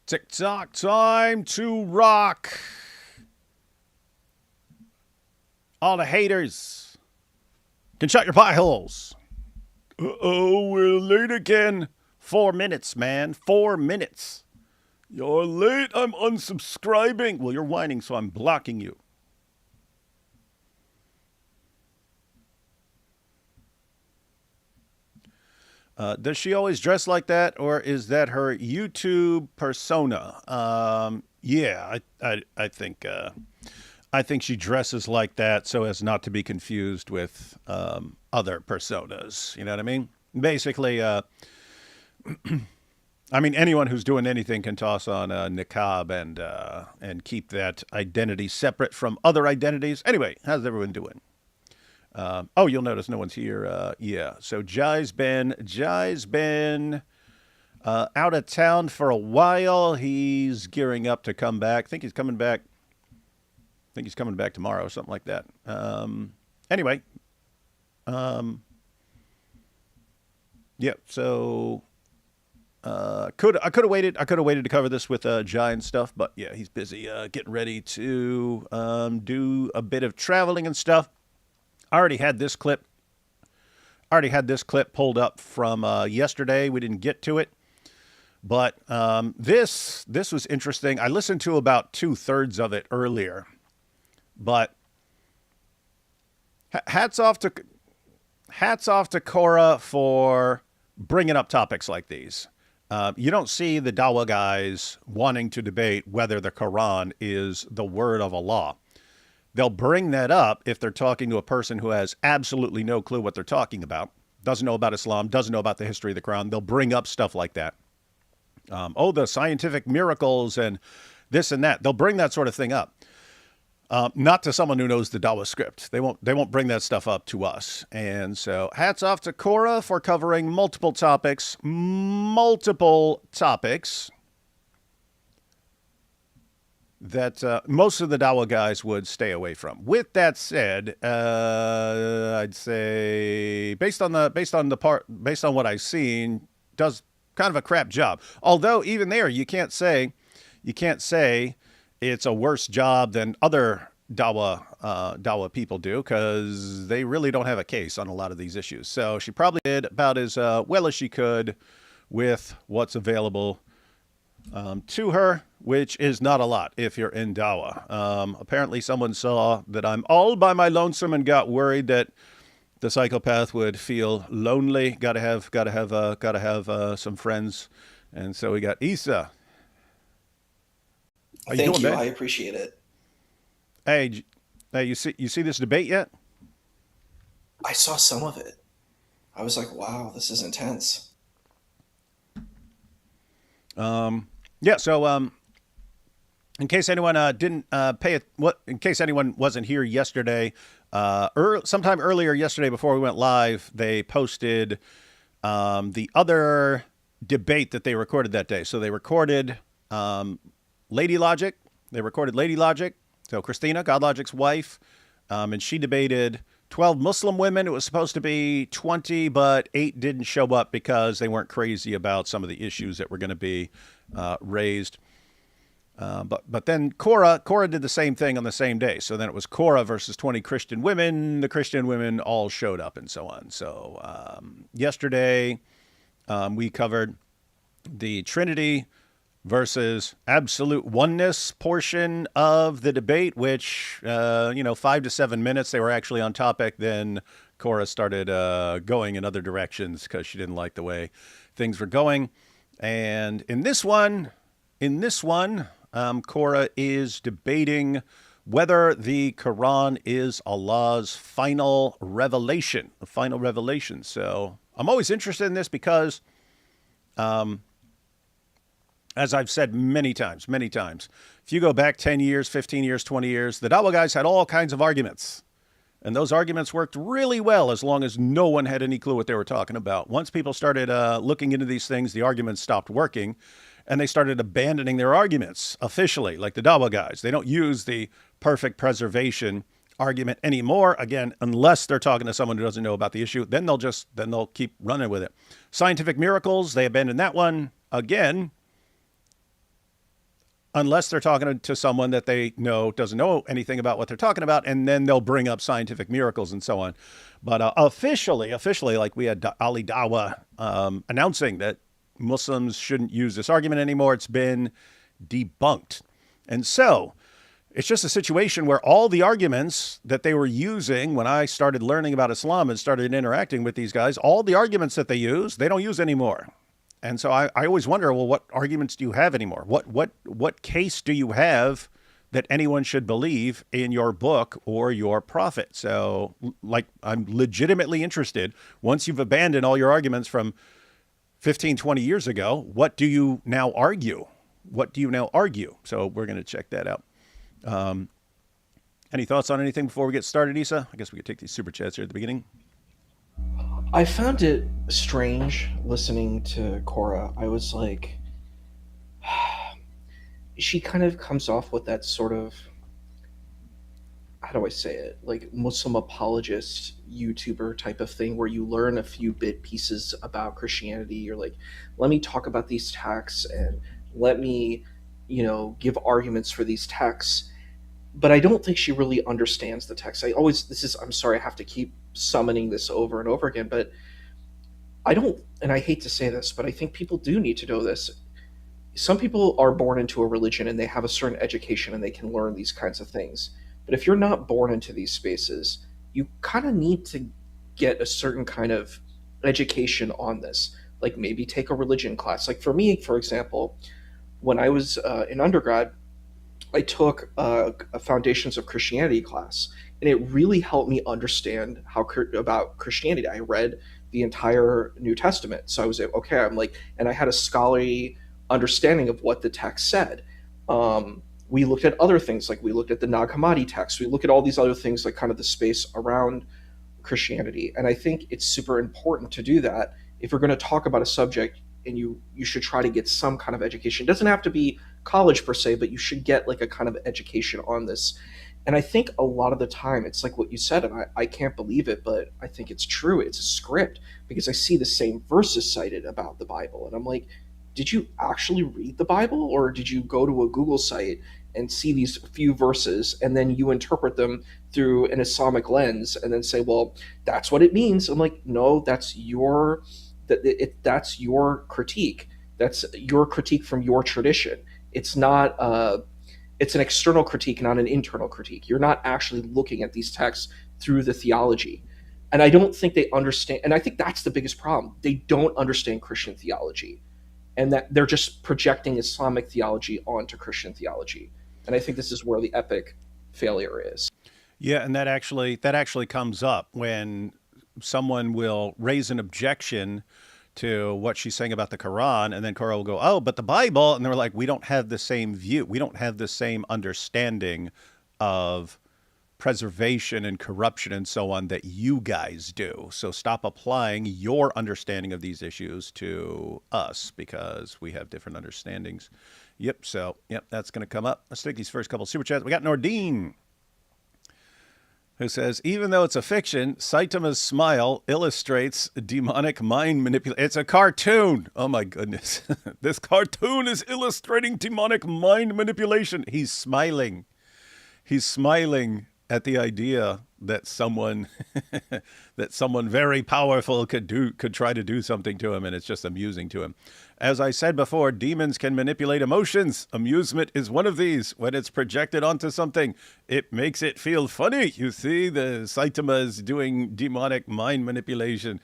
Tick-tock time to rock. All the haters can shut your pie holes. Uh-oh, we're late again. 4 minutes, man. 4 minutes. You're late. I'm unsubscribing. Well, you're whining, so I'm blocking you. Does she always dress like that, or is that her YouTube persona? Yeah, I think she dresses like that so as not to be confused with other personas. You know what I mean? Basically, I mean anyone who's doing anything can toss on a niqab and keep that identity separate from other identities. Anyway, how's everyone doing? Oh, you'll notice no one's here. Yeah. So Jai's been out of town for a while. He's gearing up to come back. I think he's coming back. I think he's coming back tomorrow or something like that. Anyway. Yeah. So I could have waited. I could have waited to cover this with Jai and stuff, but yeah, he's busy getting ready to do a bit of traveling and stuff. I already had this clip pulled up from yesterday. We didn't get to it, but this was interesting. I listened to about 2/3 of it earlier, but hats off to Korra for bringing up topics like these. You don't see the Dawa guys wanting to debate whether the Quran is the word of Allah. They'll bring that up if they're talking to a person who has absolutely no clue what they're talking about, doesn't know about Islam, doesn't know about the history of the Quran. They'll bring up stuff like that. The scientific miracles and this and that. They'll bring that sort of thing up. Not to someone who knows the Dawa script. They won't bring that stuff up to us. And so hats off to Korra for covering multiple topics that most of the Dawa guys would stay away from. With that said, I'd say based on what I've seen, does kind of a crap job. Although even there, you can't say it's a worse job than other Dawa people do, because they really don't have a case on a lot of these issues. So she probably did about as well as she could with what's available to her, which is not a lot if you're in Dawa. Apparently someone saw that I'm all by my lonesome and got worried that the psychopath would feel lonely. Gotta have some friends. And so we got Issa. Thank you. I appreciate it. Hey, you see this debate yet? I saw some of it. I was like, wow, this is intense. Yeah. So, in case anyone didn't in case anyone wasn't here yesterday, sometime earlier yesterday before we went live, they posted the other debate that they recorded that day. So they recorded Lady Logic. They recorded Lady Logic. So Christina, God Logic's wife, and she debated 12 Muslim women. It was supposed to be 20, but 8 didn't show up because they weren't crazy about some of the issues that were going to be raised. But then Korra did the same thing on the same day. So then it was Korra versus 20 Christian women. The Christian women all showed up and so on. So yesterday we covered the Trinity versus absolute oneness portion of the debate, which, 5 to 7 minutes, they were actually on topic. Then Korra started going in other directions because she didn't like the way things were going. And in this one, Korra is debating whether the Quran is Allah's final revelation, the final revelation. So I'm always interested in this because, as I've said many times, if you go back 10 years, 15 years, 20 years, the Dawa guys had all kinds of arguments. And those arguments worked really well as long as no one had any clue what they were talking about. Once people started looking into these things, the arguments stopped working, and they started abandoning their arguments officially, like the Dawa guys. They don't use the perfect preservation argument anymore, again, unless they're talking to someone who doesn't know about the issue. Then they'll keep running with it. Scientific miracles, they abandoned that one again. unless they're talking to someone that they know doesn't know anything about what they're talking about, and then they'll bring up scientific miracles and so on. But officially, like we had Ali Dawa announcing that Muslims shouldn't use this argument anymore. It's been debunked. And so it's just a situation where all the arguments that they were using when I started learning about Islam and started interacting with these guys, all the arguments that they use, they don't use anymore. And so I always wonder, well, what arguments do you have anymore? What case do you have that anyone should believe in your book or your prophet? So, like, I'm legitimately interested. Once you've abandoned all your arguments from 15, 20 years ago, what do you now argue? What do you now argue? So we're going to check that out. Any thoughts on anything before we get started, Issa? I guess we could take these super chats here at the beginning. I found it strange listening to Korra. I was like, she kind of comes off with that sort of, how do I say it, like Muslim apologist YouTuber type of thing where you learn a few bit pieces about Christianity. You're like, let me talk about these texts and let me, give arguments for these texts. But I don't think she really understands the text. I'm sorry, I have to keep summoning this over and over again, but I don't, and I hate to say this, but I think people do need to know this. Some people are born into a religion and they have a certain education and they can learn these kinds of things. But if you're not born into these spaces, you kind of need to get a certain kind of education on this. Like maybe take a religion class. Like for me, for example, when I was in undergrad, I took a Foundations of Christianity class, and it really helped me understand about Christianity. I read the entire New Testament, so I was like, okay. And I had a scholarly understanding of what the text said. We looked at other things, like we looked at the Nag Hammadi text. We look at all these other things, like kind of the space around Christianity, and I think it's super important to do that if you're going to talk about a subject. And you should try to get some kind of education. It doesn't have to be college per se, but you should get like a kind of education on this. And I think a lot of the time it's like what you said, and I can't believe it, but I think it's true. It's a script, because I see the same verses cited about the Bible. And I'm like, did you actually read the Bible, or did you go to a Google site and see these few verses and then you interpret them through an Islamic lens and then say, well, that's what it means? I'm like, no, that's your critique. That's your critique from your tradition. It's not it's an external critique, not an internal critique. You're not actually looking at these texts through the theology. And I don't think they understand, and I think that's the biggest problem. They don't understand Christian theology, and that they're just projecting Islamic theology onto Christian theology. And I think this is where the epic failure is. Yeah, and that actually comes up when someone will raise an objection to what she's saying about the Quran, and then Korra will go, oh, but the Bible, and they're like, we don't have the same view. We don't have the same understanding of preservation and corruption and so on that you guys do. So stop applying your understanding of these issues to us, because we have different understandings. Yep, that's going to come up. Let's take these first couple super chats. We got Nordine, who says, even though it's a fiction, Saitama's smile illustrates demonic mind manipulation. It's a cartoon. Oh my goodness. This cartoon is illustrating demonic mind manipulation. He's smiling. He's smiling at the idea that someone very powerful could try to do something to him, and it's just amusing to him. As I said before, demons can manipulate emotions. Amusement is one of these. When it's projected onto something, it makes it feel funny. You see, the Saitama is doing demonic mind manipulation.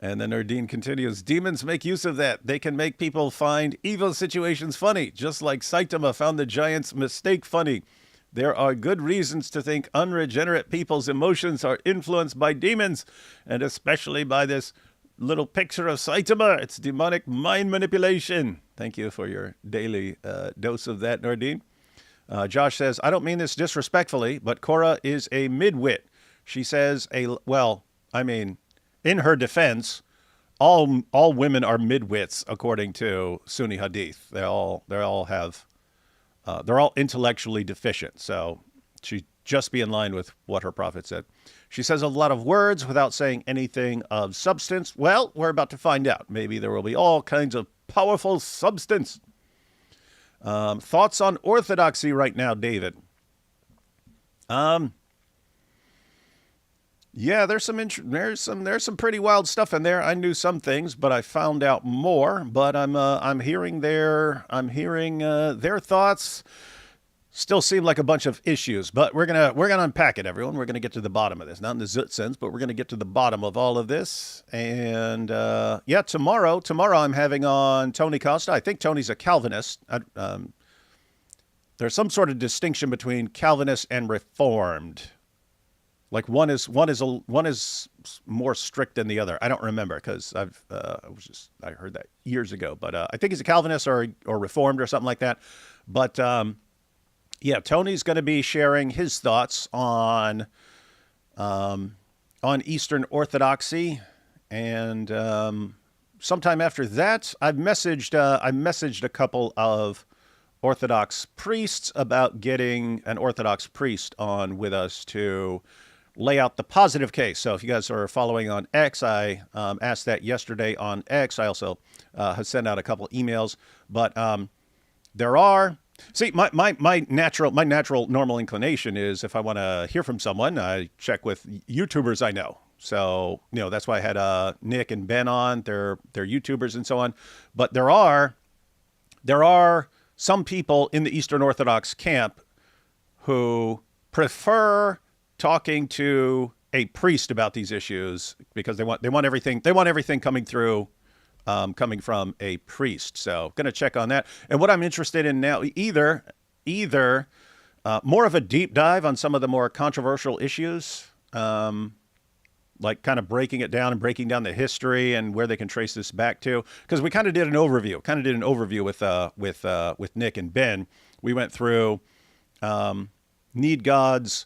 And then Erdine continues, demons make use of that. They can make people find evil situations funny, just like Saitama found the giant's mistake funny. There are good reasons to think unregenerate people's emotions are influenced by demons, and especially by this little picture of Saitama. It's demonic mind manipulation. Thank you for your daily dose of that, Nordine. Josh says, I don't mean this disrespectfully, but Korra is a midwit. She says, in her defense, all women are midwits according to Sunni Hadith. They're all intellectually deficient. So she just be in line with what her prophet said. She says a lot of words without saying anything of substance. Well, we're about to find out. Maybe there will be all kinds of powerful substance. Thoughts on orthodoxy right now, David? Um, yeah, there's some pretty wild stuff in there. I knew some things, but I found out more. But I'm hearing their thoughts. Still seem like a bunch of issues, but we're gonna unpack it, everyone. We're gonna get to the bottom of this, not in the zut sense, but we're gonna get to the bottom of all of this. And yeah, tomorrow I'm having on Tony Costa. I think Tony's a Calvinist. There's some sort of distinction between Calvinist and Reformed. Like one is more strict than the other. I don't remember because I heard that years ago, but I think he's a Calvinist or Reformed or something like that. But yeah, Tony's going to be sharing his thoughts on Eastern Orthodoxy, and sometime after that, I messaged a couple of Orthodox priests about getting an Orthodox priest on with us to lay out the positive case. So if you guys are following on X, I asked that yesterday on X. I also have sent out a couple emails, but there are. See, my natural normal inclination is if I want to hear from someone, I check with YouTubers I know. So that's why I had Nick and Ben on. They're YouTubers and so on. But there are some people in the Eastern Orthodox camp who prefer talking to a priest about these issues because they want everything coming from a priest. So going to check on that. And what I'm interested in now, either more of a deep dive on some of the more controversial issues, like kind of breaking it down and breaking down the history and where they can trace this back to. Because we kind of did an overview with Nick and Ben. We went through Need God's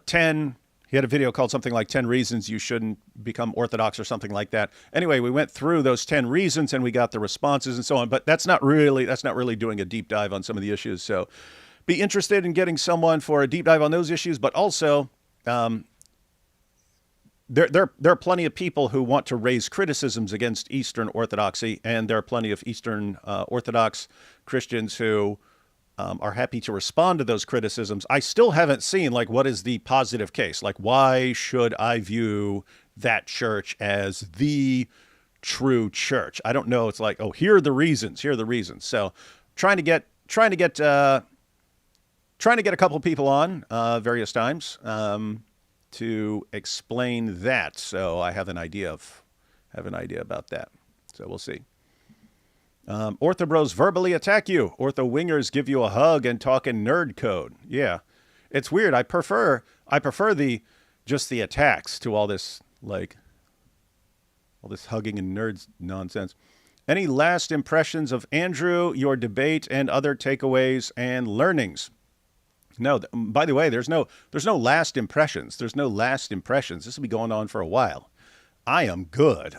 10. He had a video called something like 10 Reasons You Shouldn't Become Orthodox or something like that. Anyway, we went through those 10 reasons and we got the responses and so on. But that's not really doing a deep dive on some of the issues. So be interested in getting someone for a deep dive on those issues. But also, there are plenty of people who want to raise criticisms against Eastern Orthodoxy. And there are plenty of Eastern Orthodox Christians who are happy to respond to those criticisms. I still haven't seen, like, what is the positive case? Like, why should I view that church as the true church? I don't know. It's like, oh, here are the reasons. So trying to get a couple of people on various times to explain that. So I have an idea about that. So we'll see. Ortho bros verbally attack you. Ortho wingers give you a hug and talk in nerd code. Yeah, it's weird. I prefer the attacks to all this hugging and nerds nonsense. Any last impressions of Andrew, your debate, and other takeaways and learnings? No. By the way, there's no last impressions. This will be going on for a while. I am good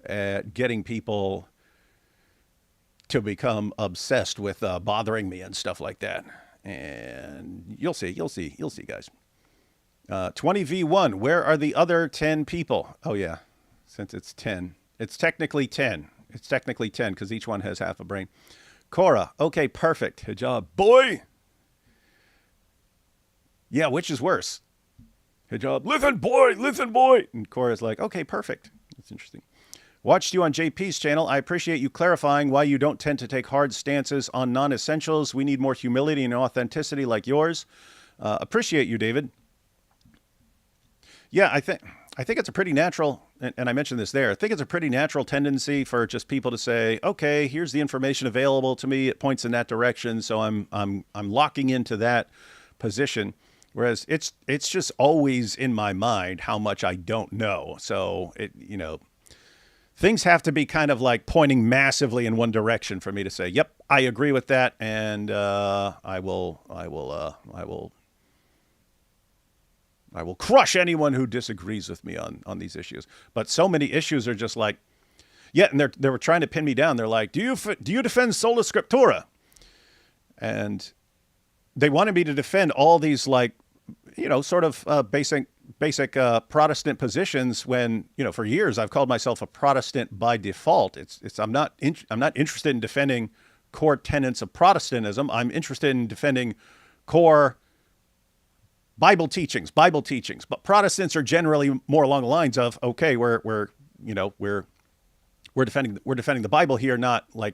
at getting people to become obsessed with bothering me and stuff like that. And you'll see, guys. 20v1, where are the other 10 people? Oh, yeah, since it's 10. It's technically 10. Because each one has half a brain. Korra, okay, perfect. Good job, boy. Yeah, which is worse? Good job. Listen, boy. And Korra's like, okay, perfect. That's interesting. Watched you on JP's channel. I appreciate you clarifying why you don't tend to take hard stances on non-essentials. We need more humility and authenticity like yours. Appreciate you, David. Yeah, I think it's a pretty natural, and I mentioned this there. I think it's a pretty natural tendency for just people to say, okay, here's the information available to me. It points in that direction, so I'm locking into that position. Whereas it's just always in my mind how much I don't know. So things have to be kind of like pointing massively in one direction for me to say, yep, I agree with that. And I will crush anyone who disagrees with me on these issues. But so many issues are just like, yeah. And they were trying to pin me down. They're like, do you defend sola scriptura? And they wanted me to defend all these sort of basic Protestant positions when, for years I've called myself a Protestant by default. I'm not interested in defending core tenets of Protestantism. I'm interested in defending core Bible teachings. But Protestants are generally more along the lines of, okay, we're defending the Bible here, not like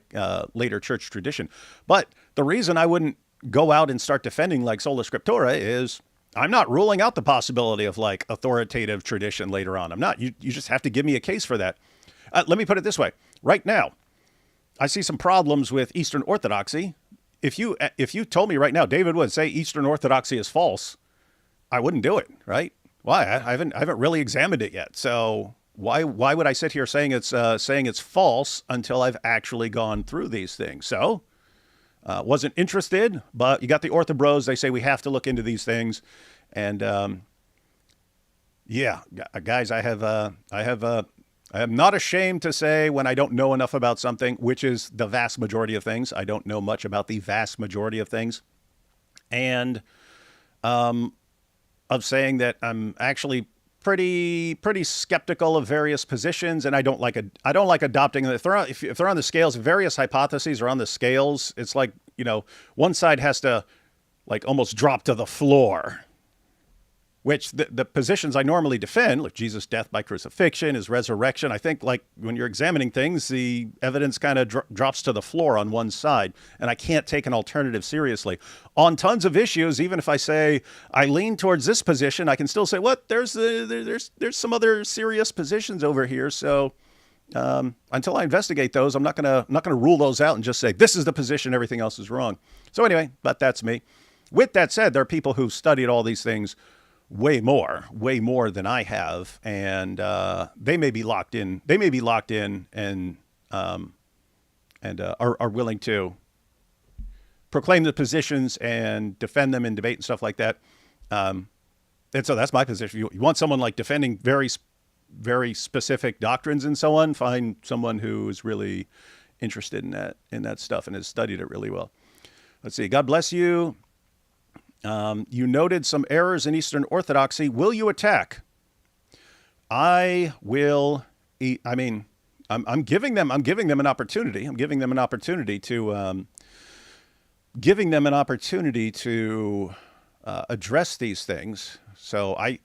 later church tradition. But the reason I wouldn't go out and start defending like sola scriptura is I'm not ruling out the possibility of like authoritative tradition later on. I'm not. You just have to give me a case for that. Let me put it this way. Right now, I see some problems with Eastern Orthodoxy. If you told me right now, David would say Eastern Orthodoxy is false, I wouldn't do it, right? Why? I haven't really examined it yet. So why would I sit here saying it's false until I've actually gone through these things? So wasn't interested, but you got the Ortho Bros. They say we have to look into these things, and yeah, guys, I am not ashamed to say when I don't know enough about something, which is the vast majority of things. I don't know much about the vast majority of things, and of saying that I'm actually pretty skeptical of various positions, and I don't like adopting them. If they're on the scales, various hypotheses are on the scales. It's like, one side has to like almost drop to the floor, which the positions I normally defend, like Jesus' death by crucifixion, his resurrection, I think like when you're examining things, the evidence kind of drops to the floor on one side, and I can't take an alternative seriously. On tons of issues, even if I say I lean towards this position, I can still say, what? There's some other serious positions over here. So until I investigate those, I'm not gonna rule those out and just say this is the position, everything else is wrong. So anyway, but that's me. With that said, there are people who've studied all these things way more than I have, and they may be locked in. And are willing to proclaim the positions and defend them in debate and stuff like that. And so that's my position. You want someone like defending very specific doctrines and so on, find someone who is really interested in that stuff and has studied it really well. Let's see. God bless you. You noted some errors in Eastern Orthodoxy. Will you attack? I will. I'm giving them an opportunity. I'm giving them an opportunity to address these things. So I'm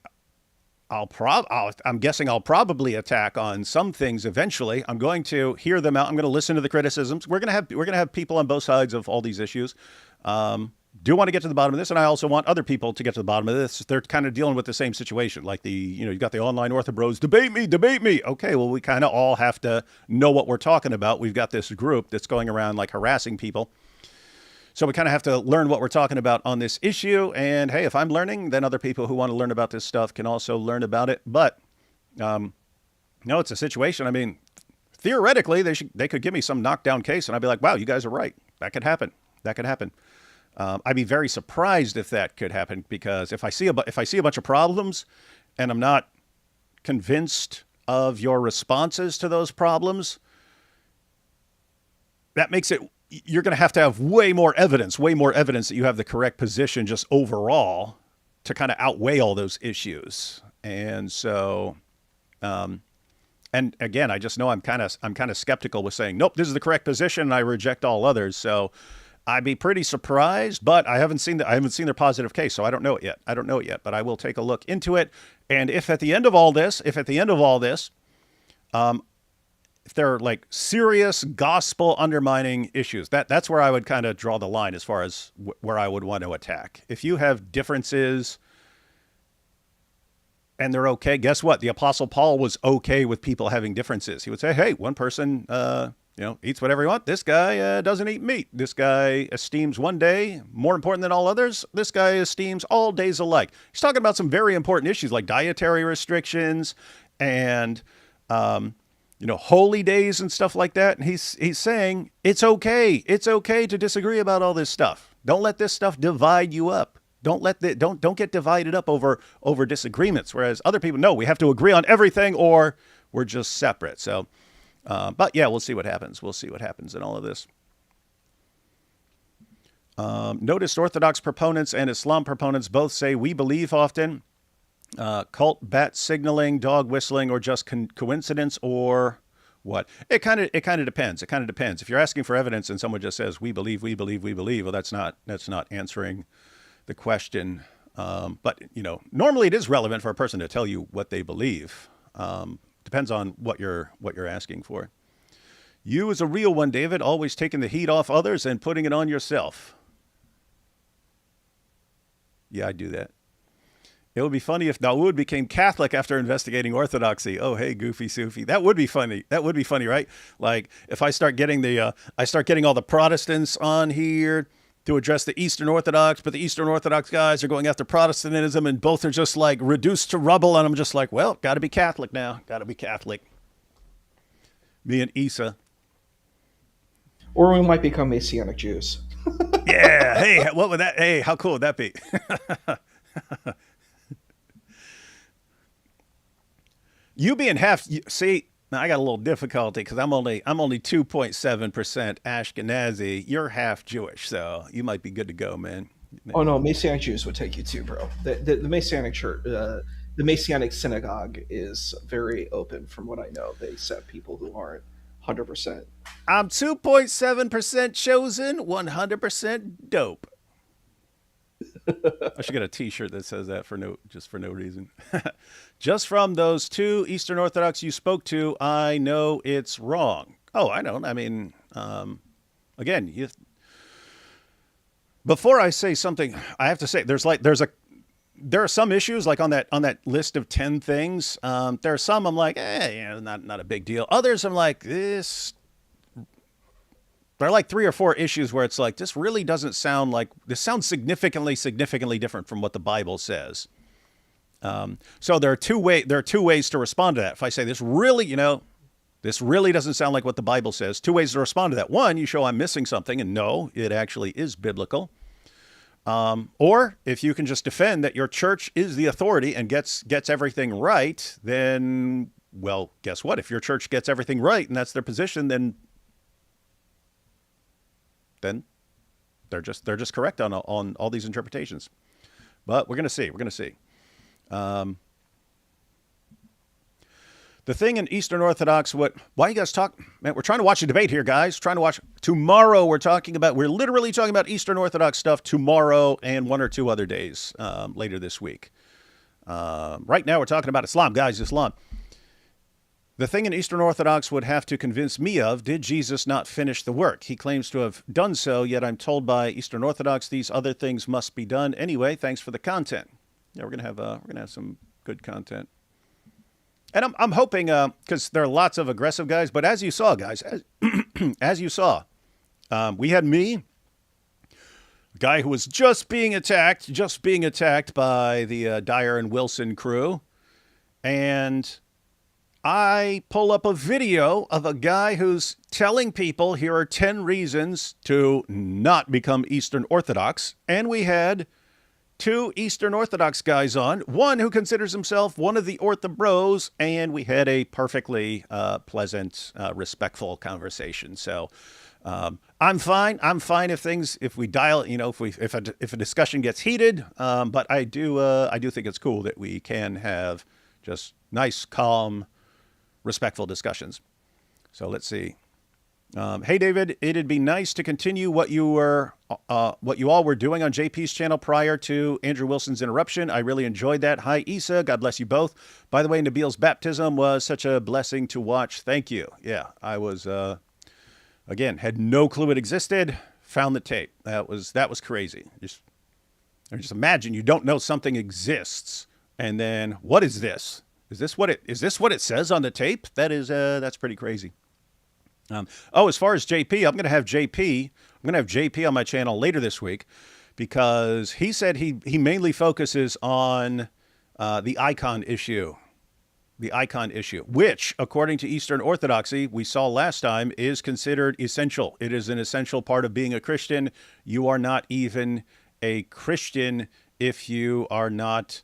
guessing I'll probably attack on some things eventually. I'm going to hear them out. I'm going to listen to the criticisms. We're going to have people on both sides of all these issues. Do want to get to the bottom of this, and I also want other people to get to the bottom of this. They're kind of dealing with the same situation, like you've got the online Ortho Bros, debate me. Okay, well, we kind of all have to know what we're talking about. We've got this group that's going around like harassing people. So we kind of have to learn what we're talking about on this issue. And hey, if I'm learning, then other people who want to learn about this stuff can also learn about it. But it's a situation. I mean, theoretically, they could give me some knockdown case, and I'd be like, wow, you guys are right. That could happen. I'd be very surprised if that could happen, because if I see a bunch of problems and I'm not convinced of your responses to those problems, that makes it, you're going to have way more evidence that you have the correct position just overall to kind of outweigh all those issues. And so, and again, I just know I'm kind of skeptical with saying, nope, this is the correct position, and I reject all others. So I'd be pretty surprised, but I haven't seen their positive case, so I don't know it yet. But I will take a look into it. And if at the end of all this, if there are like serious gospel undermining issues, that's where I would kind of draw the line as far as where I would want to attack. If you have differences and they're okay, guess what? The Apostle Paul was okay with people having differences. He would say, hey, one person, eats whatever he wants. This guy doesn't eat meat. This guy esteems one day more important than all others. This guy esteems all days alike. He's talking about some very important issues like dietary restrictions and, holy days and stuff like that. And he's saying it's okay. It's okay to disagree about all this stuff. Don't let this stuff divide you up. Don't get divided up over disagreements. Whereas other people, no, we have to agree on everything or we're just separate. So, but yeah, we'll see what happens. We'll see what happens in all of this. Noticed Orthodox proponents and Islam proponents both say we believe often. Cult, bat signaling, dog whistling, or just coincidence, or what. It kind of depends. It kind of depends. If you're asking for evidence and someone just says we believe, we believe, we believe, well, that's not answering the question. But normally it is relevant for a person to tell you what they believe. Depends on what you're asking for. You as a real one, David, always taking the heat off others and putting it on yourself. Yeah, I do that. It would be funny if Dawood became Catholic after investigating Orthodoxy. Oh, hey, goofy Sufi. That would be funny. That would be funny, right? Like if I start getting all the Protestants on here to address the Eastern Orthodox, but the Eastern Orthodox guys are going after Protestantism and both are just like reduced to rubble. And I'm just like, well, got to be Catholic now. Got to be Catholic. Me and Isa. Or we might become Messianic Jews. Yeah. Hey, what would that? Hey, how cool would that be? You being half, see, now I got a little difficulty because I'm only 2.7% Ashkenazi. You're half Jewish, so you might be good to go, man. Oh no, Messianic Jews would take you too, bro. The Messianic church, the Messianic synagogue is very open. From what I know, they accept people who aren't 100%. I'm 2.7% chosen, 100% dope. I should get a T-shirt that says that for no reason. Just from those two Eastern Orthodox you spoke to, I know it's wrong. Oh, I don't. I mean, again, before I say something, I have to say there are some issues like on that list of 10 things. There are some I'm like, not a big deal. Others I'm like, this. There are like 3 or 4 issues where it's like, this really doesn't sound like, this sounds significantly different from what the Bible says. So there are two ways to respond to that. If I say this really doesn't sound like what the Bible says, 2 ways to respond to that. One, you show I'm missing something and no, it actually is biblical. Or if you can just defend that your church is the authority and gets everything right, then, well, guess what? If your church gets everything right and that's their position, then they're just correct on all these interpretations. But we're going to see. The thing in Eastern Orthodox, why you guys talk, man, we're trying to watch a debate here, guys. Tomorrow we're literally talking about Eastern Orthodox stuff tomorrow and 1 or 2 other days later this week. Right now we're talking about Islam, guys, Islam. The thing an Eastern Orthodox would have to convince me of, did Jesus not finish the work? He claims to have done so, yet I'm told by Eastern Orthodox these other things must be done. Anyway, thanks for the content. Yeah, we're gonna have some good content. And I'm hoping, because there are lots of aggressive guys, but as you saw, guys, as you saw, we had me, a guy who was just being attacked by the Dyer and Wilson crew, and I pull up a video of a guy who's telling people here are 10 reasons to not become Eastern Orthodox. And we had 2 Eastern Orthodox guys on, one who considers himself one of the Ortho Bros, and we had a perfectly pleasant, respectful conversation. So I'm fine. If we dial, if a discussion gets heated. But I do think it's cool that we can have just nice, calm, respectful discussions. So let's see. Hey, David, it'd be nice to continue what you all were doing on JP's channel prior to Andrew Wilson's interruption. I really enjoyed that. Hi, Isa. God bless you both. By the way, Nabil's baptism was such a blessing to watch. Thank you. Yeah, I was, again, had no clue it existed. Found the tape. That was crazy. Just imagine you don't know something exists, and then what is this? Is this what it says on the tape? That's pretty crazy. As far as JP, I'm going to have JP on my channel later this week because he said he mainly focuses on the icon issue. The icon issue, which, according to Eastern Orthodoxy, we saw last time, is considered essential. It is an essential part of being a Christian. You are not even a Christian if you are not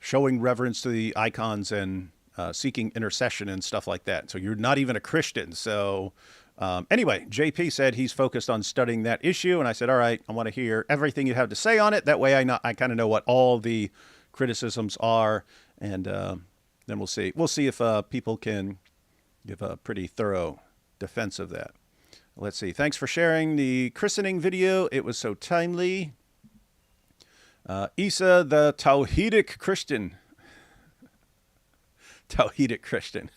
showing reverence to the icons and seeking intercession and stuff like that. So you're not even a Christian. So anyway, JP said he's focused on studying that issue. And I said, all right, I want to hear everything you have to say on it. That way I kind of know what all the criticisms are. And then we'll see. We'll see if people can give a pretty thorough defense of that. Let's see. Thanks for sharing the christening video. It was so timely. Isa, the Tawhidic Christian. Tawhidic Christian.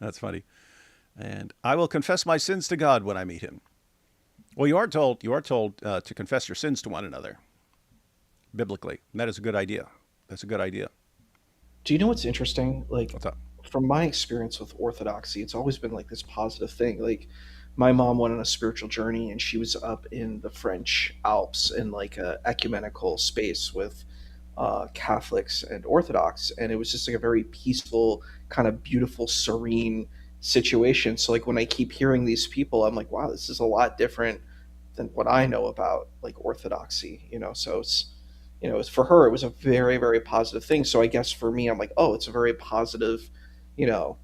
That's funny. And I will confess my sins to God when I meet him. Well, you are told to confess your sins to one another, biblically. And that is a good idea. That's a good idea. Do you know what's interesting? Like, What's up? from my experience with Orthodoxy, it's always been like this positive thing. Like, my mom went on a spiritual journey, and she was up in the French Alps in like a ecumenical space with Catholics and Orthodox, and it was just like a very peaceful, kind of beautiful, serene situation. So like when I keep hearing these people, I'm like, wow, this is a lot different than what I know about like Orthodoxy, you know. So it's, you know, it's, for her it was a very, very positive thing. So I guess for me, I'm like, oh, it's a very positive, you know,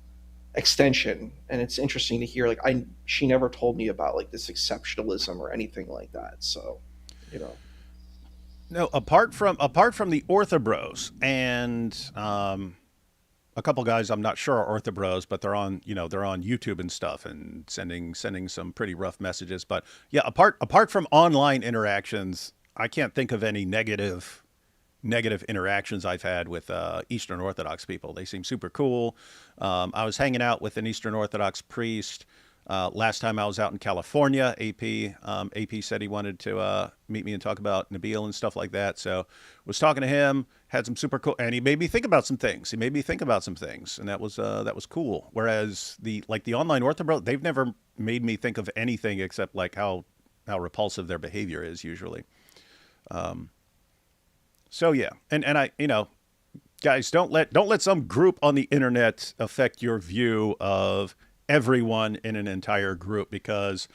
extension. And it's interesting to hear, like, she never told me about like this exceptionalism or anything like that. So, you know. No, apart from the Orthobros and a couple guys I'm not sure are Orthobros, but they're on YouTube and stuff and sending some pretty rough messages. But yeah, apart from online interactions, I can't think of any negative interactions I've had with Eastern Orthodox people. They seem super cool. I was hanging out with an Eastern Orthodox priest last time I was out in California. AP said he wanted to meet me and talk about Nabil and stuff like that. So was talking to him, had some super cool, and he made me think about some things. And that was cool. Whereas the online Orthodox, they've never made me think of anything except like how repulsive their behavior is usually. So yeah, and I, guys, don't let some group on the internet affect your view of everyone in an entire group, because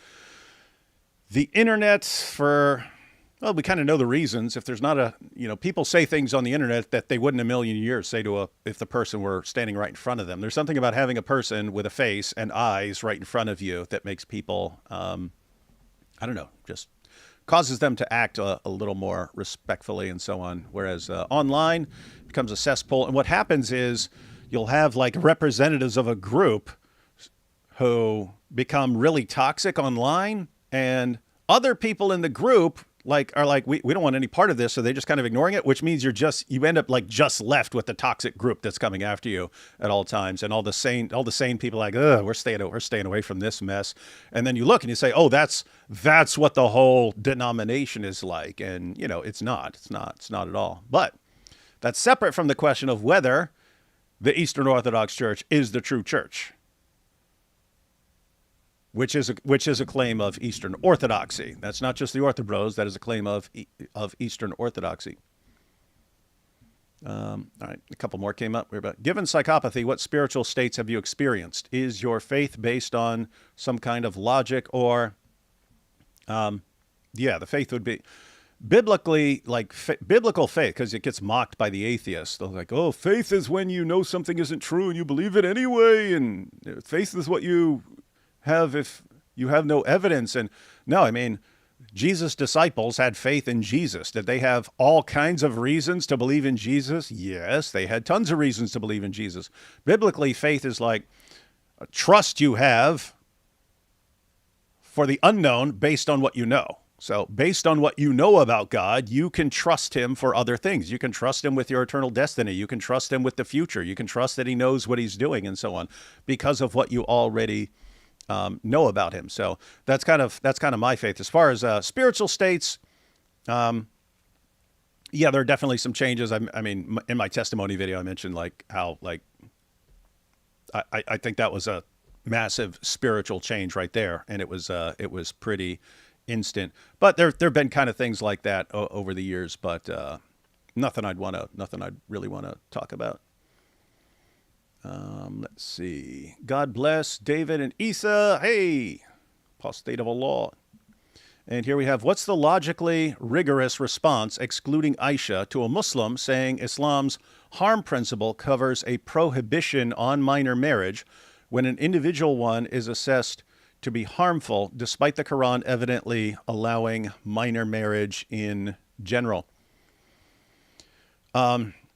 the internet, we kind of know the reasons. If there's not people say things on the internet that they wouldn't a million years say if the person were standing right in front of them. There's something about having a person with a face and eyes right in front of you that makes people, I don't know, just causes them to act a little more respectfully and so on. Whereas online becomes a cesspool. And what happens is you'll have like representatives of a group who become really toxic online, and other people in the group are like, we don't want any part of this. So they just kind of ignoring it, which means you end up like just left with the toxic group that's coming after you at all times. And all the sane people like, we're staying away from this mess. And then you look and you say, oh, that's what the whole denomination is like. And it's not at all. But that's separate from the question of whether the Eastern Orthodox Church is the true church, which is a claim of Eastern Orthodoxy. That's not just the Orthobros. That is a claim of Eastern Orthodoxy. All right, a couple more came up. Given psychopathy, what spiritual states have you experienced? Is your faith based on some kind of logic, or, the faith would be biblically, like biblical faith, because it gets mocked by the atheists. They're like, oh, faith is when you know something isn't true and you believe it anyway, and faith is what you have if you have no evidence. And no, I mean, Jesus' disciples had faith in Jesus. Did they have all kinds of reasons to believe in Jesus? Yes, they had tons of reasons to believe in Jesus. Biblically, faith is like a trust you have for the unknown based on what you know. So based on what you know about God, you can trust him for other things. You can trust him with your eternal destiny. You can trust him with the future. You can trust that he knows what he's doing and so on, because of what you already know about him. So that's kind of my faith. As far as spiritual states, there are definitely some changes. I mean, in my testimony video, I mentioned like how I think that was a massive spiritual change right there, and it was pretty instant. But there've been kind of things like that over the years, but nothing I'd really want to talk about. Let's see. God bless David and Isa. Hey, apostate of Allah. And here we have, what's the logically rigorous response excluding Aisha to a Muslim saying Islam's harm principle covers a prohibition on minor marriage when an individual one is assessed to be harmful, despite the Quran evidently allowing minor marriage in general?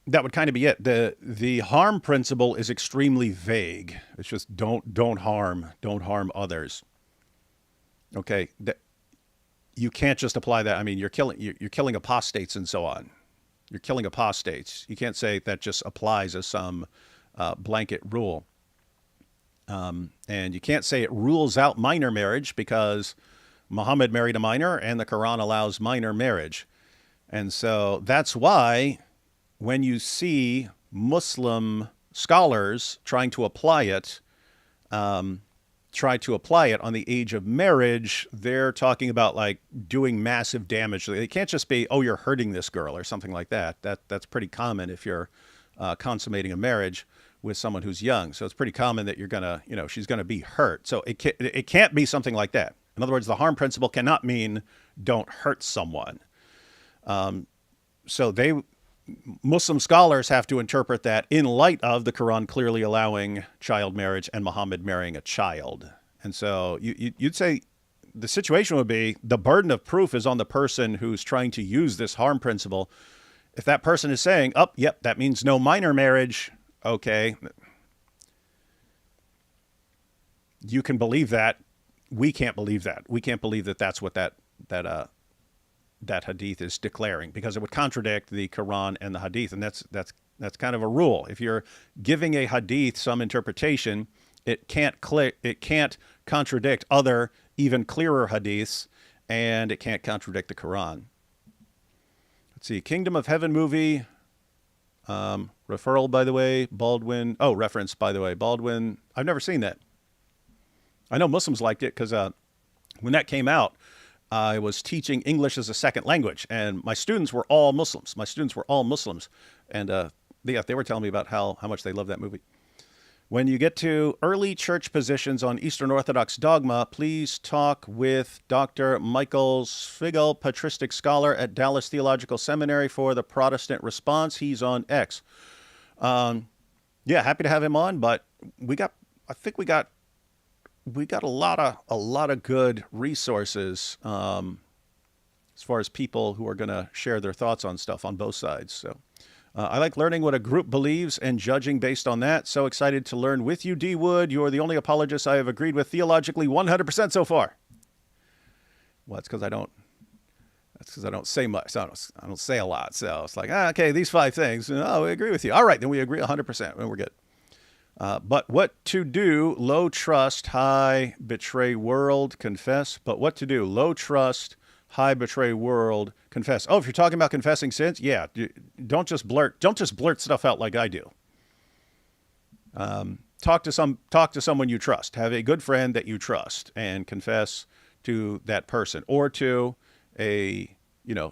that would kind of be it. The harm principle is extremely vague. It's just don't harm others. Okay, you can't just apply that. I mean, you're killing apostates and so on. You're killing apostates. You can't say that just applies as some blanket rule. And you can't say it rules out minor marriage because Muhammad married a minor and the Quran allows minor marriage. And so that's why when you see Muslim scholars trying to apply it, on the age of marriage, they're talking about like doing massive damage. It can't just be, oh, you're hurting this girl or something like that. That's pretty common if you're consummating a marriage with someone who's young. So it's pretty common that you're gonna, she's gonna be hurt. So it can't be something like that. In other words, the harm principle cannot mean don't hurt someone. So Muslim scholars have to interpret that in light of the Quran clearly allowing child marriage and Muhammad marrying a child. And so you'd say the situation would be the burden of proof is on the person who's trying to use this harm principle. If that person is saying, oh, yep, that means no minor marriage, okay, you can believe that. We can't believe that. We can't believe that that's what that hadith is declaring, because it would contradict the Quran and the hadith. And that's kind of a rule. If you're giving a hadith some interpretation, it can't contradict other even clearer hadiths, and it can't contradict the Quran. Let's see, Kingdom of Heaven movie, referral, by the way, Baldwin. Oh, reference, by the way, Baldwin. I've never seen that. I know Muslims liked it because when that came out, I was teaching English as a second language, and my students were all Muslims. And they were telling me about how much they love that movie. When you get to early church positions on Eastern Orthodox dogma, please talk with Dr. Michael Svigel, patristic scholar at Dallas Theological Seminary, for the Protestant response. He's on X. Yeah, happy to have him on, but we got a lot of good resources as far as people who are going to share their thoughts on stuff on both sides. So I like learning what a group believes and judging based on that. So excited to learn with you, D. Wood. You're the only apologist I have agreed with theologically 100% so far. Well, that's because I don't say much. I don't say a lot. So it's like, okay, these 5 things. Oh, we agree with you. All right, then we agree 100%, and we're good. But what to do? Low trust, high betray world, confess. But what to do? Low trust, high betray world, confess. Oh, if you're talking about confessing sins, yeah, don't just blurt stuff out like I do. Talk to someone you trust. Have a good friend that you trust and confess to that person, or to a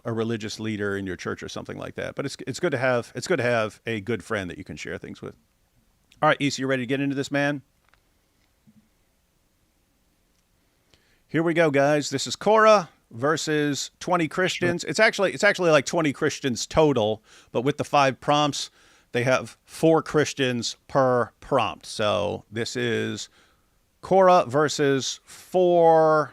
religious leader in your church or something like that. But it's good to have a good friend that you can share things with. All right, Issa, you ready to get into this, man? Here we go, guys. This is Korra versus 20 Christians. Sure. It's actually like 20 Christians total, but with the 5 prompts, they have 4 Christians per prompt. So this is Korra versus 4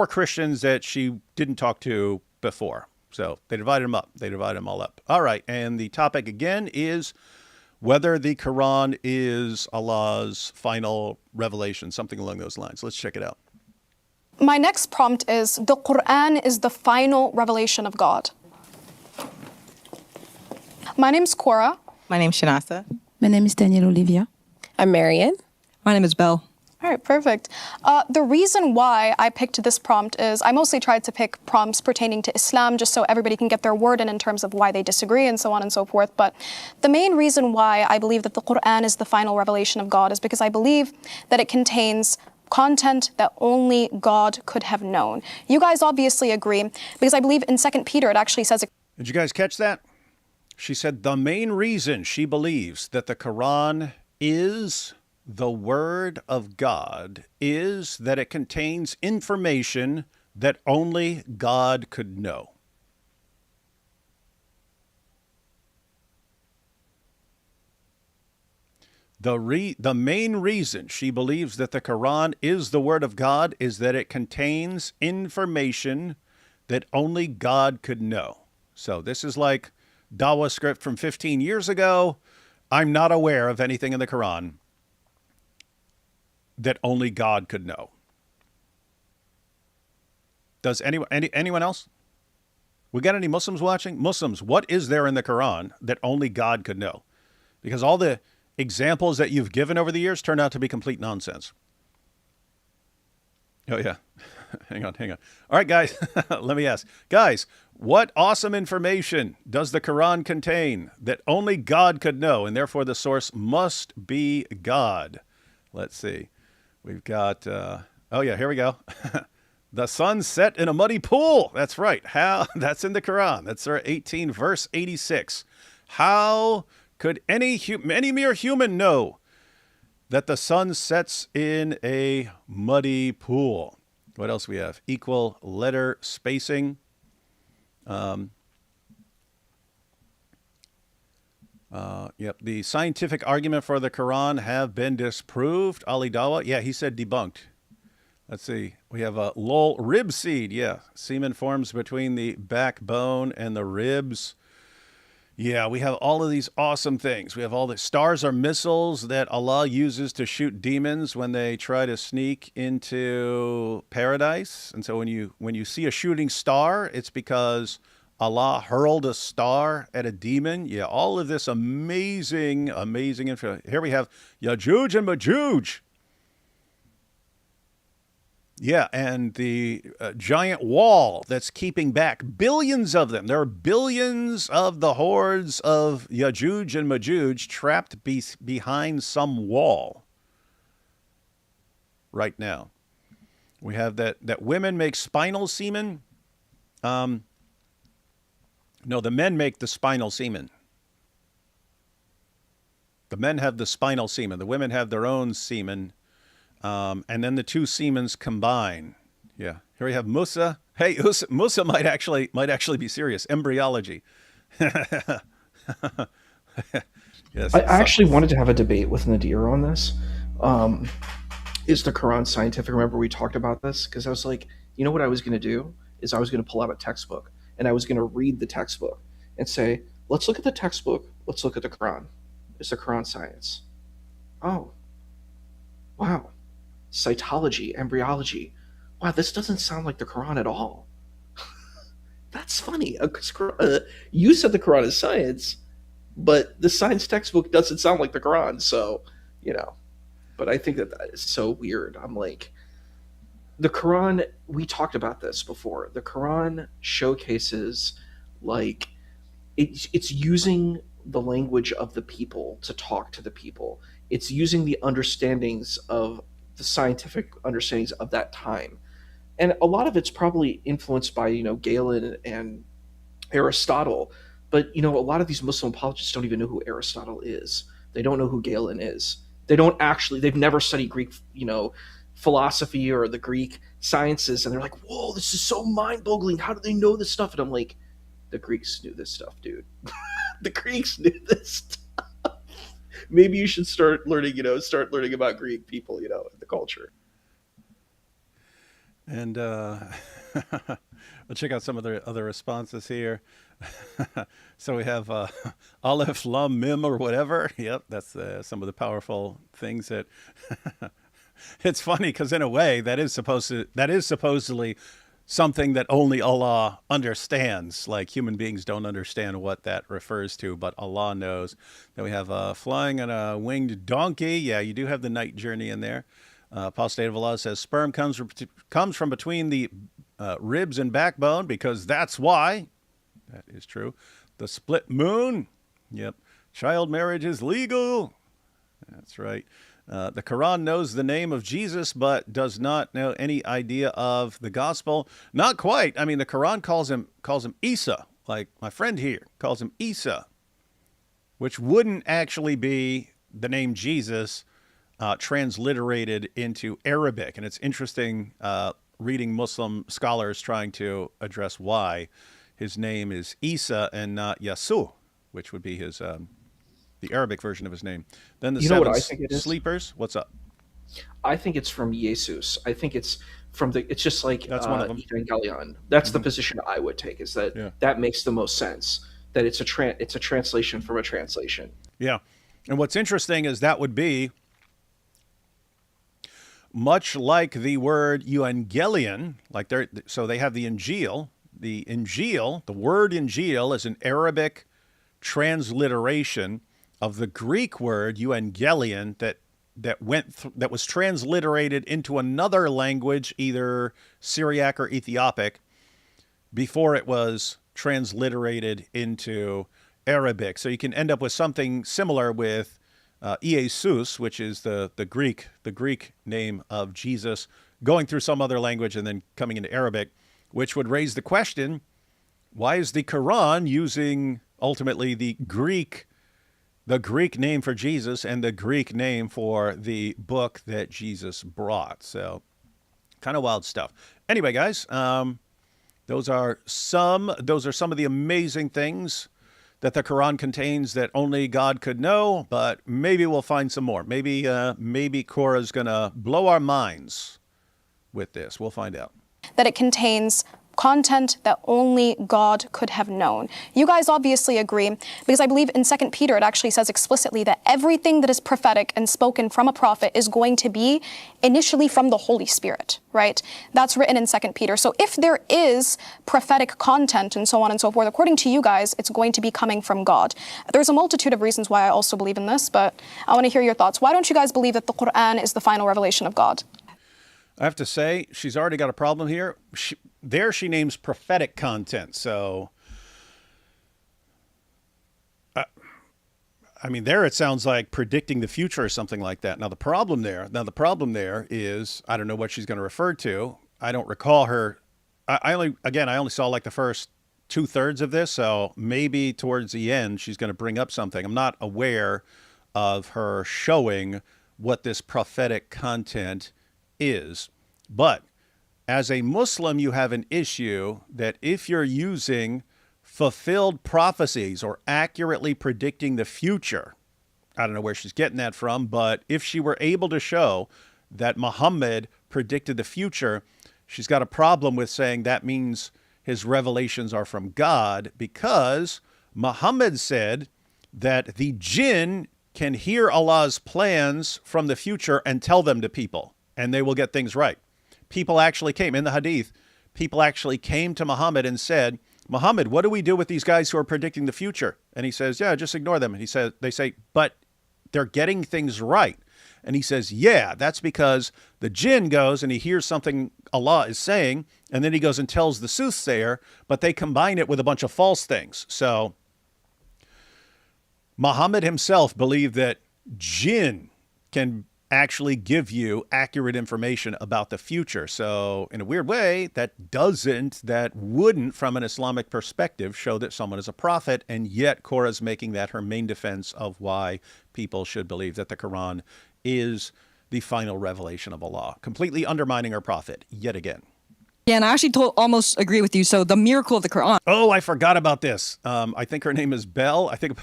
Christians that she didn't talk to before. So they divided them up. They divided them all up. All right, and the topic again is whether the Quran is Allah's final revelation, something along those lines. Let's check it out. My next prompt is, the Quran is the final revelation of God. My name's Korra. My name's Shanasa. My name is Danielle Olivia. I'm Marian. My name is Belle. All right, perfect. The reason why I picked this prompt is I mostly tried to pick prompts pertaining to Islam just so everybody can get their word in terms of why they disagree and so on and so forth. But the main reason why I believe that the Quran is the final revelation of God is because I believe that it contains content that only God could have known. You guys obviously agree, because I believe in 2 Peter it actually says... Did you guys catch that? She said the main reason she believes that the Quran is the Word of God is that it contains information that only God could know. The main reason she believes that the Quran is the Word of God is that it contains information that only God could know. So this is like Dawa script from 15 years ago. I'm not aware of anything in the Quran that only God could know. Does anyone else? We got any Muslims watching? Muslims, what is there in the Quran that only God could know? Because all the examples that you've given over the years turn out to be complete nonsense. Oh, yeah. Hang on. All right, guys, let me ask. Guys, what awesome information does the Quran contain that only God could know, and therefore the source must be God? Let's see. We've got, here we go. The sun set in a muddy pool. That's right. How? That's in the Quran. That's Surah 18, verse 86. How could any mere human know that the sun sets in a muddy pool? What else we have? Equal letter spacing. The scientific argument for the Quran have been disproved. Ali Dawa, he said debunked. Let's see. We have a lol rib seed. Yeah, semen forms between the backbone and the ribs. Yeah, we have all of these awesome things. We have all the stars are missiles that Allah uses to shoot demons when they try to sneak into paradise. And so when you see a shooting star, it's because Allah hurled a star at a demon. Yeah, all of this amazing info. Here we have Yajuj and Majuj. Yeah, and the giant wall that's keeping back billions of them. There are billions of the hordes of Yajuj and Majuj trapped behind some wall right now. We have that women make spinal semen. No, the men make the spinal semen. The men have the spinal semen. The women have their own semen. And then the two semens combine. Yeah. Here we have Musa. Hey, Musa might actually be serious. Embryology. Yes. I actually wanted to have a debate with Nadir on this. Is the Quran scientific? Remember we talked about this? Because I was like, you know what I was going to do? Is I was going to pull out a textbook and I was going to read the textbook and say, let's look at the textbook. Let's look at the Quran. Is the Quran science? Oh, wow. Cytology, embryology. Wow, this doesn't sound like the Quran at all. That's funny. You said the Quran is science, but the science textbook doesn't sound like the Quran. So, but I think that is so weird. I'm like, the Quran, we talked about this before. The Quran showcases like it's using the language of the people to talk to the people. It's using the understandings of the scientific understandings of that time. And a lot of it's probably influenced by, Galen and Aristotle. But, a lot of these Muslim apologists don't even know who Aristotle is. They don't know who Galen is. They've never studied Greek, philosophy or the Greek sciences. And they're like, whoa, this is so mind-boggling. How do they know this stuff? And I'm like, the Greeks knew this stuff, dude. The Greeks knew this stuff. Maybe you should start learning about Greek people, the culture. And we'll check out some of the other responses here. So we have Aleph, Lam, Mim, or whatever. Yep, that's some of the powerful things that. It's funny because in a way that is supposedly something that only Allah understands. Like human beings don't understand what that refers to, but Allah knows. Then we have flying on a winged donkey. Yeah, you do have the night journey in there. Apostate of Allah says sperm comes from between the ribs and backbone because that's why. That is true. The split moon. Yep. Child marriage is legal. That's right. The Quran knows the name of Jesus, but does not know any idea of the gospel. Not quite. I mean, the Quran calls him Isa, like my friend here calls him Isa, which wouldn't actually be the name Jesus transliterated into Arabic. And it's interesting reading Muslim scholars trying to address why his name is Isa and not Yasu, which would be his the Arabic version of his name. Then the seven what I think it is? sleepers. What's up? I think it's from Jesus. I think it's it's just like That's one of them. Evangelion. That's the position I would take, is that makes the most sense. that it's a translation from a translation. Yeah. And what's interesting is that would be much like the word evangelion, like so they have the Injil. The Injil, the word Injil is an Arabic transliteration of the Greek word evangelion that was transliterated into another language, either Syriac or Ethiopic, before it was transliterated into Arabic. So you can end up with something similar with Jesus, which is the Greek name of Jesus, going through some other language and then coming into Arabic, which would raise the question, why is the Quran using ultimately the Greek name for Jesus and the Greek name for the book that Jesus brought? So kind of wild stuff. Anyway, guys, those are some of the amazing things that the Quran contains that only God could know, but maybe we'll find some more. Maybe Korra's going to blow our minds with this. We'll find out. That it contains content that only God could have known. You guys obviously agree, because I believe in 2 Peter it actually says explicitly that everything that is prophetic and spoken from a prophet is going to be initially from the Holy Spirit, right? That's written in 2 Peter. So if there is prophetic content and so on and so forth, according to you guys, it's going to be coming from God. There's a multitude of reasons why I also believe in this, but I want to hear your thoughts. Why don't you guys believe that the Quran is the final revelation of God? I have to say, she's already got a problem here. She names prophetic content. So, I mean, there it sounds like predicting the future or something like that. Now, the problem there is, I don't know what she's going to refer to. I don't recall her. I only saw like the first 2/3 of this. So maybe towards the end, she's going to bring up something. I'm not aware of her showing what this prophetic content is. But as a Muslim, you have an issue that if you're using fulfilled prophecies or accurately predicting the future, I don't know where she's getting that from, but if she were able to show that Muhammad predicted the future, she's got a problem with saying that means his revelations are from God, because Muhammad said that the jinn can hear Allah's plans from the future and tell them to people, and they will get things right. People actually came, in the hadith, people actually came to Muhammad and said, Muhammad, what do we do with these guys who are predicting the future? And he says, yeah, just ignore them. And they say, but they're getting things right. And he says, yeah, that's because the jinn goes and he hears something Allah is saying, and then he goes and tells the soothsayer, but they combine it with a bunch of false things. So Muhammad himself believed that jinn can actually give you accurate information about the future. So in a weird way, that wouldn't, from an Islamic perspective, show that someone is a prophet. And yet Korra's making that her main defense of why people should believe that the Quran is the final revelation of Allah, completely undermining her prophet yet again. Yeah, and I actually almost agree with you. So the miracle of the Quran. Oh, I forgot about this. I think her name is Belle. I think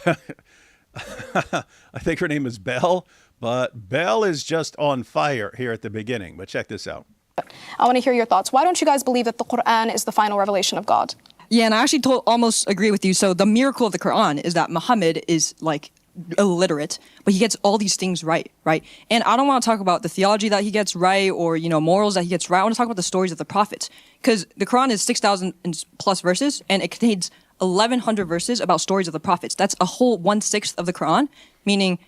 her name is Belle. But Belle is just on fire here at the beginning. But check this out. I want to hear your thoughts. Why don't you guys believe that the Quran is the final revelation of God? Yeah, and I actually almost agree with you. So the miracle of the Quran is that Muhammad is like illiterate, but he gets all these things right? And I don't want to talk about the theology that he gets right or, morals that he gets right. I want to talk about the stories of the prophets, because the Quran is 6,000 plus verses, and it contains 1,100 verses about stories of the prophets. That's a whole 1/6 of the Quran, meaning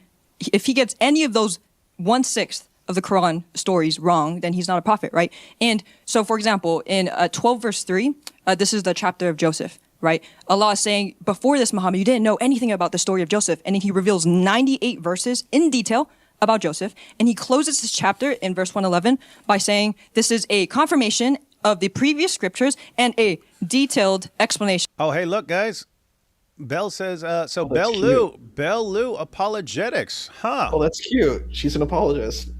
if he gets any of those 1/6 of the Quran stories wrong, then he's not a prophet, right? And so, for example, in 12 verse 3, this is the chapter of Joseph, right? Allah is saying, before this, Muhammad, you didn't know anything about the story of Joseph. And then he reveals 98 verses in detail about Joseph. And he closes this chapter in verse 111 by saying, this is a confirmation of the previous scriptures and a detailed explanation. Oh, hey, look, guys. Belle says, so Oh, Belle Lou apologetics, huh? Oh, that's cute. She's an apologist.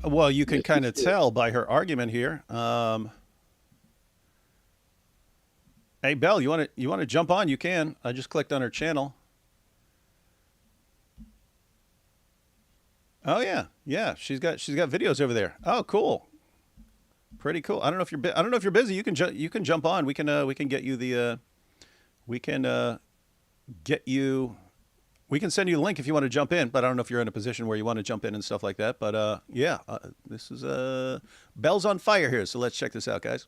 Well, you can kind of tell by her argument here. Hey, Belle, you want to jump on? You can. I just clicked on her channel. Oh yeah. She's got videos over there. Oh, cool. Pretty cool. I don't know if you're busy. You can jump on. We can get you the get you. We can send you the link if you want to jump in, but I don't know if you're in a position where you want to jump in and stuff like that. But this is Bell's on fire here, so let's check this out, guys.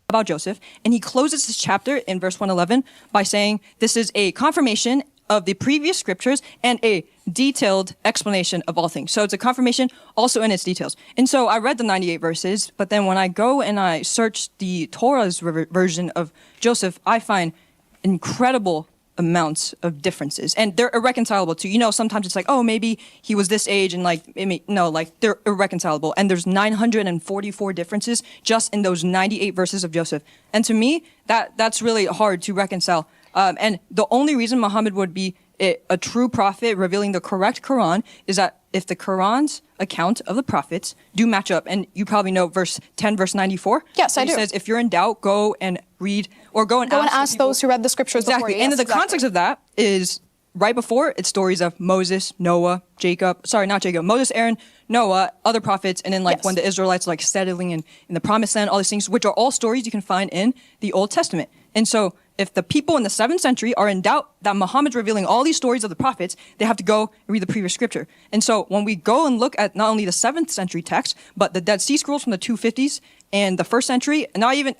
About Joseph, and he closes this chapter in verse 111 by saying this is a confirmation of the previous scriptures and a detailed explanation of all things. So it's a confirmation also in its details. And so I read the 98 verses, but then when I go and I search the Torah's version of Joseph, I find incredible amounts of differences, and they're irreconcilable too. Sometimes it's like, oh, maybe he was this age, and like, they're irreconcilable. And there's 944 differences just in those 98 verses of Joseph. And to me, that's really hard to reconcile. And the only reason Muhammad would be a true prophet revealing the correct Quran is that if the Quran's account of the prophets do match up, and you probably know verse 10, verse 94. Yes, I do. It says, if you're in doubt, go and read, or go and ask those who read the scriptures before you. And Yes, the context of that is right before it's stories of Moses, Noah, Moses, Aaron, Noah, other prophets, and then Yes. when the Israelites settling in the promised land, all these things, which are all stories you can find in the Old Testament. And so if the people in the 7th century are in doubt that Muhammad's revealing all these stories of the prophets, they have to go and read the previous scripture. And so when we go and look at not only the 7th century text, but the Dead Sea Scrolls from the 250s and the 1st century, and not even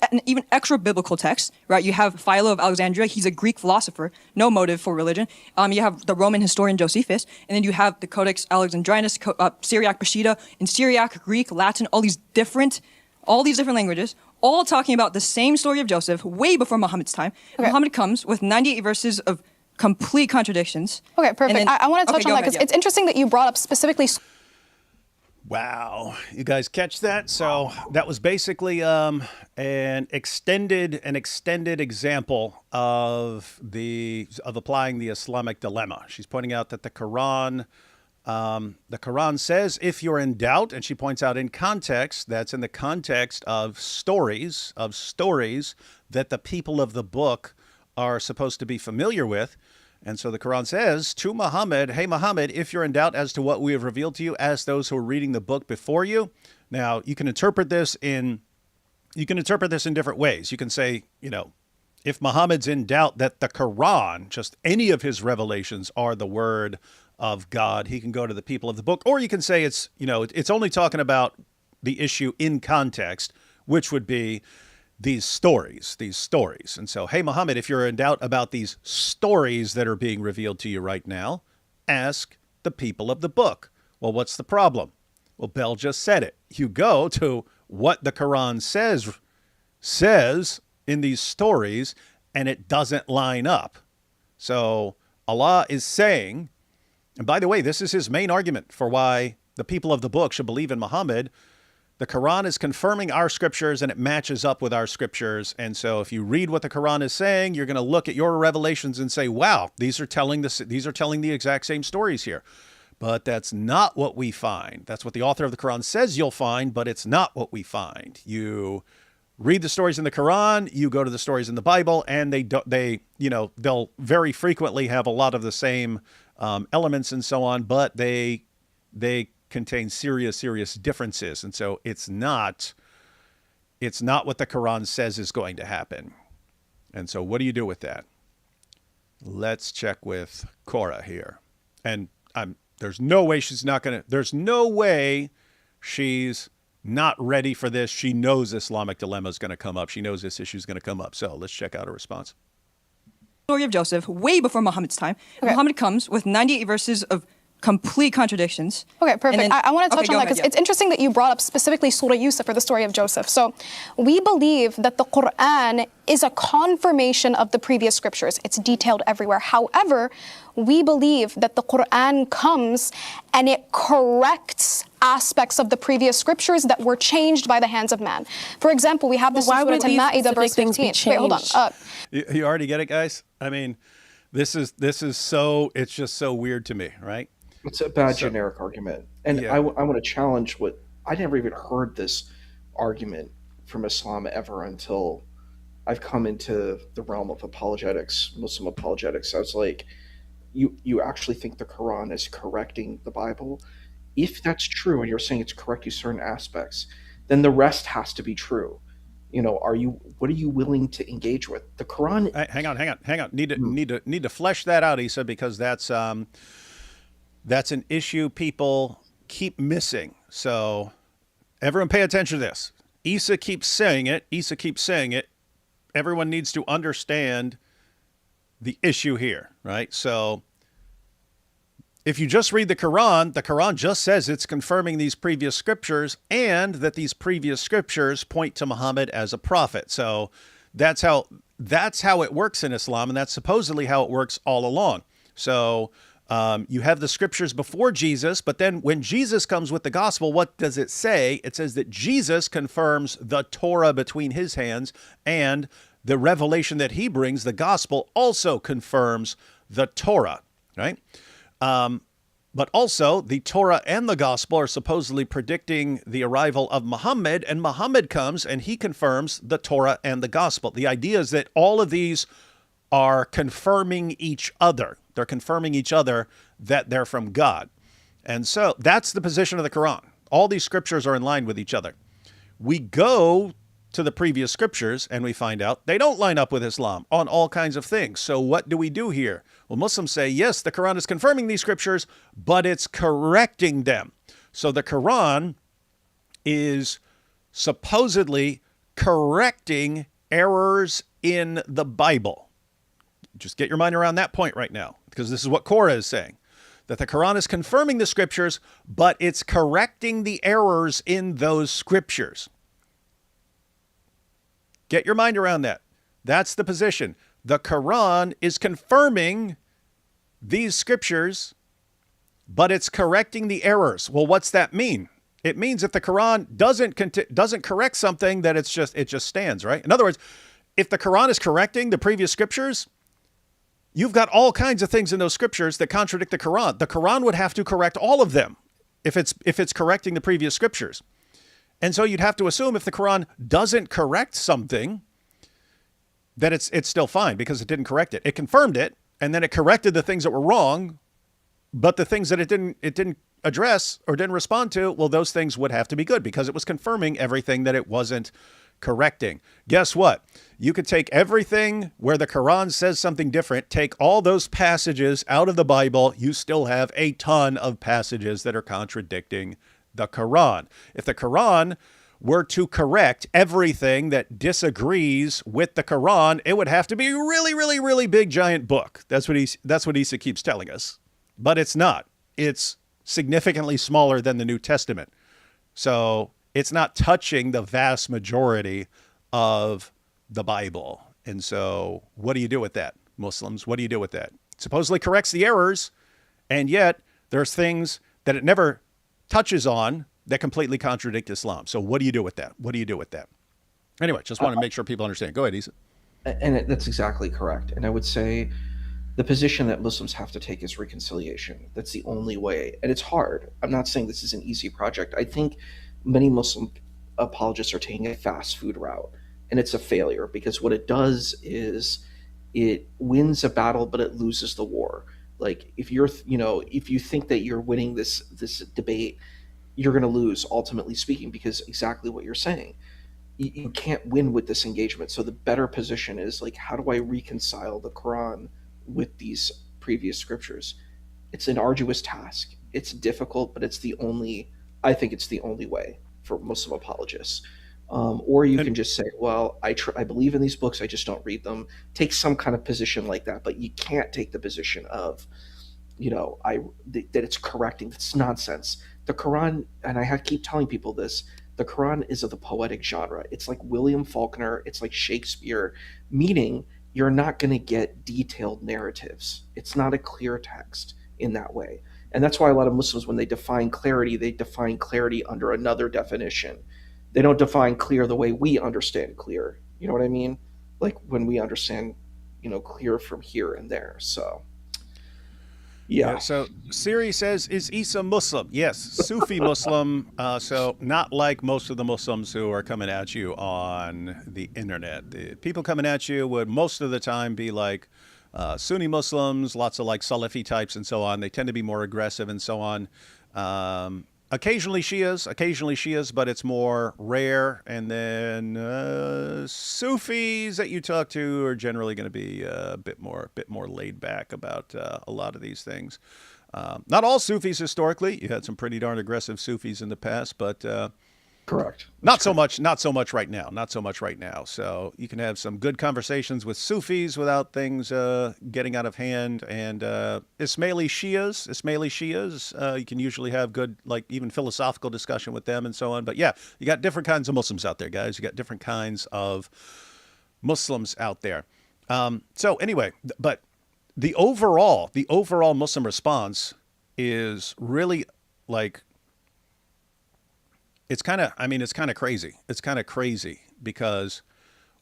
extra biblical texts, right? You have Philo of Alexandria. He's a Greek philosopher, no motive for religion. You have the Roman historian Josephus, and then you have the Codex Alexandrinus, Syriac Peshitta, in Syriac, Greek, Latin, all these different languages, all talking about the same story of Joseph way before Muhammad's time. Okay. Muhammad comes with 98 verses of complete contradictions. Okay, perfect. And then- I want to touch Okay, on go that because ahead, it's interesting that you brought up specifically. Wow, you guys catch that? So that was basically an extended example of applying the Islamic dilemma. She's pointing out that the Quran says if you're in doubt, and she points out in context, that's in the context of stories that the people of the book are supposed to be familiar with. And so the Quran says to Muhammad, hey, Muhammad, if you're in doubt as to what we have revealed to you, ask those who are reading the book before you. Now, you can interpret this in different ways. You can say, if Muhammad's in doubt that the Quran, just any of his revelations are the word of God, he can go to the people of the book. Or you can say it's only talking about the issue in context, which would be these stories. And so, hey, Muhammad, if you're in doubt about these stories that are being revealed to you right now, ask the people of the book. Well, what's the problem? Well, Bell just said it. You go to what the Quran says in these stories, and it doesn't line up. So Allah is saying, and by the way, this is his main argument for why the people of the book should believe in Muhammad. The Quran is confirming our scriptures, and it matches up with our scriptures. And so if you read what the Quran is saying, you're going to look at your revelations and say, wow, these are telling the exact same stories here. But that's not what we find. That's what the author of the Quran says you'll find, but it's not what we find. You read the stories in the Quran, you go to the stories in the Bible, and they'll very frequently have a lot of the same elements and so on, but they contain serious differences. And so it's not what the Quran says is going to happen. And so what do you do with that? Let's check with Korra here. And there's no way she's not ready for this. She knows Islamic dilemma is going to come up. She knows this issue is going to come up. So let's check out her response. Story of Joseph way before Muhammad's time. Okay. Muhammad comes with 98 verses of complete contradictions. Okay, perfect. And then- I want to touch okay, on go that because ahead, it's interesting that you brought up specifically Surah Yusuf, or the story of Joseph. So we believe that the Quran is a confirmation of the previous scriptures. It's detailed everywhere. However, we believe that the Quran comes and it corrects aspects of the previous scriptures that were changed by the hands of man. For example, we have this Why in Surah would these Al-Ma'idah, verse specific things 15. be Wait, hold on. changed? You already get it, guys? I mean, this is it's just so weird to me, right? It's a bad generic argument. And Yeah. I want to challenge I never even heard this argument from Islam ever until I've come into the realm of apologetics, Muslim apologetics. I was like, you actually think the Quran is correcting the Bible? If that's true, and you're saying it's correcting certain aspects, then the rest has to be true. What are you willing to engage with? The Quran. Hang on. Need to flesh that out, Issa, because that's an issue people keep missing. So everyone pay attention to this. Issa keeps saying it. Everyone needs to understand the issue here, right? So if you just read the Quran just says it's confirming these previous scriptures and that these previous scriptures point to Muhammad as a prophet. So that's how it works in Islam, and that's supposedly how it works all along. So you have the scriptures before Jesus, but then when Jesus comes with the gospel, what does it say? It says that Jesus confirms the Torah between his hands, and the revelation that he brings, the gospel, also confirms the Torah, right? But also, the Torah and the gospel are supposedly predicting the arrival of Muhammad, and Muhammad comes and he confirms the Torah and the gospel. The idea is that all of these are confirming each other. They're confirming each other that they're from God. And so that's the position of the Quran. All these scriptures are in line with each other. We go to the previous scriptures and we find out they don't line up with Islam on all kinds of things. So what do we do here? Well, Muslims say, yes, the Quran is confirming these scriptures, but it's correcting them. So the Quran is supposedly correcting errors in the Bible. Just get your mind around that point right now, because this is what Korra is saying, that the Quran is confirming the scriptures, but it's correcting the errors in those scriptures. Get your mind around that. That's the position. The Quran is confirming these scriptures, but it's correcting the errors. Well, what's that mean? It means if the Quran doesn't correct something, that it just stands, right? In other words, if the Quran is correcting the previous scriptures, you've got all kinds of things in those scriptures that contradict the Quran. The Quran would have to correct all of them if it's correcting the previous scriptures. And so you'd have to assume if the Quran doesn't correct something, that it's still fine because it didn't correct it. It confirmed it, and then it corrected the things that were wrong, but the things that it didn't address or didn't respond to, well, those things would have to be good because it was confirming everything that it wasn't correcting. Guess what? You could take everything where the Quran says something different, take all those passages out of the Bible, you still have a ton of passages that are contradicting the Quran. If the Quran were to correct everything that disagrees with the Quran, it would have to be a really, really, really big, giant book. That's what Isa keeps telling us. But it's not. It's significantly smaller than the New Testament. So it's not touching the vast majority of the Bible. And so what do you do with that, Muslims? What do you do with that? It supposedly corrects the errors, and yet there's things that it never touches on that completely contradict Islam. So what do you do with that? What do you do with that? Anyway, just want to make sure people understand. Go ahead, Isa. And that's exactly correct. And I would say the position that Muslims have to take is reconciliation. That's the only way. And it's hard. I'm not saying this is an easy project. I think many Muslim apologists are taking a fast food route, and it's a failure because what it does is it wins a battle, but it loses the war. Like if you think that you're winning this debate, you're going to lose, ultimately speaking, because exactly what you're saying. You can't win with this engagement. So the better position is like, how do I reconcile the Quran with these previous scriptures? It's an arduous task. It's difficult, but I think it's the only way for Muslim apologists. Or you can just say, well, I believe in these books, I just don't read them. Take some kind of position like that, but you can't take the position of, that it's correcting. That's nonsense. The Quran, and I keep telling people this, the Quran is of the poetic genre. It's like William Faulkner. It's like Shakespeare, meaning you're not going to get detailed narratives. It's not a clear text in that way. And that's why a lot of Muslims, when they define clarity under another definition. They don't define clear the way we understand clear. You know what I mean? Like when we understand, clear from here and there. So, yeah. So Siri says, is Isa Muslim? Yes, Sufi Muslim. So not like most of the Muslims who are coming at you on the internet. The people coming at you would most of the time be like Sunni Muslims, lots of like Salafi types and so on. They tend to be more aggressive and so on. occasionally Shias, but it's more rare. And then Sufis that you talk to are generally going to be a bit more laid back about a lot of these things. Not all Sufis historically. You had some pretty darn aggressive Sufis in the past, but Correct. not so much right now. Not so much right now. So you can have some good conversations with Sufis without things getting out of hand. And Ismaili Shias, you can usually have good, like even philosophical discussion with them and so on. But yeah, you got different kinds of Muslims out there, guys. You got different kinds of Muslims out there. So anyway, but the overall Muslim response is really like, it's kind of crazy. It's kind of crazy because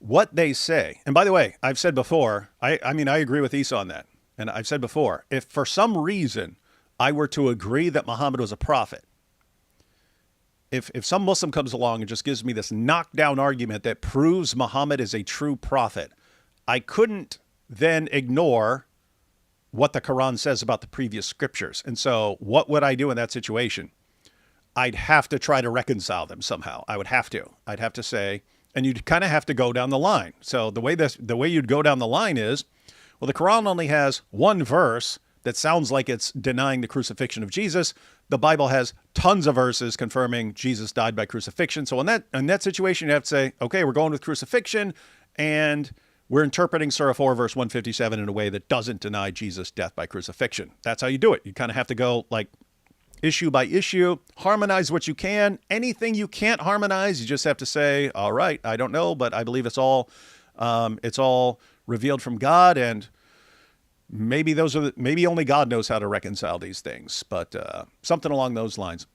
what they say, and by the way, I've said before, I agree with Isa on that. And I've said before, if for some reason I were to agree that Muhammad was a prophet, if some Muslim comes along and just gives me this knockdown argument that proves Muhammad is a true prophet, I couldn't then ignore what the Quran says about the previous scriptures. And so what would I do in that situation? I'd have to try to reconcile them somehow. I'd have to say, and you'd kind of have to go down the line. So the way you'd go down the line is, well, the Quran only has one verse that sounds like it's denying the crucifixion of Jesus. The Bible has tons of verses confirming Jesus died by crucifixion. So in that situation, you have to say, okay, we're going with crucifixion, and we're interpreting Surah 4, verse 157 in a way that doesn't deny Jesus' death by crucifixion. That's how you do it. You kind of have to go like issue by issue, harmonize what you can. Anything you can't harmonize, you just have to say, all right, I don't know, but I believe it's all revealed from God, and maybe only God knows how to reconcile these things, but something along those lines.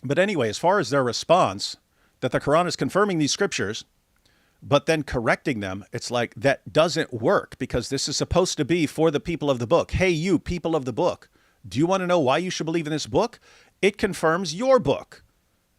But anyway, as far as their response, that the Quran is confirming these scriptures, but then correcting them, it's like, that doesn't work, because this is supposed to be for the people of the book. Hey, you people of the book. Do you want to know why you should believe in this book? It confirms your book.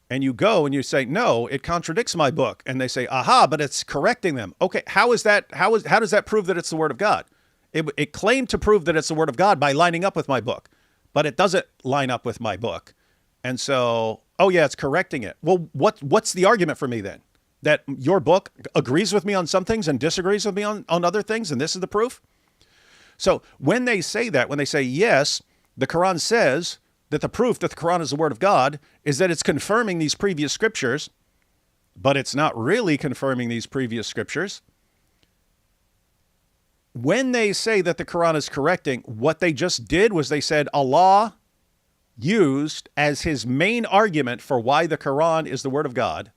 And you go and you say, no, it contradicts my book. And they say, aha, but it's correcting them. Okay, how does that prove that it's the word of God? It claimed to prove that it's the word of God by lining up with my book, but it doesn't line up with my book. And so, oh yeah, it's correcting it. Well, what's the argument for me then? That your book agrees with me on some things and disagrees with me on other things, and this is the proof? So when they say that, when they say, yes, the Quran says that the proof that the Quran is the word of God is that it's confirming these previous scriptures, but it's not really confirming these previous scriptures. When they say that the Quran is correcting, what they just did was they said Allah used as his main argument for why the Quran is the word of God,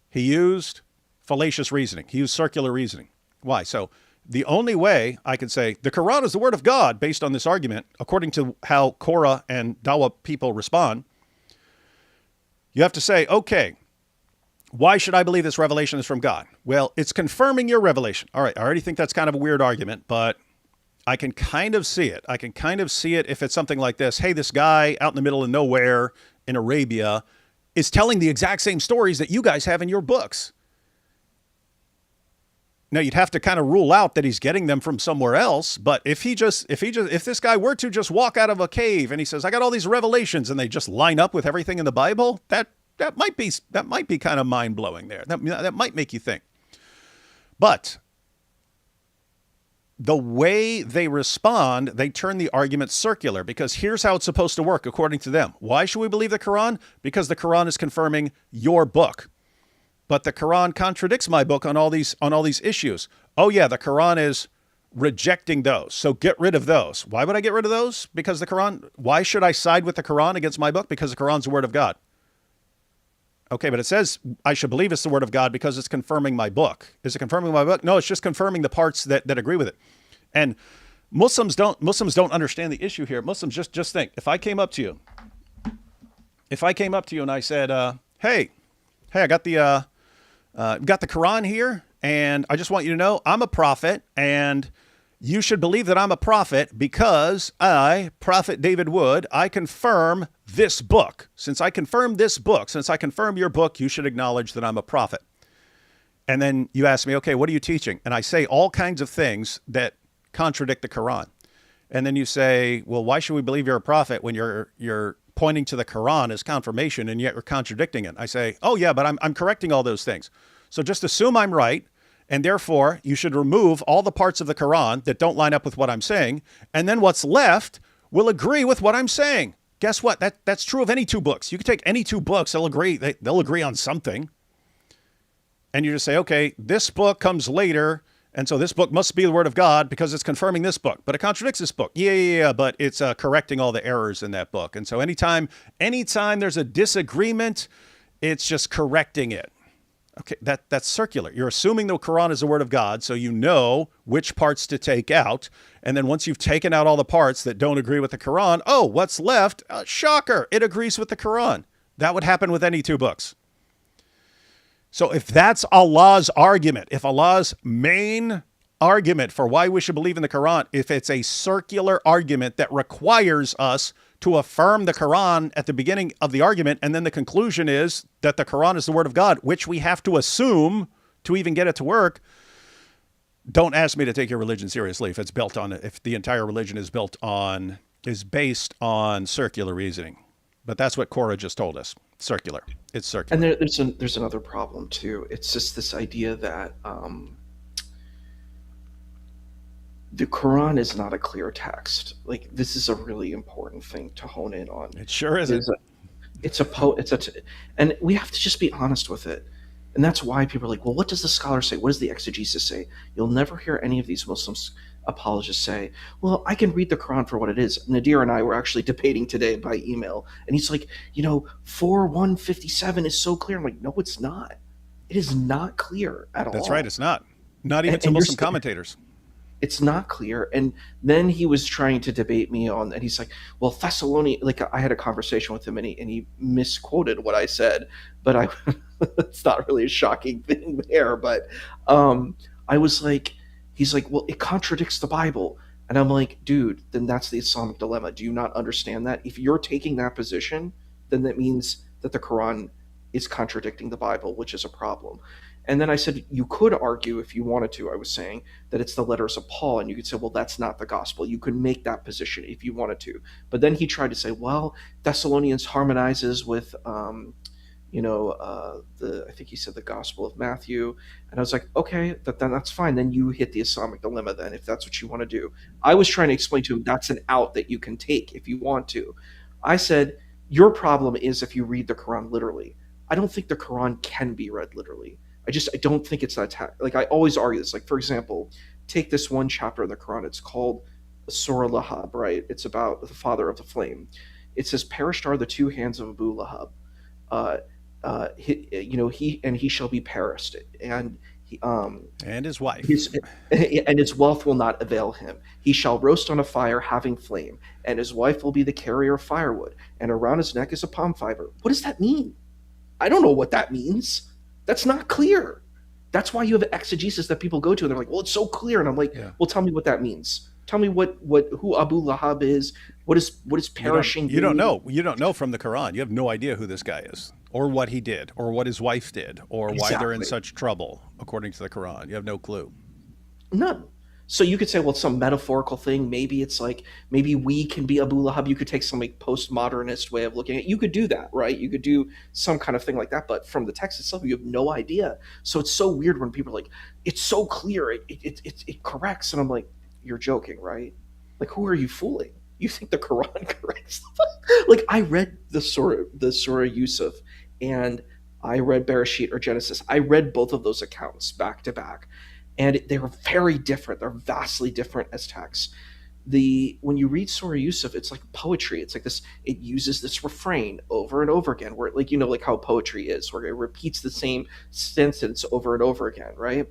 he used fallacious reasoning. He used circular reasoning. Why? So the only way I could say the Quran is the word of God based on this argument, according to how Korra and Dawa people respond, you have to say, okay, why should I believe this revelation is from God? Well, it's confirming your revelation. All right, I already think that's kind of a weird argument, but I can kind of see it. I can kind of see it if it's something like this. Hey, this guy out in the middle of nowhere in Arabia is telling the exact same stories that you guys have in your books. Now, you'd have to kind of rule out that he's getting them from somewhere else. But if this guy were to just walk out of a cave and he says, I got all these revelations, and they just line up with everything in the Bible, that might be kind of mind blowing there. That might make you think. But the way they respond, they turn the argument circular, because here's how it's supposed to work according to them. Why should we believe the Quran? Because the Quran is confirming your book. But the Quran contradicts my book on all these issues. Oh yeah, the Quran is rejecting those. So get rid of those. Why would I get rid of those? Because the Quran, why should I side with the Quran against my book? Because the Quran's the word of God. Okay, but it says I should believe it's the word of God because it's confirming my book. Is it confirming my book? No, it's just confirming the parts that agree with it. And Muslims don't understand the issue here. Muslims just think, if I came up to you and I said, hey, I got the Quran here, and I just want you to know I'm a prophet, and you should believe that I'm a prophet because I, Prophet David Wood, I confirm this book. Since I confirm your book, you should acknowledge that I'm a prophet. And then you ask me, okay, what are you teaching? And I say all kinds of things that contradict the Quran. And then you say, well, why should we believe you're a prophet when you're pointing to the Quran as confirmation, and yet you're contradicting it. I say, oh yeah, but I'm correcting all those things. So just assume I'm right, and therefore you should remove all the parts of the Quran that don't line up with what I'm saying, and then what's left will agree with what I'm saying. Guess what? That's true of any two books. You can take any two books, they'll agree on something. And you just say, okay, this book comes later, and so this book must be the word of God because it's confirming this book, but it contradicts this book. Yeah, but it's correcting all the errors in that book. And so anytime there's a disagreement, it's just correcting it. Okay, that's circular. You're assuming the Quran is the word of God, so you know which parts to take out. And then once you've taken out all the parts that don't agree with the Quran, oh, what's left? Shocker, it agrees with the Quran. That would happen with any two books. So if that's Allah's argument, if Allah's main argument for why we should believe in the Quran, if it's a circular argument that requires us to affirm the Quran at the beginning of the argument, and then the conclusion is that the Quran is the word of God, which we have to assume to even get it to work, don't ask me to take your religion seriously if the entire religion is based on circular reasoning. But that's what Korra just told us. Circular. It's circular. And there's another problem too. It's just this idea that the Quran is not a clear text. This is a really important thing to hone in on. It sure isn't. And we have to just be honest with it. And that's why people are like, well, what does the scholar say? What does the exegesis say? You'll never hear any of these Muslims apologists say, well, I can read the Quran for what it is. Nadir and I were actually debating today by email, and he's like, 4:157 is so clear. I'm like, no, it's not. It is not clear at all. That's right, it's not. Not even to Muslim commentators. It's not clear. And then he was trying to debate me on, and he's like, well, Thessalonians, I had a conversation with him, and he misquoted what I said, but it's not really a shocking thing there. But I was like, he's like, well, it contradicts the Bible. And I'm like, dude, then that's the Islamic dilemma. Do you not understand that? If you're taking that position, then that means that the Quran is contradicting the Bible, which is a problem. And then I said, you could argue if you wanted to, I was saying, that it's the letters of Paul. And you could say, well, that's not the gospel. You could make that position if you wanted to. But then he tried to say, well, Thessalonians harmonizes with, I think he said the Gospel of Matthew. And I was like, okay, then that's fine. Then you hit the Islamic dilemma then, if that's what you want to do. I was trying to explain to him that's an out that you can take if you want to. I said, your problem is if you read the Quran literally. I don't think the Quran can be read literally. I don't think it's that. I always argue this. For example, take this one chapter in the Quran. It's called Surah Lahab, right? It's about the father of the flame. It says, perished are the two hands of Abu Lahab. He shall be perished, and his wife, and his wealth will not avail him. He shall roast on a fire having flame, and his wife will be the carrier of firewood, and around his neck is a palm fiber. What does that mean? I don't know what that means. That's not clear. That's why you have exegesis that people go to, and they're like, well, it's so clear. And I'm like, well, tell me what that means. Tell me who Abu Lahab is. What is perishing? You don't know. You don't know from the Quran. You have no idea who this guy is, or what he did, or what his wife did, or why they're in such trouble, according to the Quran. You have no clue. None. So you could say, well, it's some metaphorical thing. Maybe it's maybe we can be Abu Lahab. You could take some postmodernist way of looking at it. You could do that, right? You could do some kind of thing like that. But from the text itself, you have no idea. So it's so weird when people are like, it's so clear. It corrects. And I'm like, you're joking, right? Who are you fooling? You think the Quran corrects? I read the Surah Yusuf, and I read Bereshit or Genesis. I read both of those accounts back to back. And they were very different. They're vastly different as texts. When you read Surah Yusuf, it's like poetry. It's like this. It uses this refrain over and over again, where how poetry is, where it repeats the same sentence over and over again, right?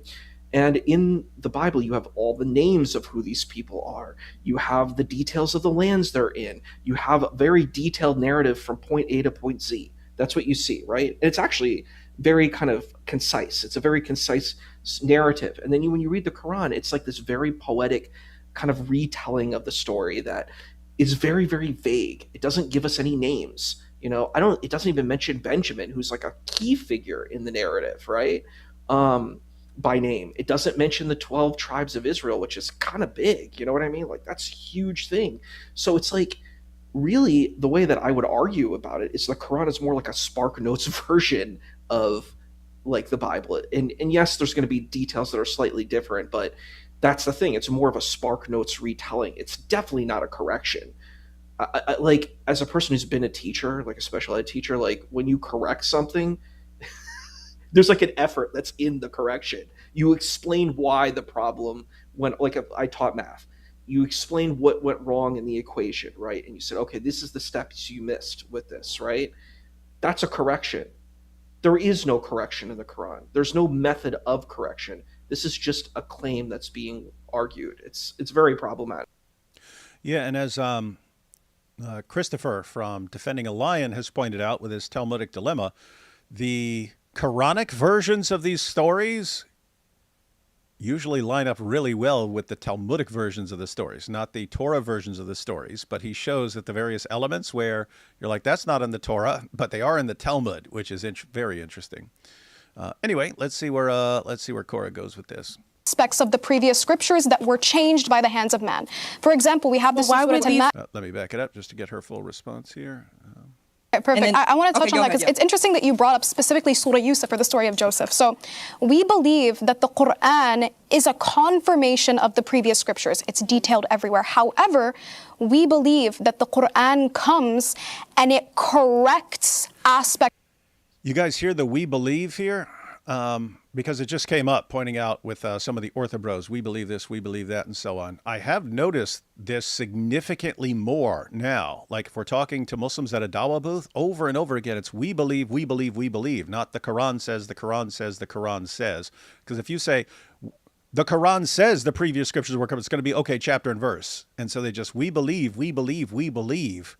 And in the Bible, you have all the names of who these people are. You have the details of the lands they're in. You have a very detailed narrative from point A to point Z. That's what you see, right? And it's actually very kind of concise. It's a very concise narrative. And then when you read the Quran, it's like this very poetic kind of retelling of the story that is very, very vague. It doesn't give us any names. It doesn't even mention Benjamin, who's like a key figure in the narrative, right? By name. It doesn't mention the 12 tribes of Israel, which is kind of big. You know what I mean? That's a huge thing. So it's really the way that I would argue about it is the Quran is more like a Spark Notes version of like the Bible. And yes, there's going to be details that are slightly different, but that's the thing. It's more of a Spark Notes retelling. It's definitely not a correction. Like as a person who's been a teacher, like a special ed teacher, like when you correct something, there's like an effort that's in the correction. You explain why the problem went, like if I taught math, you explain what went wrong in the equation, right? And you said, okay, this is the steps you missed with this, right? That's a correction. There is no correction in the Quran. There's no method of correction. This is just a claim that's being argued. It's very problematic. Yeah, and as Christopher from Defending a Lion has pointed out with his Talmudic dilemma, the Quranic versions of these stories usually line up really well with the Talmudic versions of the stories, not the Torah versions of the stories. But he shows that the various elements where you're like, that's not in the Torah, but they are in the Talmud, which is very interesting. Anyway, let's see where Korra goes with this. Aspects of the previous scriptures that were changed by the hands of man. For example, we have this. Let me back it up just to get her full response here. Perfect. Then, I want to touch on that because yeah. it's interesting that you brought up specifically Surah Yusuf or the story of Joseph. So we believe that the Quran is a confirmation of the previous scriptures. It's detailed everywhere. However, we believe that the Quran comes and it corrects aspects. You guys hear the "we believe" here? Because it just came up pointing out with some of the orthobros, we believe this, we believe that, and so on. I have noticed this significantly more now. Like if we're talking to Muslims at a dawah booth, over and over again, it's we believe, we believe, we believe, not the Quran says, the Quran says, the Quran says. Because if you say, the Quran says the previous scriptures were coming, it's going to be, okay, chapter and verse. And so they just, we believe, we believe, we believe.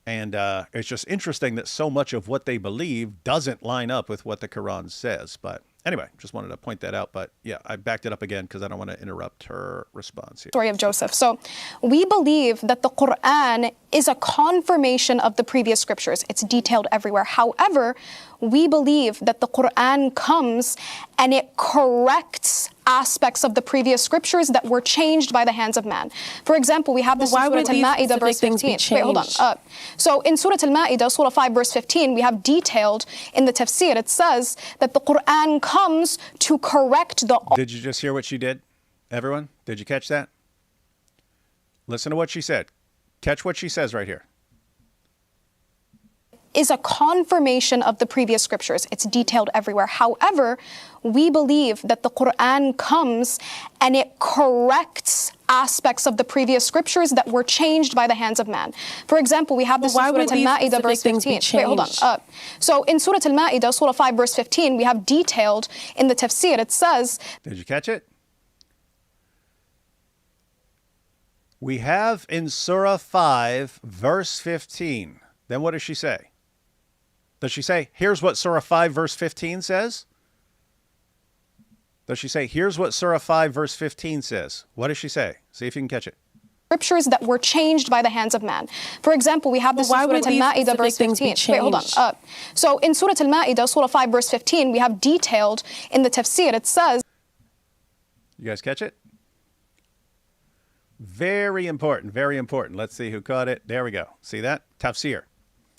And it's just interesting that so much of what they believe doesn't line up with what the Quran says. But anyway, just wanted to point that out. But yeah, I backed it up again because I don't want to interrupt her response here. Story of Joseph. So we believe that the Quran is a confirmation of the previous scriptures. It's detailed everywhere. However, we believe that the Quran comes and it corrects aspects of the previous scriptures that were changed by the hands of man. For example, we have this in Surah Al-Ma'idah verse 15. Wait, hold on. So in Surah Al-Ma'idah, Surah 5 verse 15, we have detailed in the tafsir, it says that the Quran comes to correct the... Did you just hear what she did, everyone? Did you catch that? Listen to what she said. Catch what she says right here. Is a confirmation of the previous scriptures. It's detailed everywhere. However, we believe that the Quran comes and it corrects aspects of the previous scriptures that were changed by the hands of man. For example, we have this in Surah Al-Ma'idah verse 15. Wait, hold on. So in Surah Al-Ma'idah, Surah 5 verse 15, we have detailed in the tafsir, it says... Did you catch it? We have in Surah 5 verse 15. Then what does she say? Does she say, here's what Surah 5 verse 15 says? Does she say, here's what Surah 5 verse 15 says? What does she say? See if you can catch it. Scriptures that were changed by the hands of man. For example, we have this in Surah Al-Ma'idah verse 15. Wait, hold on. So in Surah Al-Ma'idah, Surah 5 verse 15, we have detailed in the tafsir, it says... You guys catch it? Very important, very important. Let's see who caught it. There we go. See that? Tafsir.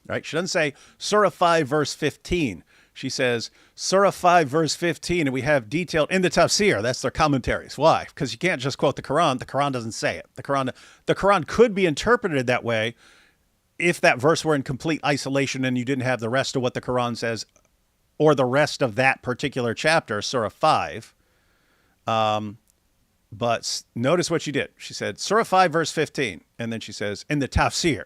Right? She doesn't say Surah 5 verse 15. She says Surah 5 verse 15, and we have detailed in the tafsir. That's their commentaries. Why? Because you can't just quote the Quran. The Quran doesn't say it. The Quran could be interpreted that way if that verse were in complete isolation and you didn't have the rest of what the Quran says or the rest of that particular chapter, Surah 5. But notice what she did. She said Surah 5 verse 15, and then she says in the tafsir.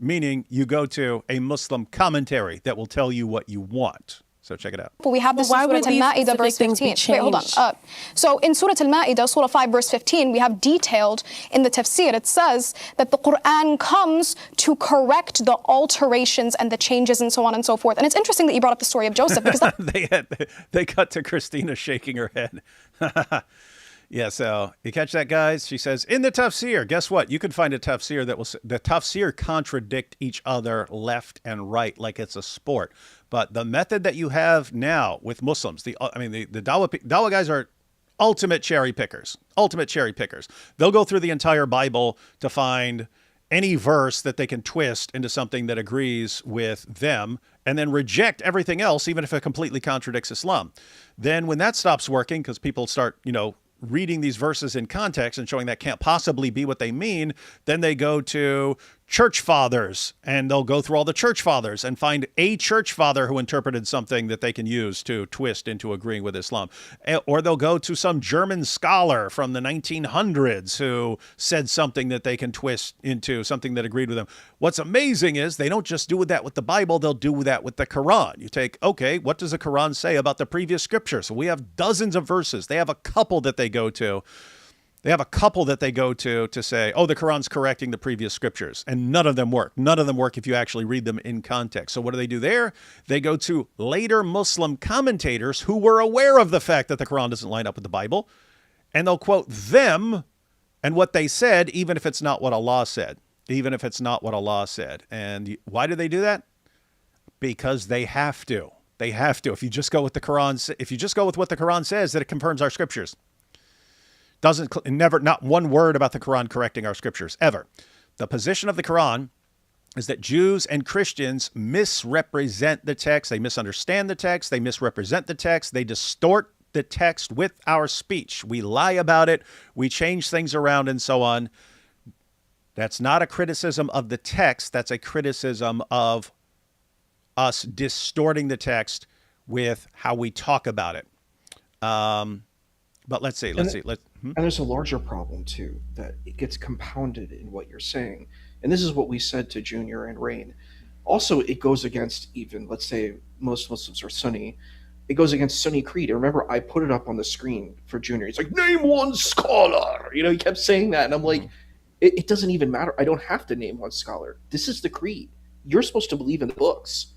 Meaning you go to a Muslim commentary that will tell you what you want. So check it out. But we have this in Surah Al-Ma'idah verse 15. Wait, hold on. So in Surah Al-Ma'idah, Surah 5 verse 15, we have detailed in the tafsir, it says that the Quran comes to correct the alterations and the changes and so on and so forth. And it's interesting that you brought up the story of Joseph because they cut to Christina shaking her head. Yeah, so you catch that, guys? She says, in the tafsir, guess what? You can find a tafsir that will... The tafsir contradict each other left and right like it's a sport. But the method that you have now with Muslims, the Dawah guys are ultimate cherry pickers. Ultimate cherry pickers. They'll go through the entire Bible to find any verse that they can twist into something that agrees with them, and then reject everything else, even if it completely contradicts Islam. Then when that stops working, because people start, reading these verses in context and showing that can't possibly be what they mean, then they go to church fathers and they'll go through all the church fathers and find a church father who interpreted something that they can use to twist into agreeing with Islam. Or they'll go to some German scholar from the 1900s who said something that they can twist into something that agreed with them. What's amazing is they don't just do that with the Bible, they'll do that with the Quran. You take, okay, what does the Quran say about the previous scripture? So we have dozens of verses. They have a couple that they go to. They have a couple that they go to say, oh, the Quran's correcting the previous scriptures. And none of them work. None of them work if you actually read them in context. So what do they do there? They go to later Muslim commentators who were aware of the fact that the Quran doesn't line up with the Bible. And they'll quote them and what they said, even if it's not what Allah said. Even if it's not what Allah said. And why do they do that? Because they have to. They have to. If you just go with the Quran, if you just go with what the Quran says, that it confirms our scriptures. Not one word about the Quran correcting our scriptures, ever. The position of the Quran is that Jews and Christians misrepresent the text. They misunderstand the text. They misrepresent the text. They distort the text with our speech. We lie about it. We change things around and so on. That's not a criticism of the text. That's a criticism of us distorting the text with how we talk about it. But let's see. And there's a larger problem too, that it gets compounded in what you're saying. And this is what we said to Junior and Rain. Also, it goes against, even, let's say most Muslims are Sunni, it goes against Sunni creed. And remember, I put it up on the screen for Junior. He's like, name one scholar. He kept saying that. And I'm like, it doesn't even matter. I don't have to name one scholar. This is the creed. You're supposed to believe in the books.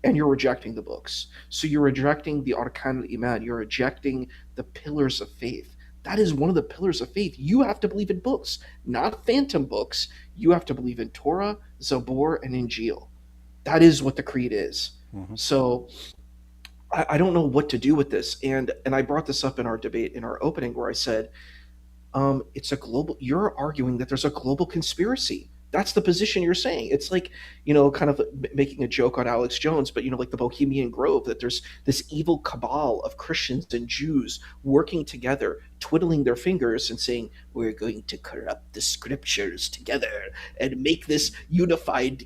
And you're rejecting the books. So you're rejecting the Arkan al-Iman. You're rejecting the pillars of faith. That is one of the pillars of faith. You have to believe in books, not phantom books. You have to believe in Torah, Zabur, and Injil. That is what the creed is. Mm-hmm. So I don't know what to do with this. And I brought this up in our debate in our opening where I said, you're arguing that there's a global conspiracy. That's the position you're saying. It's like, kind of making a joke on Alex Jones, but, like the Bohemian Grove, that there's this evil cabal of Christians and Jews working together, twiddling their fingers and saying, we're going to corrupt the scriptures together and make this unified,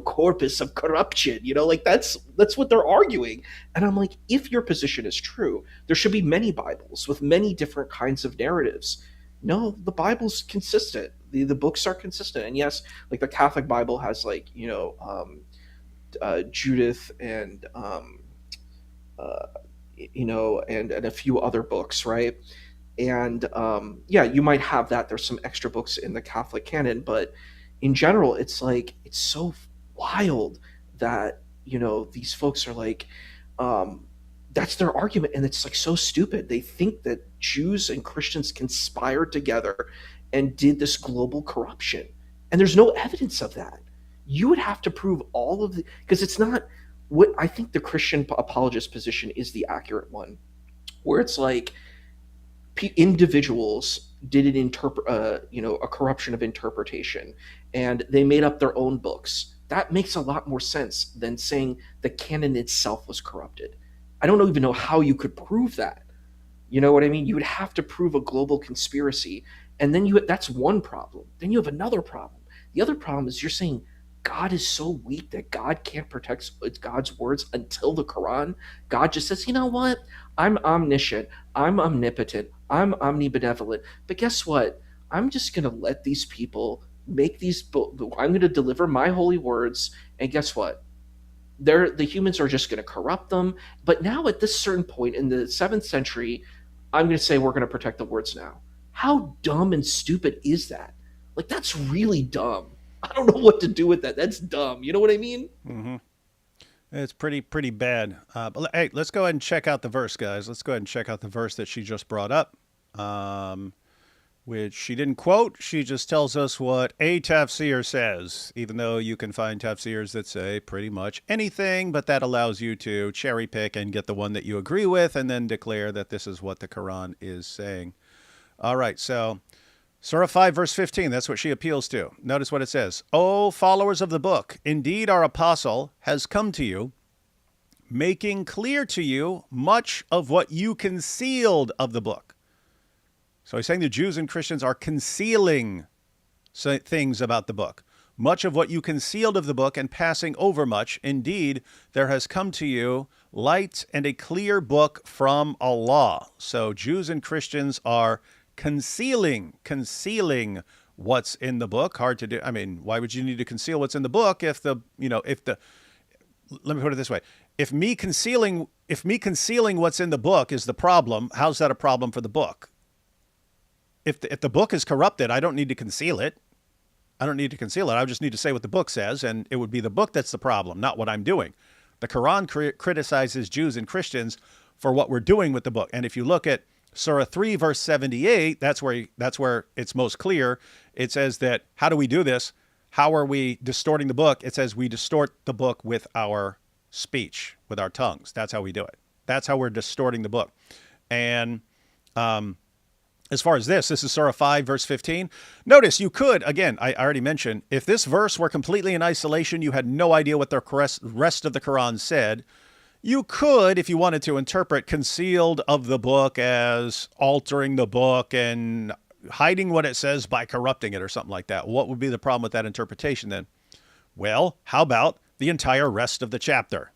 corpus of corruption. That's what they're arguing. And I'm like, if your position is true, there should be many Bibles with many different kinds of narratives. No, the Bible's consistent. The books are consistent. And yes, like the Catholic Bible has Judith and, and a few other books, right? And you might have that. There's some extra books in the Catholic canon, but in general, it's so wild that, these folks are like, that's their argument. And it's so stupid. They think that Jews and Christians conspired together and did this global corruption. And there's no evidence of that. You would have to prove all of because it's not what I think the Christian apologist position is the accurate one, where it's like individuals did a corruption of interpretation and they made up their own books. That makes a lot more sense than saying the canon itself was corrupted. I don't even know how you could prove that. You know what I mean? You would have to prove a global conspiracy. And then that's one problem. Then you have another problem. The other problem is you're saying God is so weak that God can't protect God's words until the Quran. God just says, you know what? I'm omniscient. I'm omnipotent. I'm omnibenevolent. But guess what? I'm just going to let these people make these I'm going to deliver my holy words. And guess what? The humans are just going to corrupt them. But now at this certain point in the 7th century, I'm going to say we're going to protect the words now. How dumb and stupid is that? That's really dumb. I don't know what to do with that. That's dumb. You know what I mean? Mm-hmm. It's pretty bad. But hey, let's go ahead and check out the verse, guys. Let's go ahead and check out the verse that she just brought up, which she didn't quote. She just tells us what a tafsir says, even though you can find tafsirs that say pretty much anything, but that allows you to cherry pick and get the one that you agree with and then declare that this is what the Quran is saying. All right, so Surah 5, verse 15, that's what she appeals to. Notice what it says. O followers of the book, indeed our apostle has come to you, making clear to you much of what you concealed of the book. So he's saying the Jews and Christians are concealing things about the book. Much of what you concealed of the book and passing over much. Indeed, there has come to you light and a clear book from Allah. So Jews and Christians are concealing what's in the book. Hard to do. I mean, why would you need to conceal what's in the book if let me put it this way. If me concealing what's in the book is the problem, how's that a problem for the book? If the book is corrupted, I don't need to conceal it. I just need to say what the book says, and it would be the book that's the problem, not what I'm doing. The Quran criticizes Jews and Christians for what we're doing with the book. And if you look at Surah 3, verse 78, that's where it's most clear. It says that, how do we do this? How are we distorting the book? It says we distort the book with our speech, with our tongues. That's how we do it. That's how we're distorting the book. And as far as this is Surah 5, verse 15. Notice you could, again, I already mentioned, if this verse were completely in isolation, you had no idea what the rest of the Quran said, you could, if you wanted to, interpret concealed of the book as altering the book and hiding what it says by corrupting it or something like that. What would be the problem with that interpretation then? Well, how about the entire rest of the chapter?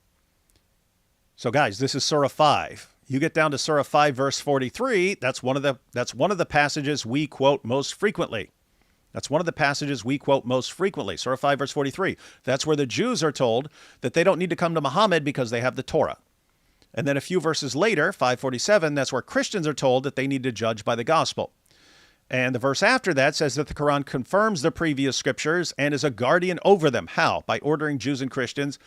So guys, this is Surah 5. You get down to Surah 5, verse 43. That's one of the passages we quote most frequently. Surah 5, verse 43. That's where the Jews are told that they don't need to come to Muhammad because they have the Torah. And then a few verses later, 547, that's where Christians are told that they need to judge by the gospel. And the verse after that says that the Quran confirms the previous scriptures and is a guardian over them. How? By ordering Jews and Christians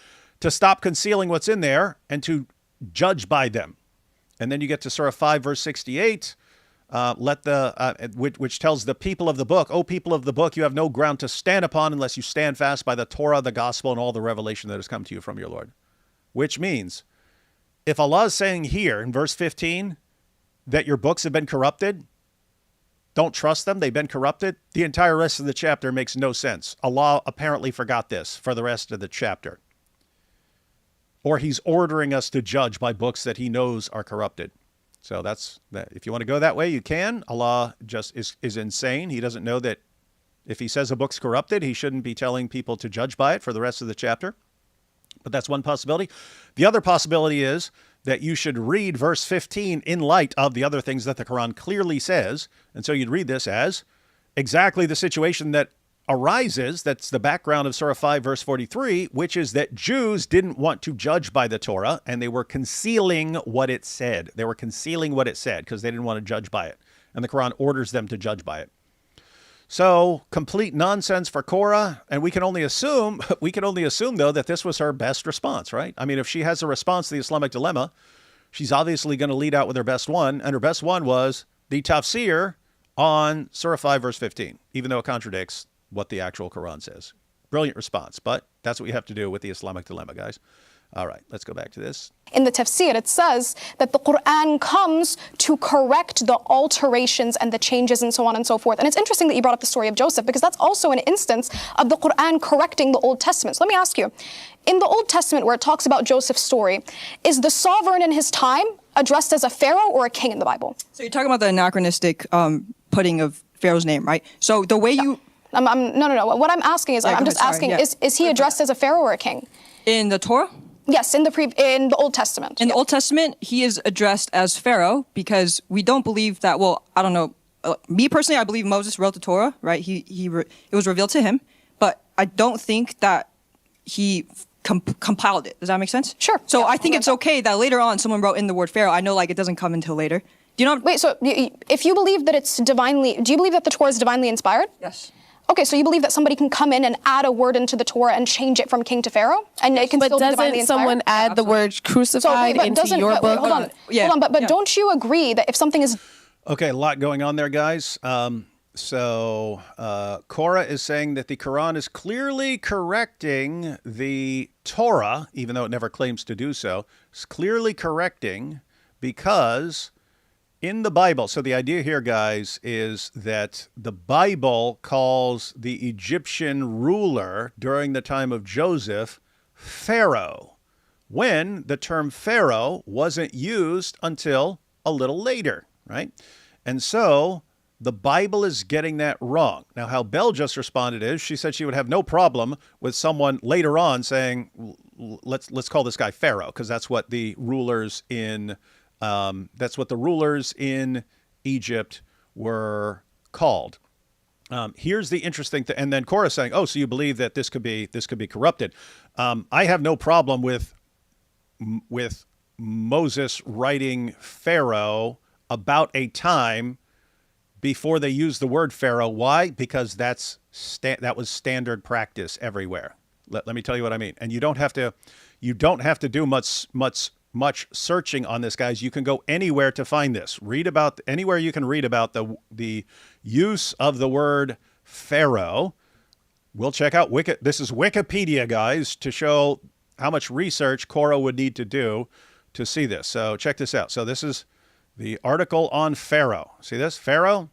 to stop concealing what's in there and to judge by them. And then you get to Surah 5, verse 68, which tells the people of the book, O people of the book, you have no ground to stand upon unless you stand fast by the Torah, the gospel, and all the revelation that has come to you from your Lord. Which means, if Allah is saying here in verse 15 that your books have been corrupted, don't trust them, they've been corrupted, the entire rest of the chapter makes no sense. Allah apparently forgot this for the rest of the chapter. Or he's ordering us to judge by books that he knows are corrupted. So that's that. If you want to go that way, you can. Allah just is insane. He doesn't know that if he says a book's corrupted, he shouldn't be telling people to judge by it for the rest of the chapter. But that's one possibility. The other possibility is that you should read verse 15 in light of the other things that the Quran clearly says. And so you'd read this as exactly the situation that arises, that's the background of Surah 5, verse 43, which is that Jews didn't want to judge by the Torah, and they were concealing what it said. They were concealing what it said because they didn't want to judge by it. And the Quran orders them to judge by it. So, complete nonsense for Korra, and we can only assume, though, that this was her best response, right? I mean, if she has a response to the Islamic dilemma, she's obviously going to lead out with her best one, and her best one was the tafsir on Surah 5, verse 15, even though it contradicts what the actual Quran says. Brilliant response, but that's what we have to do with the Islamic dilemma, guys. All right, let's go back to this. In the tafsir, it says that the Quran comes to correct the alterations and the changes and so on and so forth. And it's interesting that you brought up the story of Joseph, because that's also an instance of the Quran correcting the Old Testament. So let me ask you, in the Old Testament where it talks about Joseph's story, is the sovereign in his time addressed as a pharaoh or a king in the Bible? So you're talking about the anachronistic putting of Pharaoh's name, right? So the way you... No. What I'm asking is, I'm just asking, is he addressed as a pharaoh or a king? In the Torah? Yes, in the Old Testament. In the Old Testament, he is addressed as pharaoh because we don't believe that. Well, I don't know. Me personally, I believe Moses wrote the Torah, right? It was revealed to him, but I don't think that he compiled it. Does that make sense? Sure. So I think it's okay that later on someone wrote in the word pharaoh. I know, like, it doesn't come until later. Do you know? Wait. So if you believe that it's divinely, do you believe that the Torah is divinely inspired? Yes. Okay, so you believe that somebody can come in and add a word into the Torah and change it from king to pharaoh, and it can still be divinely inspired? But doesn't someone add the word crucified into your book? Hold on. But don't you agree that if something is... Okay, a lot going on there, guys. So Korra is saying that the Quran is clearly correcting the Torah, even though it never claims to do so. It's clearly correcting because In the Bible, so the idea here, guys, is that the Bible calls the Egyptian ruler during the time of Joseph Pharaoh, when the term Pharaoh wasn't used until a little later, right? And so the Bible is getting that wrong. Now, how Belle just responded is she said she would have no problem with someone later on saying, let's call this guy Pharaoh, because that's what the rulers in Egypt were called. Here's the interesting thing, and then Korra saying, "Oh, so you believe that this could be corrupted?" I have no problem with Moses writing Pharaoh about a time before they used the word Pharaoh. Why? Because that was standard practice everywhere. Let me tell you what I mean. And you don't have to do much searching on this, guys. You can go anywhere to find this. Anywhere you can read about the use of the word Pharaoh. We'll check out this is Wikipedia, guys, to show how much research Korra would need to do to see this. So check this out. So this is the article on Pharaoh. See this? Pharaoh?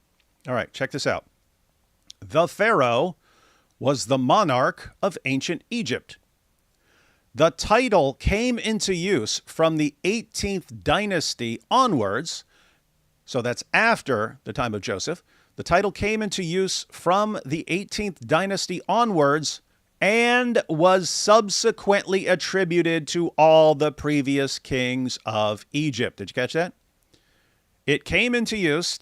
All right, check this out. The Pharaoh was the monarch of ancient Egypt. The title came into use from the 18th dynasty onwards, so that's after the time of Joseph. The title came into use from the 18th dynasty onwards and was subsequently attributed to all the previous kings of Egypt. Did you catch that? It came into use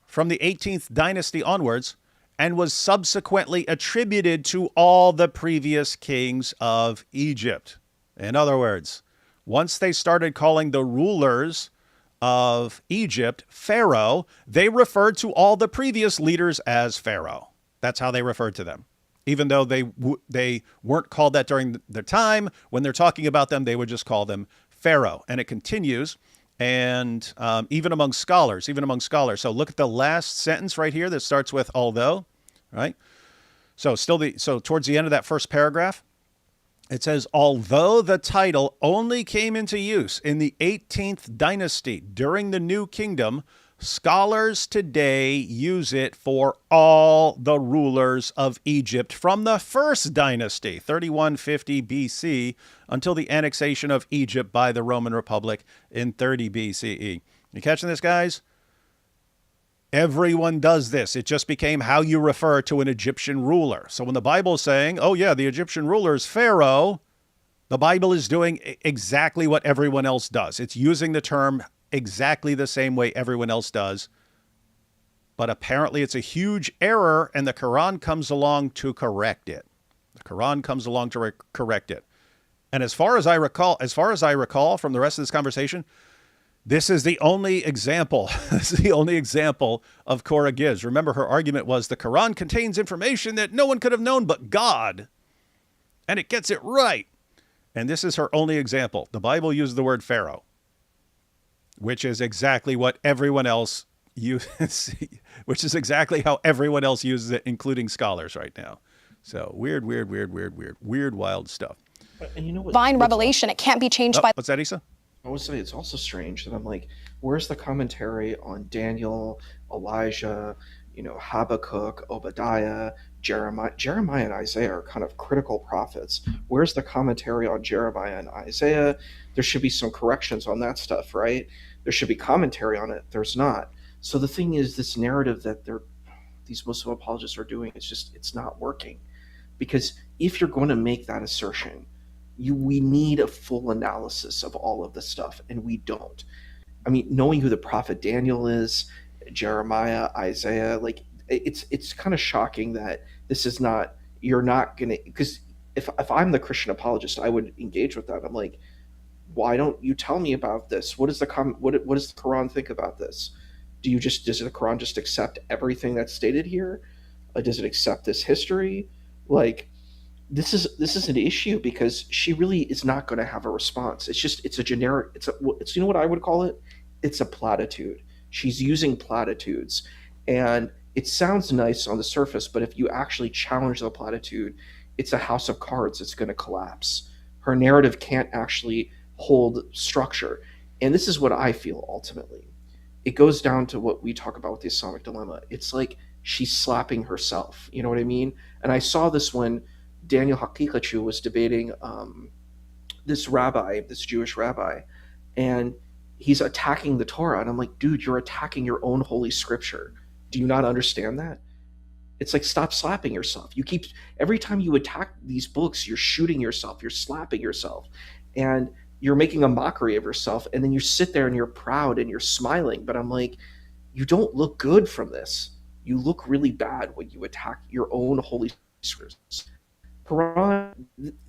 from the 18th dynasty onwards and was subsequently attributed to all the previous kings of Egypt. In other words, once they started calling the rulers of Egypt Pharaoh, they referred to all the previous leaders as Pharaoh. That's how they referred to them. Even though they weren't called that during the time, when they're talking about them, they would just call them Pharaoh. And it continues, and even among scholars. So look at the last sentence right here that starts with although, right? So towards the end of that first paragraph, it says, although the title only came into use in the 18th dynasty during the New Kingdom, scholars today use it for all the rulers of Egypt from the first dynasty, 3150 BC, until the annexation of Egypt by the Roman Republic in 30 BCE. You catching this, guys? Everyone does this. It just became how you refer to an Egyptian ruler. So when the Bible is saying, oh yeah, the Egyptian ruler is Pharaoh, the Bible is doing exactly what everyone else does. It's using the term exactly the same way everyone else does. But apparently it's a huge error, and the Quran comes along to correct it. And as far as I recall from the rest of this conversation, this is the only example. This is the only example of Korra gives. Remember, her argument was the Quran contains information that no one could have known but God, and it gets it right. And this is her only example. The Bible uses the word Pharaoh, which is exactly what everyone else uses, which is exactly how everyone else uses it, including scholars right now. So weird, wild stuff. And you know what? Divine revelation, it can't be changed by. What's that, Isa? I would say it's also strange that I'm like, where's the commentary on Daniel, Elijah, Habakkuk, Obadiah, Jeremiah? Jeremiah and Isaiah are kind of critical prophets. Where's the commentary on Jeremiah and Isaiah? There should be some corrections on that stuff, right? There should be commentary on it. There's not. So the thing is, this narrative that these Muslim apologists are doing, it's not working. Because if you're going to make that assertion, we need a full analysis of all of this stuff, and we don't. I mean, knowing who the prophet Daniel is, Jeremiah, Isaiah, like it's kind of shocking that this is not. You're not gonna, because if I'm the Christian apologist, I would engage with that. I'm like, why don't you tell me about this? What does the Quran think about this? Does the Quran just accept everything that's stated here? Does it accept this history? Like, this is an issue because she really is not going to have a response. It's a generic. It's you know what I would call it? It's a platitude. She's using platitudes, and it sounds nice on the surface, but if you actually challenge the platitude, it's a house of cards. It's going to collapse. Her narrative can't actually hold structure, and this is what I feel ultimately. it goes down to what we talk about with the Islamic dilemma. It's like she's slapping herself. You know what I mean? And I saw this when Daniel Hakikachu was debating this rabbi, this Jewish rabbi, and he's attacking the Torah. And I'm like, dude, you're attacking your own holy scripture. Do you not understand that? It's like, stop slapping yourself. You keep, every time you attack these books, you're shooting yourself, you're slapping yourself, and you're making a mockery of yourself. And then you sit there and you're proud and you're smiling. But I'm like, you don't look good from this. You look really bad when you attack your own holy scriptures. Quran,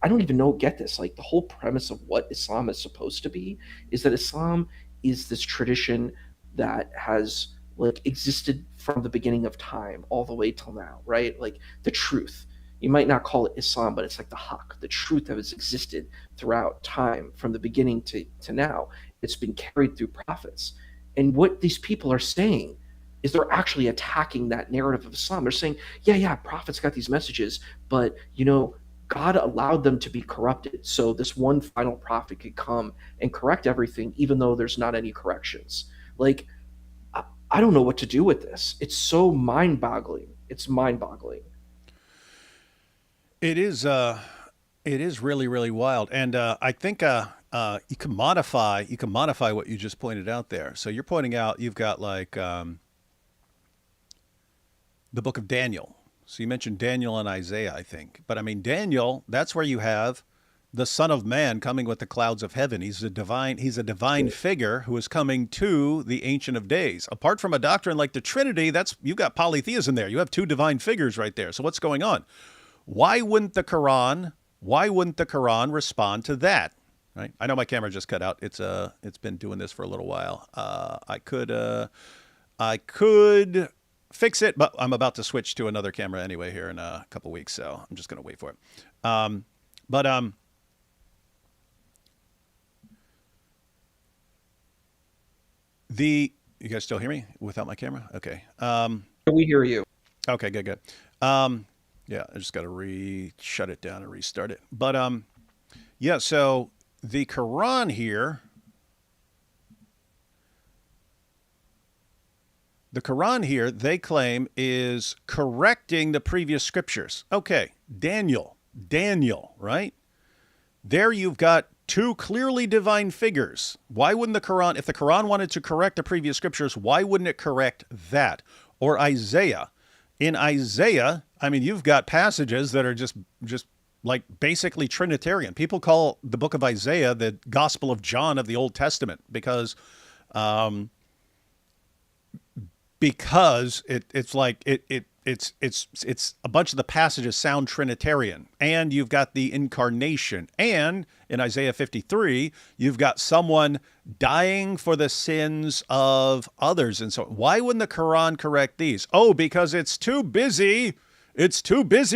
I don't even get this. Like, the whole premise of what Islam is supposed to be is that Islam is this tradition that has like existed from the beginning of time all the way till now, right? Like the truth. You might not call it Islam, but it's like the haqq, the truth that has existed throughout time from the beginning to now. It's been carried through prophets. And what these people are saying is they're actually attacking that narrative of Islam. They're saying, yeah, prophets got these messages, but God allowed them to be corrupted. So this one final prophet could come and correct everything, even though there's not any corrections. Like, I don't know what to do with this. It's so mind-boggling. It's mind-boggling. It is really, really wild. And I think you can modify what you just pointed out there. So you're pointing out you've got like the book of Daniel. So you mentioned Daniel and Isaiah, I think. But I mean, Daniel, that's where you have the Son of Man coming with the clouds of heaven. He's a divine figure who is coming to the Ancient of Days. Apart from a doctrine like the Trinity, you've got polytheism there. You have two divine figures right there. So what's going on? Why wouldn't the Quran respond to that? Right? I know my camera just cut out. It's been doing this for a little while. I could fix it, but I'm about to switch to another camera anyway here in a couple weeks, so I'm just going to wait for it. You guys still hear me without my camera? Okay. We hear you. Okay, good. Yeah, I just got to shut it down and restart it. But yeah, so the Quran here, they claim is correcting the previous scriptures. Okay, Daniel, right? There you've got two clearly divine figures. Why wouldn't the Quran, if the Quran wanted to correct the previous scriptures, why wouldn't it correct that? Or Isaiah. In Isaiah, I mean, you've got passages that are just like basically Trinitarian. People call the book of Isaiah the Gospel of John of the Old Testament because it's a bunch of the passages sound Trinitarian, and you've got the incarnation, and in Isaiah 53, you've got someone dying for the sins of others, and so why wouldn't the Quran correct these? Oh, because it's too busy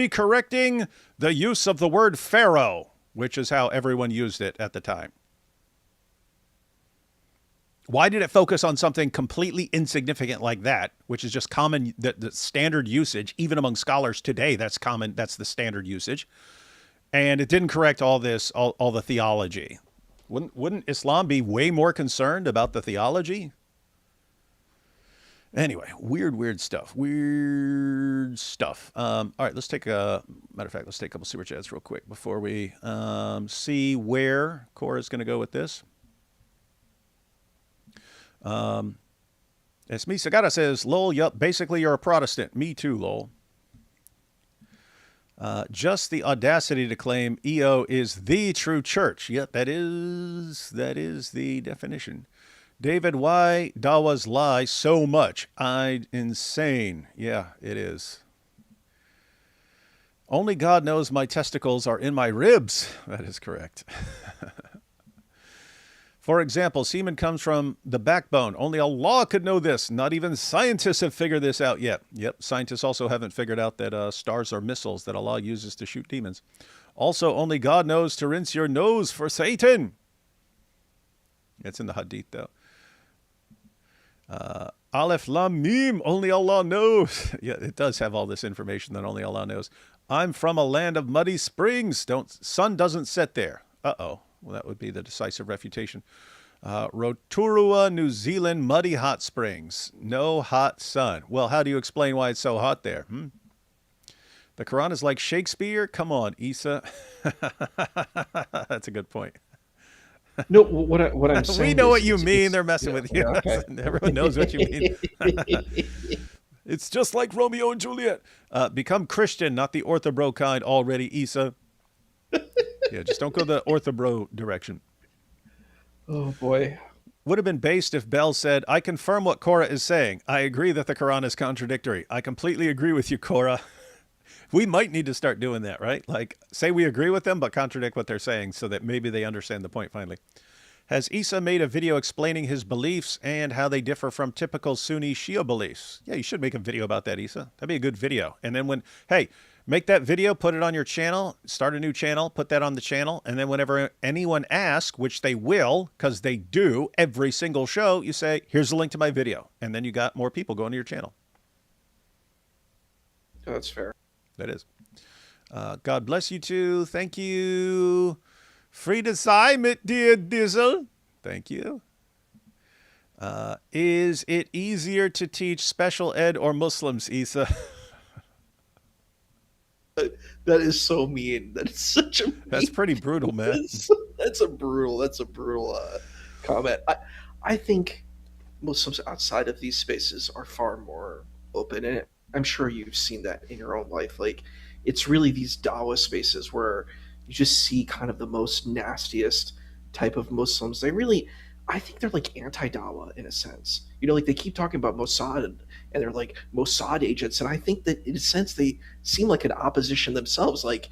correcting the use of the word Pharaoh, which is how everyone used it at the time. Why did it focus on something completely insignificant like that, which is just common, the standard usage, even among scholars today, that's common, that's the standard usage. And it didn't correct all the theology. Wouldn't Islam be way more concerned about the theology? Anyway, weird stuff. All right, let's take a couple super chats real quick before we see where Korra is going to go with this. Esmi Sagara says, lol, yup, basically you're a Protestant. Me too, lol. Just the audacity to claim EO is the true church. Yep, that is the definition. David, why Dawas lie so much? Insane. Yeah, it is. Only God knows my testicles are in my ribs. That is correct. For example, semen comes from the backbone. Only Allah could know this. Not even scientists have figured this out yet. Yep, scientists also haven't figured out that stars are missiles that Allah uses to shoot demons. Also, only God knows to rinse your nose for Satan. It's in the Hadith, though. Aleph Lam Mim, only Allah knows. Yeah, it does have all this information that only Allah knows. I'm from a land of muddy springs. Sun doesn't set there. Uh-oh. Well, that would be the decisive refutation. Rotorua, New Zealand, muddy hot springs. No hot sun. Well, how do you explain why it's so hot there? The Quran is like Shakespeare? Come on, Isa. That's a good point. No, what I'm saying we know is what you mean. They're messing with you. Okay. Everyone knows what you mean. It's just like Romeo and Juliet. Become Christian, not the orthobro kind already, Isa. Yeah, just don't go the orthobro direction. Oh, boy. Would have been based if Bell said, I confirm what Korra is saying. I agree that the Quran is contradictory. I completely agree with you, Korra. We might need to start doing that, right? Like, say we agree with them, but contradict what they're saying so that maybe they understand the point finally. Has Isa made a video explaining his beliefs and how they differ from typical Sunni Shia beliefs? Yeah, you should make a video about that, Isa. That'd be a good video. And then make that video, put it on your channel, start a new channel, put that on the channel. And then whenever anyone asks, which they will, because they do every single show, you say, here's the link to my video. And then you got more people going to your channel. Oh, that's fair. That is. God bless you too. Thank you. Free to Simon, dear Dizzle. Thank you. Is it easier to teach special ed or Muslims, Isa? That is so mean. That is such a mean. That's pretty brutal, man. That's a brutal comment. I think Muslims outside of these spaces are far more open, and I'm sure you've seen that in your own life. Like, it's really these Dawa spaces where you just see kind of the most nastiest type of Muslims. I think they're like anti-Dawa in a sense. Like they keep talking about Mossad and they're like Mossad agents. And I think that in a sense they seem like an opposition themselves. Like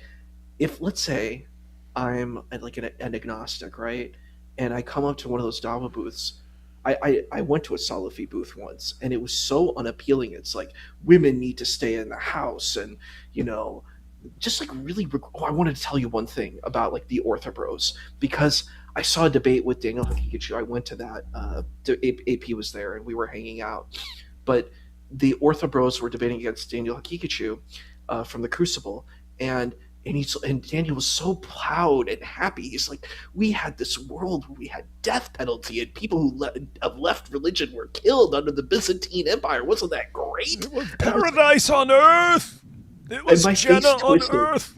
if, let's say, I'm like an agnostic, right? And I come up to one of those Dawa booths. I went to a Salafi booth once and it was so unappealing. It's like women need to stay in the house and, just like really, I wanted to tell you one thing about like the Orthobros because I saw a debate with Daniel Hakikichu. I went to that. AP was there and we were hanging out. But the Orthobros were debating against Daniel Hakikichu from the Crucible, and Daniel was so proud and happy. He's like, we had this world where we had death penalty and people who have left religion were killed under the Byzantine Empire. Wasn't that great? It was paradise on earth. It was Jenna on earth.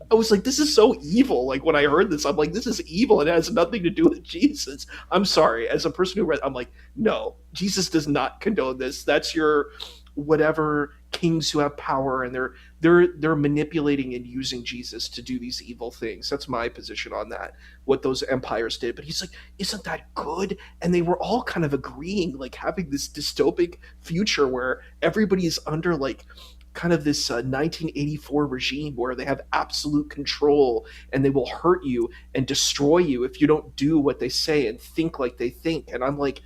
I was like, this is so evil. Like when I heard this, I'm like, this is evil. And it has nothing to do with Jesus. I'm sorry. As a person who read, I'm like, no, Jesus does not condone this. That's your whatever kings who have power and they're manipulating and using Jesus to do these evil things. That's my position on that, what those empires did. But he's like, isn't that good? And they were all kind of agreeing, like having this dystopic future where everybody's under like kind of this 1984 regime where they have absolute control and they will hurt you and destroy you if you don't do what they say and think like they think. And I'm like,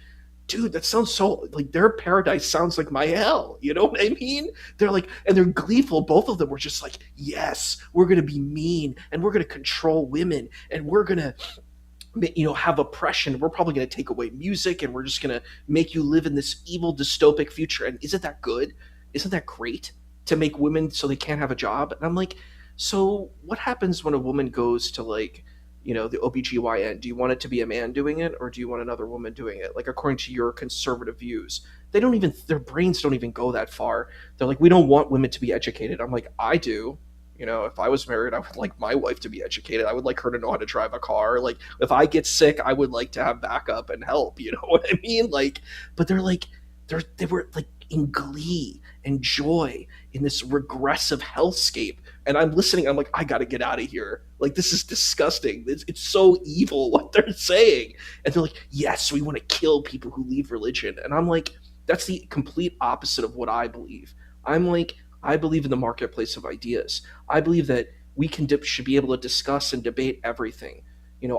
dude, that sounds so like their paradise sounds like my hell. You know what I mean? They're like, and they're gleeful. Both of them were just like, yes, we're going to be mean and we're going to control women and we're going to have oppression. We're probably going to take away music and we're just going to make you live in this evil dystopic future. And isn't that good? Isn't that great? To make women so they can't have a job. And I'm like, so what happens when a woman goes to like, the OBGYN? Do you want it to be a man doing it or do you want another woman doing it? Like according to your conservative views, their brains don't even go that far. They're like, we don't want women to be educated. I'm like, I do. If I was married, I would like my wife to be educated. I would like her to know how to drive a car. Like if I get sick, I would like to have backup and help. You know what I mean? Like, but they were like in glee and joy in this regressive hellscape. And I'm listening. I'm like, I got to get out of here. Like, this is disgusting. It's so evil what they're saying. And they're like, yes, we want to kill people who leave religion. And I'm like, that's the complete opposite of what I believe. I'm like, I believe in the marketplace of ideas. I believe that we should be able to discuss and debate everything.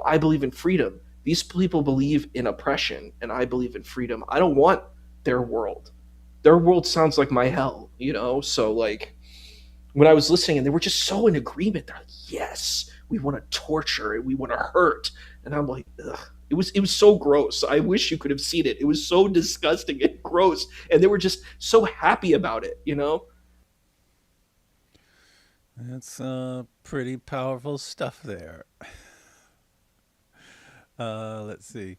I believe in freedom. These people believe in oppression, and I believe in freedom. I don't want their world. Their world sounds like my hell, So like when I was listening and they were just so in agreement, they're like, yes, we want to torture and we want to hurt. And I'm like, ugh. It was so gross. I wish you could have seen it. It was so disgusting and gross. And they were just so happy about it, That's pretty powerful stuff there. Let's see.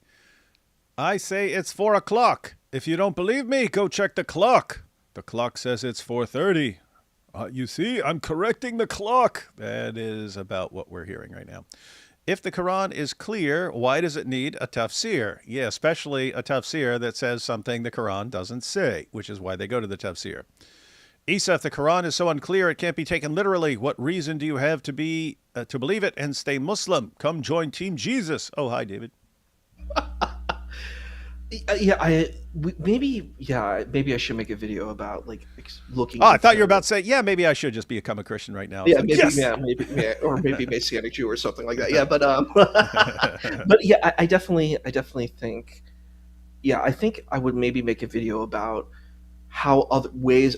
I say it's 4 o'clock. If you don't believe me, go check the clock. The clock says it's 4:30. You see, I'm correcting the clock. That is about what we're hearing right now. If the Quran is clear, why does it need a tafsir? Yeah, especially a tafsir that says something the Quran doesn't say, which is why they go to the tafsir. Isa, if the Quran is so unclear it can't be taken literally, what reason do you have to believe it and stay Muslim? Come join Team Jesus. Oh, hi, David. Maybe I should make a video about like looking. Oh, I thought you were about to say, yeah, maybe I should just become a Christian right now. Yeah, like, maybe, yes! yeah, or maybe Messianic Jew or something like that. Yeah, but but yeah, I definitely think, yeah, I think I would maybe make a video about how other ways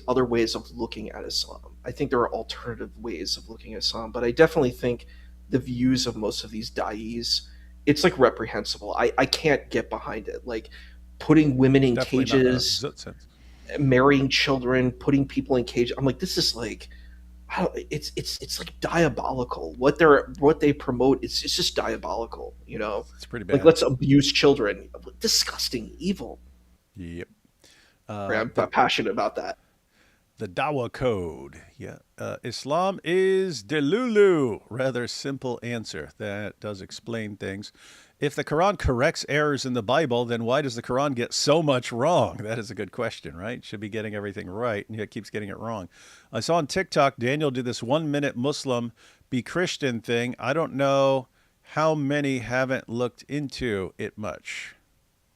of looking at Islam. I think there are alternative ways of looking at Islam, but I definitely think the views of most of these da'is, it's like reprehensible. I can't get behind it. Like putting women in Definitely cages, marrying children, putting people in cages. I'm like, this is like, it's like diabolical. What they promote, it's just diabolical. You know, it's pretty bad. Like let's abuse children. Disgusting, evil. Yep. I'm passionate about that. The Dawa Code. Yeah. Islam is Delulu. Rather simple answer. That does explain things. If the Quran corrects errors in the Bible, then why does the Quran get so much wrong? That is a good question, right? Should be getting everything right, and yet keeps getting it wrong. I saw on TikTok, Daniel did this 1 minute Muslim be Christian thing. I don't know how many haven't looked into it much.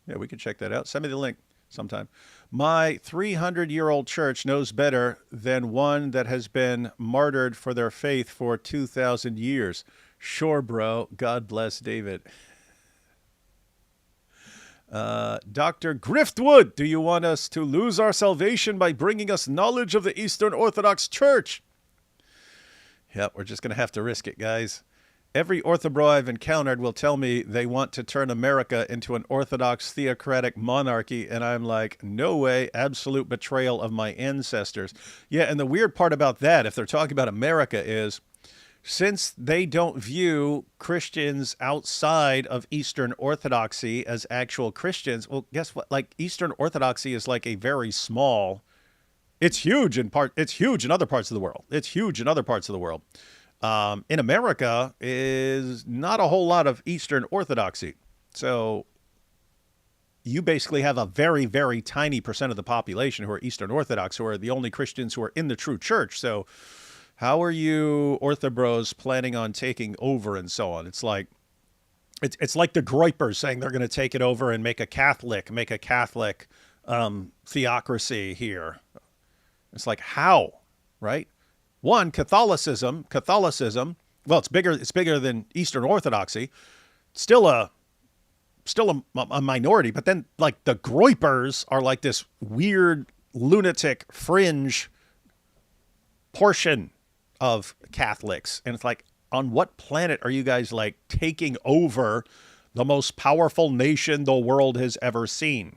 Yeah, we can check that out. Send me the link sometime. My 300-year-old church knows better than one that has been martyred for their faith for 2,000 years. Sure, bro. God bless David. Dr. Griftwood, do you want us to lose our salvation by bringing us knowledge of the Eastern Orthodox Church? Yep, we're just going to have to risk it, guys. Every orthobro I've encountered will tell me they want to turn America into an Orthodox theocratic monarchy, and I'm like, no way, absolute betrayal of my ancestors. Yeah, and the weird part about that, if they're talking about America, is since they don't view Christians outside of Eastern Orthodoxy as actual Christians, well, guess what? Like, Eastern Orthodoxy is like a very small... It's huge in other parts of the world. It's huge in other parts of the world. In America is not a whole lot of Eastern Orthodoxy. So you basically have a very, very tiny percent of the population who are Eastern Orthodox, who are the only Christians who are in the true church. So how are you orthobros planning on taking over and so on? It's like the Groypers saying they're going to take it over and make a Catholic theocracy here. It's like, how, right? One, Catholicism, well, it's bigger than Eastern Orthodoxy. Still a minority, but then like the Groypers are like this weird lunatic fringe portion of Catholics. And it's like, on what planet are you guys like taking over the most powerful nation the world has ever seen?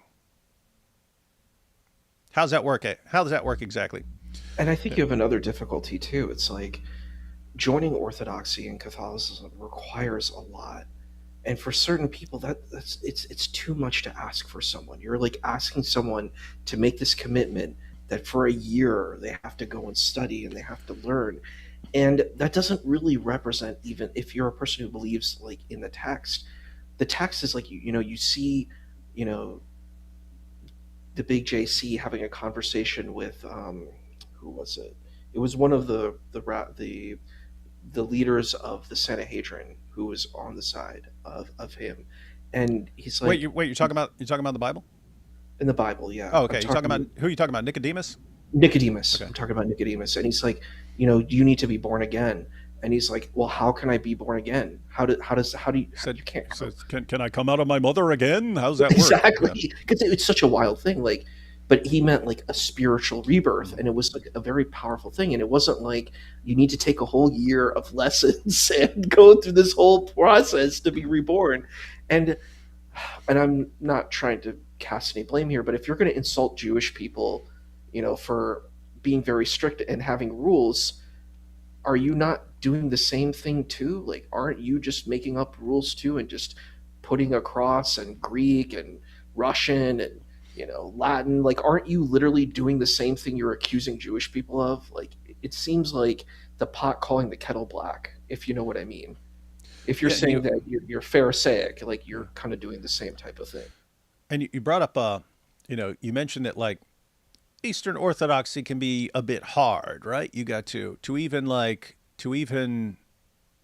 How's that work? How does that work exactly? And I think you have another difficulty too. It's like joining Orthodoxy and Catholicism requires a lot, and for certain people, it's too much to ask for someone. You're like asking someone to make this commitment that for a year they have to go and study and they have to learn, and that doesn't really represent, even if you're a person who believes like in the text. The text is like you see, the big JC having a conversation with who was it? It was one of the leaders of the Sanhedrin who was on the side of him, and he's like, wait, you're talking about the Bible? In the Bible, yeah. Oh, okay. Who are you talking about? Nicodemus? Nicodemus. Okay. I'm talking about Nicodemus, and he's like, you need to be born again. And he's like, well, how can I be born again? How do you can't? So can I come out of my mother again? How's that work? Exactly, because it's such a wild thing. Like, but he meant like a spiritual rebirth, and it was like a very powerful thing. And it wasn't like you need to take a whole year of lessons and go through this whole process to be reborn. And I'm not trying to cast any blame here, but if you're going to insult Jewish people, for being very strict and having rules, are you not doing the same thing too? Like, aren't you just making up rules too and just putting across and Greek and Russian and Latin, like, aren't you literally doing the same thing you're accusing Jewish people of? Like, it seems like the pot calling the kettle black, if you know what I mean. If you're saying that you're Pharisaic, like, you're kind of doing the same type of thing. And you brought up, you mentioned that, like, Eastern Orthodoxy can be a bit hard, right? You got to even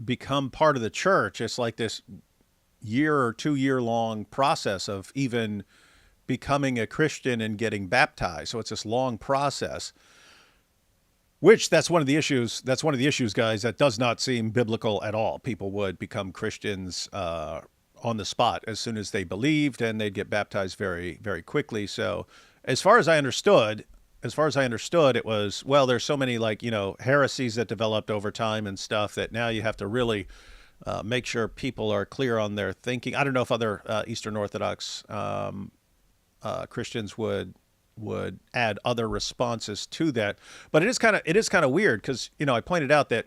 become part of the church. It's like this year or 2 year long process of even becoming a Christian and getting baptized. So it's this long process, which that's one of the issues, guys, that does not seem biblical at all. People would become Christians on the spot as soon as they believed, and they'd get baptized very, very quickly. So as far as I understood, it was, well, there's so many, like, heresies that developed over time and stuff that now you have to really make sure people are clear on their thinking. I don't know if other Eastern Orthodox Christians would add other responses to that, but it is kind of weird because I pointed out that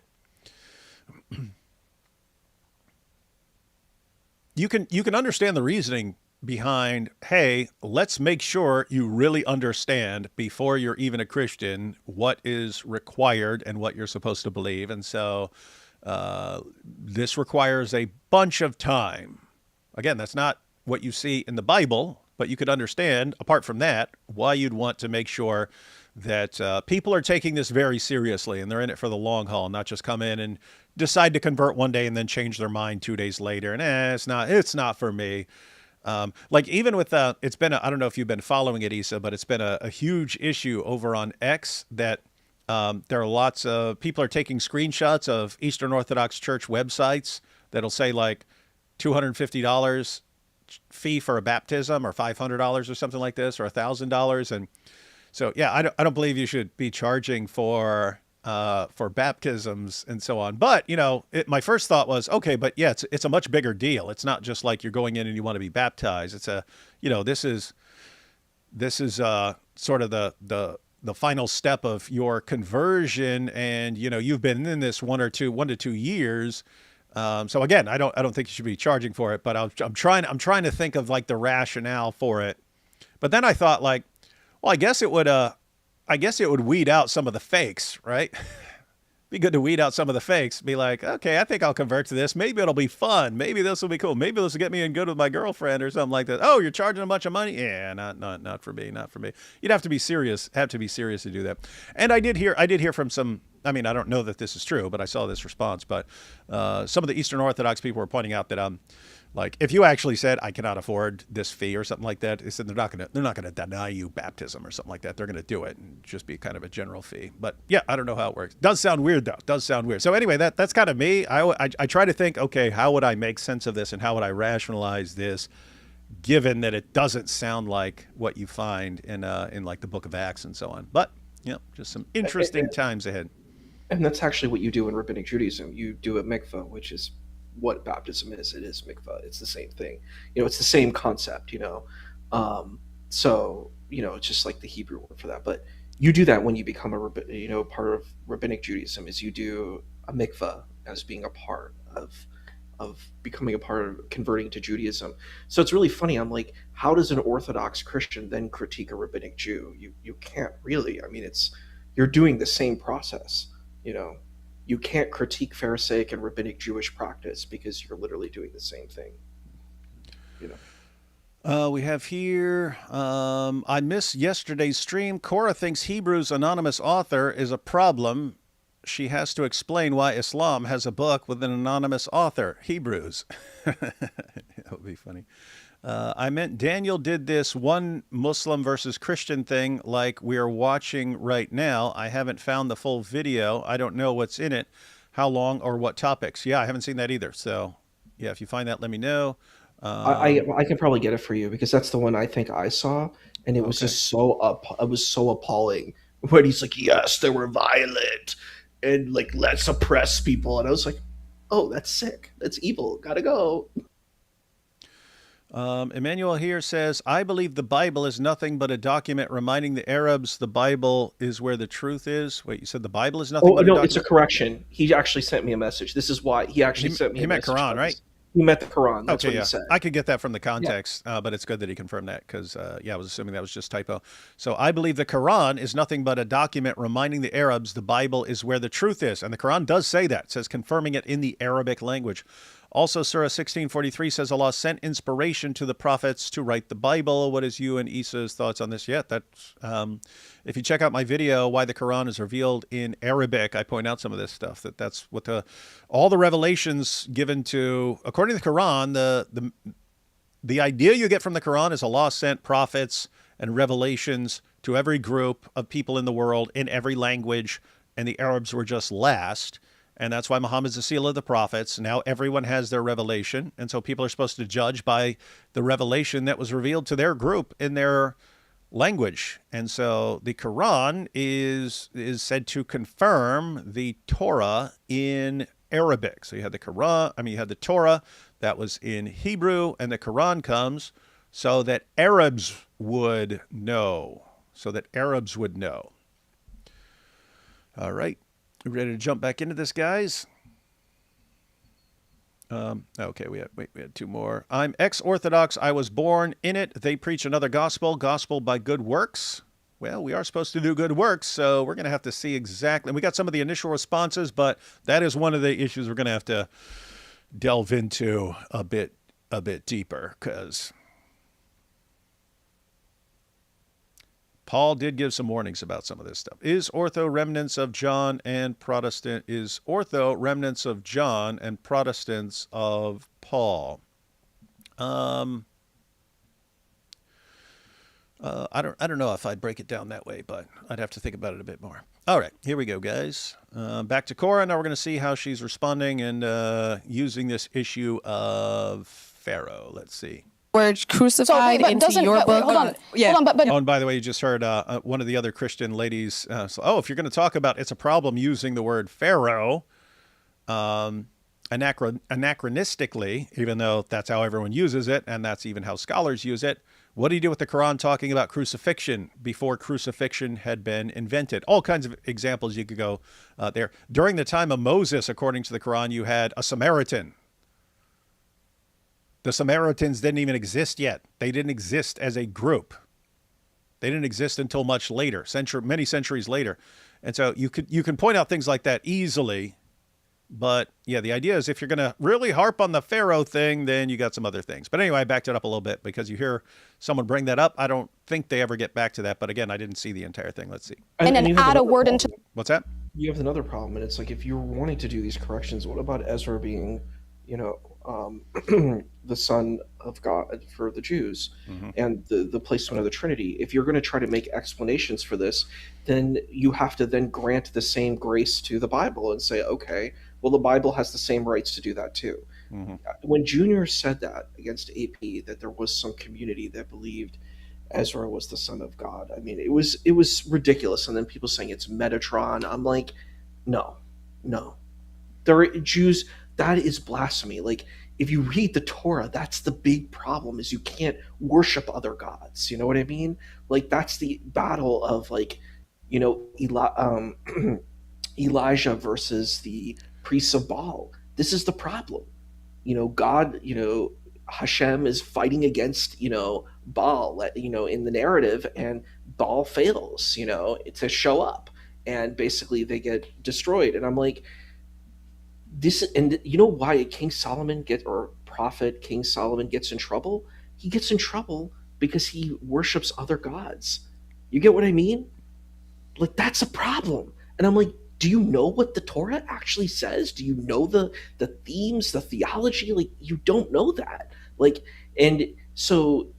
you can understand the reasoning behind, hey, let's make sure you really understand before you're even a Christian what is required and what you're supposed to believe, and so this requires a bunch of time. Again, that's not what you see in the Bible, but you could understand, apart from that, why you'd want to make sure that people are taking this very seriously and they're in it for the long haul, not just come in and decide to convert one day and then change their mind 2 days later and it's not for me. Like, even with it's been I don't know if you've been following it, Issa, but it's been a huge issue over on X that there are lots of people are taking screenshots of Eastern Orthodox Church websites that'll say, like, $250 fee for a baptism, or $500 or something like this, or $1,000. And so, yeah, I don't believe you should be charging for baptisms and so on. But, my first thought was, okay, but yeah, it's a much bigger deal. It's not just like you're going in and you want to be baptized. It's this is sort of the final step of your conversion. And, you've been in this 1 to 2 years. So again, I don't think you should be charging for it, but I'm trying to think of, like, the rationale for it. But then I thought, like, well, I guess it would weed out some of the fakes, right? Be good to weed out some of the fakes. Be like, okay, I think I'll convert to this. Maybe it'll be fun. Maybe this will be cool. Maybe this will get me in good with my girlfriend or something like that. Oh, you're charging a bunch of money? Yeah, not for me. Not for me. You'd have to be serious. To do that. And I did hear from some. I mean, I don't know that this is true, but I saw this response. But some of the Eastern Orthodox people were pointing out that like, if you actually said, I cannot afford this fee or something like that, they said they're not gonna deny you baptism or something like that. They're gonna do it and just be kind of a general fee. But yeah, I don't know how it works. Does sound weird though. So anyway, that's kind of me. I try to think, okay, how would I make sense of this and how would I rationalize this, given that it doesn't sound like what you find in like the Book of Acts and so on. But just some interesting times ahead. And that's actually what you do in Rabbinic Judaism. You do a mikvah, which is what baptism is. It is mikvah. It's the same thing. It's the same concept, So, it's just like the Hebrew word for that. But you do that when you become a part of Rabbinic Judaism, is you do a mikvah as being a part of becoming a part of converting to Judaism. So it's really funny. I'm like, how does an Orthodox Christian then critique a Rabbinic Jew? You can't really. I mean, you're doing the same process. You can't critique Pharisaic and Rabbinic Jewish practice because you're literally doing the same thing. We have here, I missed yesterday's stream. Korra thinks Hebrews anonymous author is a problem. She has to explain why Islam has a book with an anonymous author, Hebrews. That would be funny. I meant Daniel did this one Muslim versus Christian thing like we are watching right now. I haven't found the full video. I don't know what's in it, how long, or what topics. Yeah, I haven't seen that either. So, yeah, if you find that, let me know. I can probably get it for you because that's the one I think I saw, and it was just it was so appalling. When he's like, yes, they were violent, and like, let's oppress people, and I was like, oh, that's sick. That's evil. Gotta go. Emmanuel here says, I believe the Bible is nothing but a document reminding the Arabs the Bible is where the truth is. Wait, you said the Bible is nothing but a document? It's a correction. He actually sent me a message. This is why he actually sent me a message. He meant Quran, right? He meant the Quran. That's Okay, what yeah, he said. I could get that from the context, but it's good that he confirmed that because, yeah, I was assuming that was just typo. So I believe the Quran is nothing but a document reminding the Arabs the Bible is where the truth is, and the Quran does say that. It says confirming it in the Arabic language. Also, Surah 16:43 says Allah sent inspiration to the prophets to write the Bible. What is you and Isa's thoughts on this? Yeah, that's if you check out my video, Why the Quran is Revealed in Arabic, I point out some of this stuff. That's what all the revelations given to, according to the Quran, the idea you get from the Quran is Allah sent prophets and revelations to every group of people in the world in every language, and the Arabs were just last. And that's why Muhammad's the seal of the prophets. Now everyone has their revelation. And so people are supposed to judge by the revelation that was revealed to their group in their language. And so the Quran is said to confirm the Torah in Arabic. So you had you had the Torah that was in Hebrew, and the Quran comes so that Arabs would know. All right. We ready to jump back into this, guys? Okay, we had two more. I'm ex-Orthodox. I was born in it. They preach another gospel by good works. Well, we are supposed to do good works, so we're going to have to see exactly. We got some of the initial responses, but that is one of the issues we're going to have to delve into a bit deeper, because Paul did give some warnings about some of this stuff. Is ortho remnants of John and Protestants of Paul? I don't know if I'd break it down that way, but I'd have to think about it a bit more. All right, here we go, guys. Back to Korra. Now we're going to see how she's responding and using this issue of Pharaoh. Let's see. Word crucified into your book. Hold on. Oh, and by the way, you just heard one of the other Christian ladies. If you're going to talk about it's a problem using the word Pharaoh, anachronistically, even though that's how everyone uses it, and that's even how scholars use it. What do you do with the Quran talking about crucifixion before crucifixion had been invented? All kinds of examples you could go there. During the time of Moses, according to the Quran, you had a Samaritan. The Samaritans didn't even exist yet. They didn't exist as a group. They didn't exist until much later, many centuries later. And so you can point out things like that easily. But yeah, the idea is if you're going to really harp on the Pharaoh thing, then you got some other things. But anyway, I backed it up a little bit because you hear someone bring that up. I don't think they ever get back to that. But again, I didn't see the entire thing. Let's see. And then add a word into... What's that? You have another problem. And it's like, if you're wanting to do these corrections, what about Ezra being, the son of God for the Jews, and the placement of the Trinity? If you're going to try to make explanations for this, then you have to then grant the same grace to the Bible and say, okay, well, the Bible has the same rights to do that too. When Junior said that against AP, that there was some community that believed Ezra was the son of God, I mean, it was ridiculous. And then people saying it's Metatron. I'm like, no. There are Jews. That is blasphemy. Like, if you read the Torah, that's the big problem, is you can't worship other gods. You know what I mean? Like, that's the battle of, like, Elijah versus the priests of Baal. This is the problem. God, Hashem is fighting against, Baal, in the narrative, and Baal fails, to show up, and basically they get destroyed. And I'm like, this, and you know why King Solomon gets in trouble? He gets in trouble because he worships other gods. You get what I mean? Like, that's a problem. And I'm like, do you know what the Torah actually says? Do you know the themes, the theology? Like, you don't know that. Like, and so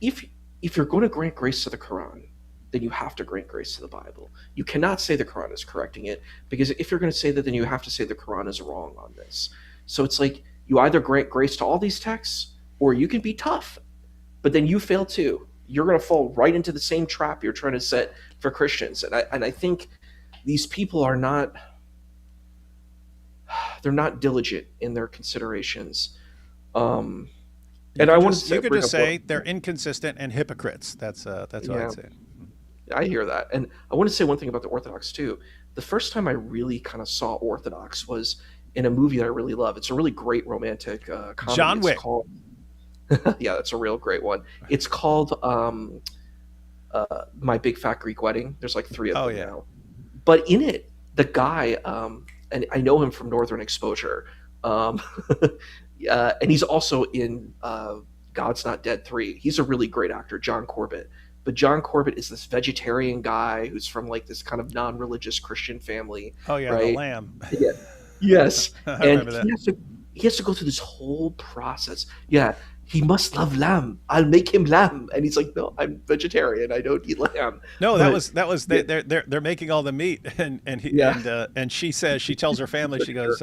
if you're going to grant grace to the Quran, then you have to grant grace to the Bible. You cannot say the Quran is correcting it, because if you're going to say that, then you have to say the Quran is wrong on this. So it's like, you either grant grace to all these texts, or you can be tough, but then you fail too. You're going to fall right into the same trap you're trying to set for Christians. And I think these people are not diligent in their considerations. And I want to, you could just say they're inconsistent and hypocrites. That's what I'd say. I hear that. And I want to say one thing about the Orthodox too. The first time I really kind of saw Orthodox was in a movie that I really love. It's a really great romantic comedy. John Wick. It's called, yeah, that's a real great one. It's called My Big Fat Greek Wedding. There's like 3 of them now. But in it, the guy, and I know him from Northern Exposure, and he's also in God's Not Dead 3. He's a really great actor, John Corbett. But John Corbett is this vegetarian guy who's from like this kind of non-religious Christian family. Oh yeah, right? the lamb. Yeah. Yes. I And remember that. he has to go through this whole process. Yeah, he must love lamb. I'll make him lamb. And he's like, no, I'm vegetarian. I don't eat lamb. No, But that was they're making all the meat, and she says, she tells her family, she goes,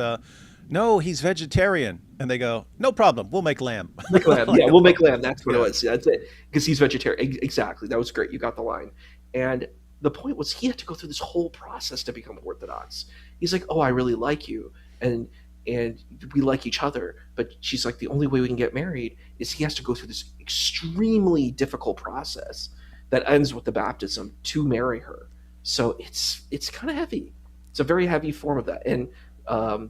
no, he's vegetarian, and they go, no problem, we'll make lamb. make lamb. Yeah, we'll make lamb. That's what it was. Yeah, that's it. Because he's vegetarian. Exactly. That was great. You got the line. And the point was he had to go through this whole process to become Orthodox. He's like, oh, I really like you. And we like each other. But she's like, the only way we can get married is he has to go through this extremely difficult process that ends with the baptism to marry her. So it's kind of heavy. It's a very heavy form of that. And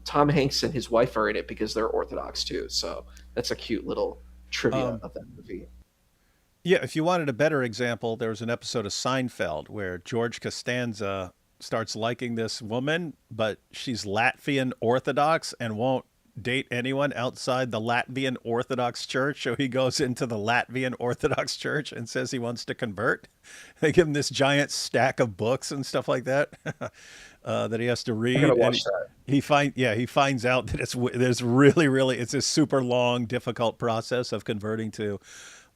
Tom Hanks and his wife are in it because they're Orthodox too. So that's a cute little trivia of that movie. Yeah, if you wanted a better example, there was an episode of Seinfeld where George Costanza starts liking this woman, but she's Latvian Orthodox and won't date anyone outside the Latvian Orthodox Church. So he goes into the Latvian Orthodox Church and says he wants to convert. They give him this giant stack of books and stuff like that that he has to read. I gotta watch that. He finds out that it's really it's a super long, difficult process of converting to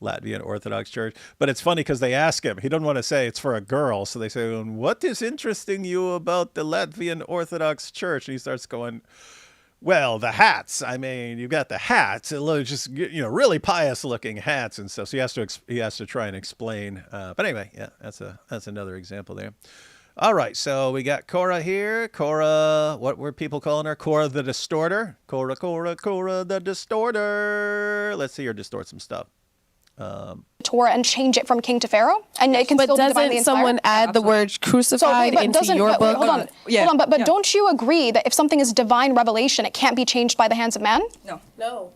Latvian Orthodox Church. But it's funny because they ask him, he doesn't want to say it's for a girl. So they say, what is interesting you about the Latvian Orthodox Church? And he starts going, well, the hats. I mean, you've got the hats. It looks just, really pious looking hats and stuff. So he has to try and explain. But anyway, yeah, that's another example there. All right, so we got Korra here. Korra, what were people calling her? Korra the Distorter. Korra the Distorter. Let's see her distort some stuff. Torah and change it from king to pharaoh, and it can But still be divinely doesn't inspired. someone add the word crucified into your book? Hold on, But don't you agree that if something is divine revelation, it can't be changed by the hands of man? No.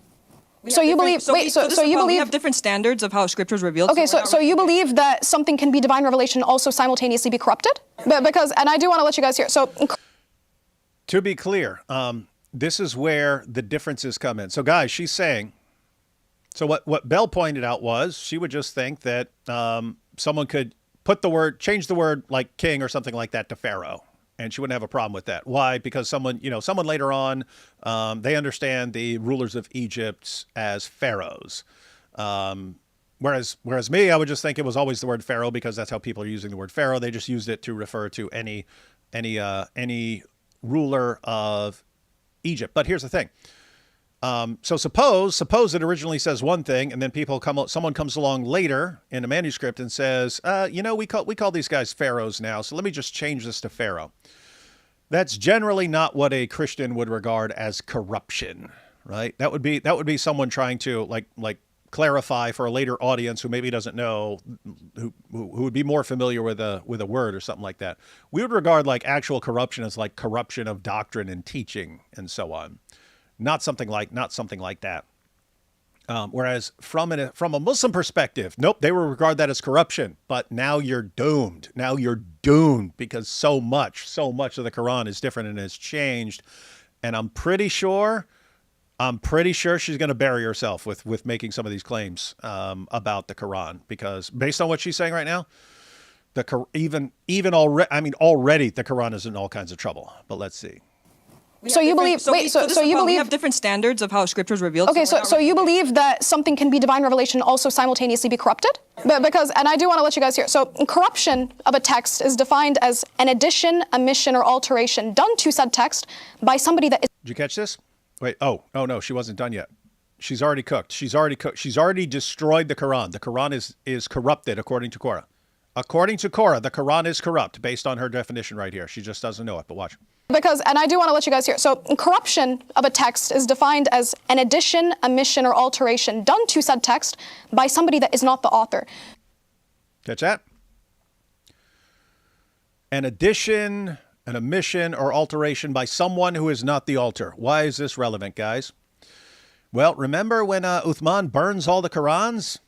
So you believe? We have different standards of how Scripture is revealed. Okay, so you believe that something can be divine revelation and also simultaneously be corrupted? Because I do want to let you guys hear. So to be clear, this is where the differences come in. So guys, she's saying. So what Belle pointed out was she would just think that someone could change the word like king or something like that to pharaoh, and she wouldn't have a problem with that. Why? Because someone later on, they understand the rulers of Egypt as pharaohs. Whereas me, I would just think it was always the word pharaoh because that's how people are using the word pharaoh. They just used it to refer to any ruler of Egypt. But here's the thing. So suppose it originally says one thing, and then someone comes along later in a manuscript and says, we call these guys pharaohs now, so let me just change this to pharaoh. That's generally not what a Christian would regard as corruption, right? That would be someone trying to like clarify for a later audience who maybe doesn't know, who would be more familiar with a word or something like that. We would regard like actual corruption as like corruption of doctrine and teaching and so on. Not something like that. Whereas from a Muslim perspective, nope, they will regard that as corruption. But now you're doomed. Now you're doomed because so much of the Quran is different and has changed. And I'm pretty sure she's going to bury herself with making some of these claims about the Quran, because based on what she's saying right now, already the Quran is in all kinds of trouble. But let's see. So you believe? We have different standards of how Scripture is revealed. Okay, so you believe that something can be divine revelation and also simultaneously be corrupted? Because I do want to let you guys hear. So corruption of a text is defined as an addition, omission, or alteration done to said text by somebody that is. Did you catch this? Wait. Oh no, she wasn't done yet. She's already cooked. She's already destroyed the Quran. The Quran is corrupted according to Korra. According to Korra, the Quran is corrupt based on her definition right here. She just doesn't know it, but watch. Because I do want to let you guys hear. So corruption of a text is defined as an addition, omission, or alteration done to said text by somebody that is not the author. Catch that? An addition, an omission or alteration by someone who is not the alter. Why is this relevant, guys? Well, remember when Uthman burns all the Qurans?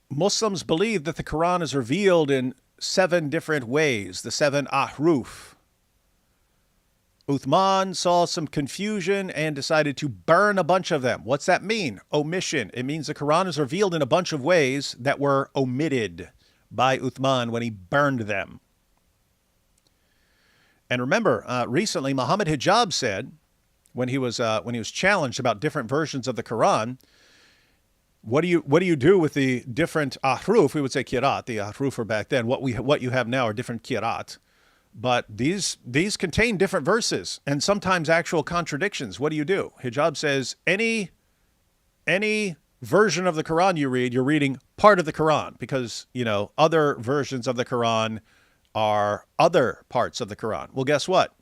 Muslims believe that the Quran is revealed in 7 different ways, the 7 ahruf. Uthman saw some confusion and decided to burn a bunch of them. What's that mean? Omission. It means the Quran is revealed in a bunch of ways that were omitted by Uthman when he burned them. And remember, recently Muhammad Hijab said, when he was challenged about different versions of the Quran, what do you do with the different ahruf? We would say kirat. The ahruf are back then. What you have now are different kirat. But these contain different verses and sometimes actual contradictions. What do you do? Hijab says any version of the Quran you read, you're reading part of the Quran because, other versions of the Quran are other parts of the Quran. Well, guess what?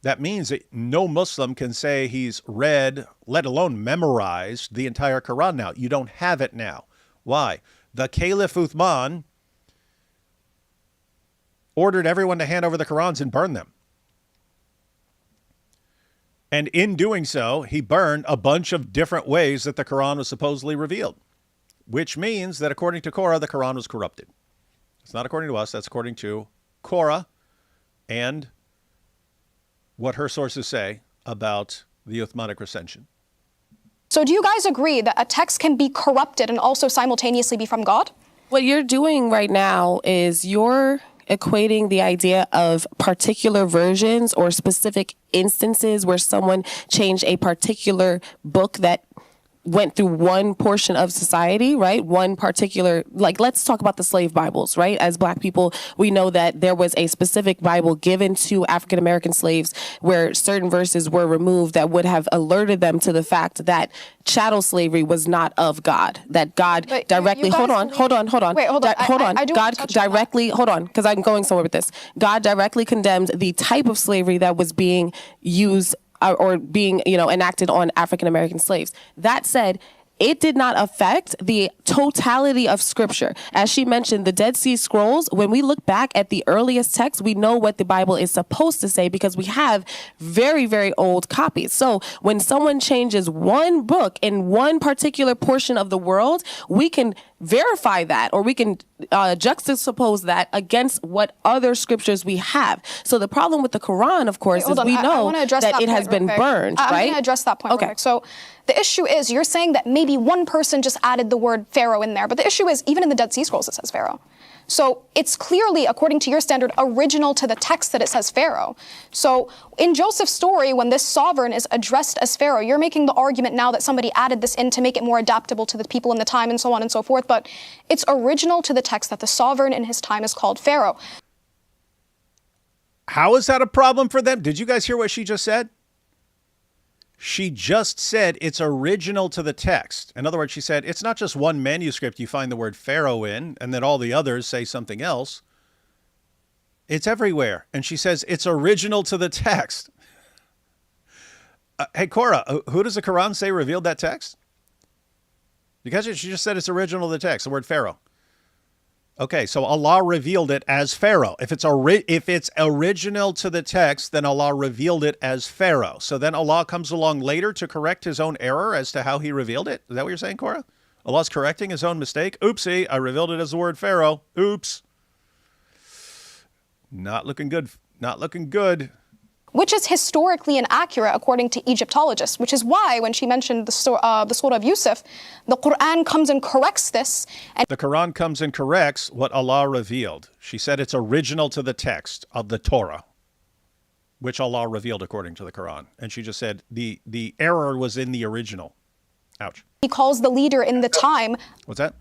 That means that no Muslim can say he's read, let alone memorized, the entire Quran now. You don't have it now. Why? The Caliph Uthman ordered everyone to hand over the Qurans and burn them. And in doing so, he burned a bunch of different ways that the Quran was supposedly revealed, which means that according to Korra, the Quran was corrupted. It's not according to us. That's according to Korra and what her sources say about the Uthmanic recension. So do you guys agree that a text can be corrupted and also simultaneously be from God? What you're doing right now is you're equating the idea of particular versions or specific instances where someone changed a particular book that went through one portion of society, right? One particular, let's talk about the slave Bibles, right? As Black people, we know that there was a specific Bible given to African-American slaves where certain verses were removed that would have alerted them to the fact that chattel slavery was not of God, that God directly, hold on. Wait, hold on. God directly, hold on, because I'm going somewhere with this. God directly condemned the type of slavery that was being used or being, enacted on African-American slaves. That said, it did not affect the totality of scripture. As she mentioned, the Dead Sea Scrolls, when we look back at the earliest texts, we know what the Bible is supposed to say because we have very, very old copies. So when someone changes one book in one particular portion of the world, we can verify that, or we can juxtapose that against what other scriptures we have. So the problem with the Quran, of course, is we know that it has been burned, right? I'm going to address that point. Okay. So the issue is, you're saying that maybe one person just added the word Pharaoh in there, but the issue is, even in the Dead Sea Scrolls it says Pharaoh. So it's clearly, according to your standard, original to the text that it says Pharaoh. So in Joseph's story, when this sovereign is addressed as Pharaoh, you're making the argument now that somebody added this in to make it more adaptable to the people in the time and so on and so forth. But it's original to the text that the sovereign in his time is called Pharaoh. How is that a problem for them? Did you guys hear what she just said? She just said it's original to the text. In other words, she said it's not just one manuscript you find the word Pharaoh in and then all the others say something else. It's everywhere. And she says it's original to the text. Hey, Korra, who does the Quran say revealed that text? Because she just said it's original to the text, the word Pharaoh. Okay, so Allah revealed it as Pharaoh. If it's original to the text, then Allah revealed it as Pharaoh. So then Allah comes along later to correct his own error as to how he revealed it? Is that what you're saying, Korra? Allah's correcting his own mistake? Oopsie, I revealed it as the word Pharaoh. Oops. Not looking good. Not looking good. Which is historically inaccurate according to Egyptologists, which is why when she mentioned the Surah of Yusuf, the Quran comes and corrects this. And the Quran comes and corrects what Allah revealed. She said it's original to the text of the Torah, which Allah revealed according to the Quran. And she just said the error was in the original. Ouch. He calls the leader in the time. What's that?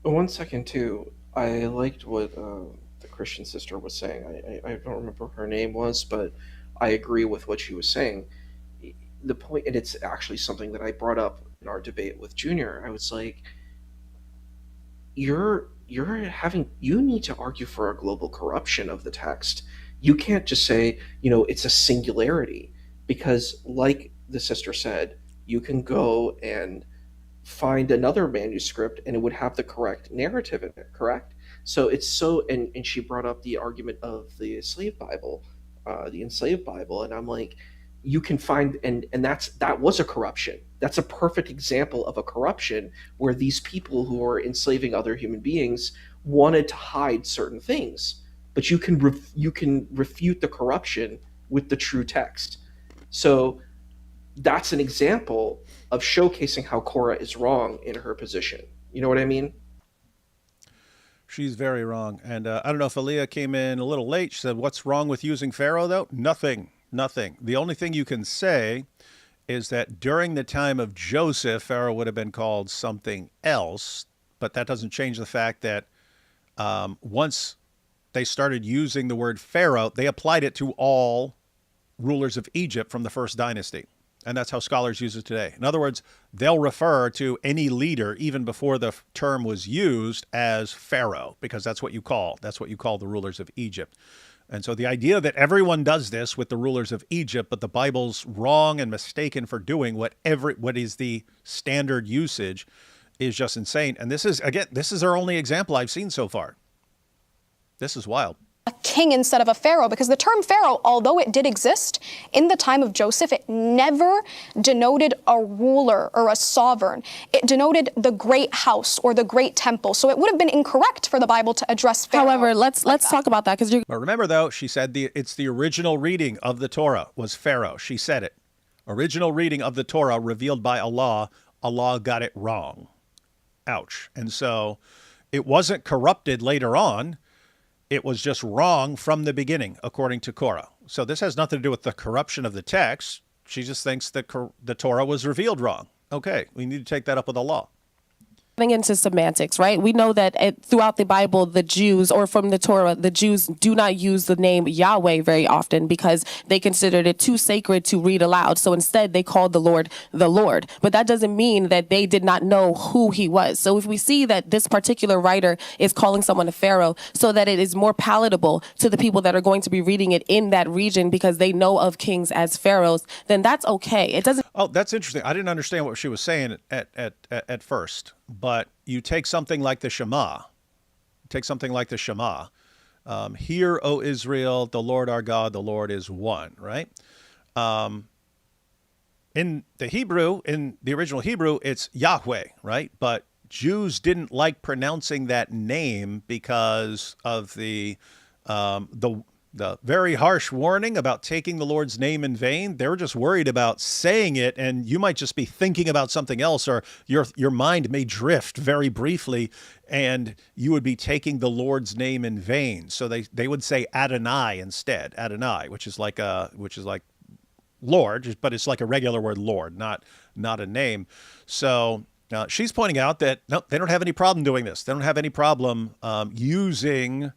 1 second, too. I liked what the Christian sister was saying. I don't remember what her name was, but I agree with what she was saying. The point, and it's actually something that I brought up in our debate with Junior. I was like, you need to argue for a global corruption of the text. You can't just say, it's a singularity, because like the sister said, you can go and find another manuscript and it would have the correct narrative in it, correct? So it's so, and she brought up the argument of the enslaved Bible, and I'm like, you can find, and that was a corruption. That's a perfect example of a corruption where these people who are enslaving other human beings wanted to hide certain things, but you can refute the corruption with the true text. So that's an example of showcasing how Korra is wrong in her position. You know what I mean? She's very wrong. And I don't know if Aaliyah came in a little late. She said, what's wrong with using Pharaoh, though? Nothing. Nothing. The only thing you can say is that during the time of Joseph, Pharaoh would have been called something else. But that doesn't change the fact that once they started using the word Pharaoh, they applied it to all rulers of Egypt from the first dynasty. And that's how scholars use it today. In other words, they'll refer to any leader, even before the term was used, as Pharaoh, because that's what you call the rulers of Egypt. And so the idea that everyone does this with the rulers of Egypt, but the Bible's wrong and mistaken for doing what is the standard usage, is just insane. And this is our only example I've seen so far. This is wild. A king instead of a pharaoh, because the term pharaoh, although it did exist in the time of Joseph, it never denoted a ruler or a sovereign. It denoted the great house or the great temple. So it would have been incorrect for the Bible to address pharaoh. However, let's talk about that, because But remember, though, she said it's the original reading of the Torah was Pharaoh. She said it. Original reading of the Torah revealed by Allah. Allah got it wrong. Ouch. And so it wasn't corrupted later on. It was just wrong from the beginning, according to Korra. So this has nothing to do with the corruption of the text. She just thinks that the Torah was revealed wrong. Okay, we need to take that up with Allah. Into semantics, right? We know that throughout the Bible, the Jews, or from the Torah, the Jews do not use the name Yahweh very often because they considered it too sacred to read aloud. So instead, they called the Lord. But that doesn't mean that they did not know who he was. So if we see that this particular writer is calling someone a pharaoh so that it is more palatable to the people that are going to be reading it in that region because they know of kings as pharaohs, then that's okay. It doesn't. Oh, that's interesting. I didn't understand what she was saying at first. But you take something like the Shema. Hear, O Israel, the Lord our God, the Lord is one, right? In the original Hebrew, it's Yahweh, right? But Jews didn't like pronouncing that name because of the very harsh warning about taking the Lord's name in vain. They were just worried about saying it, and you might just be thinking about something else, or your mind may drift very briefly, and you would be taking the Lord's name in vain. So they would say Adonai instead, Adonai, which is like Lord, but it's like a regular word Lord, not a name. So she's pointing out that no, they don't have any problem doing this. They don't have any problem using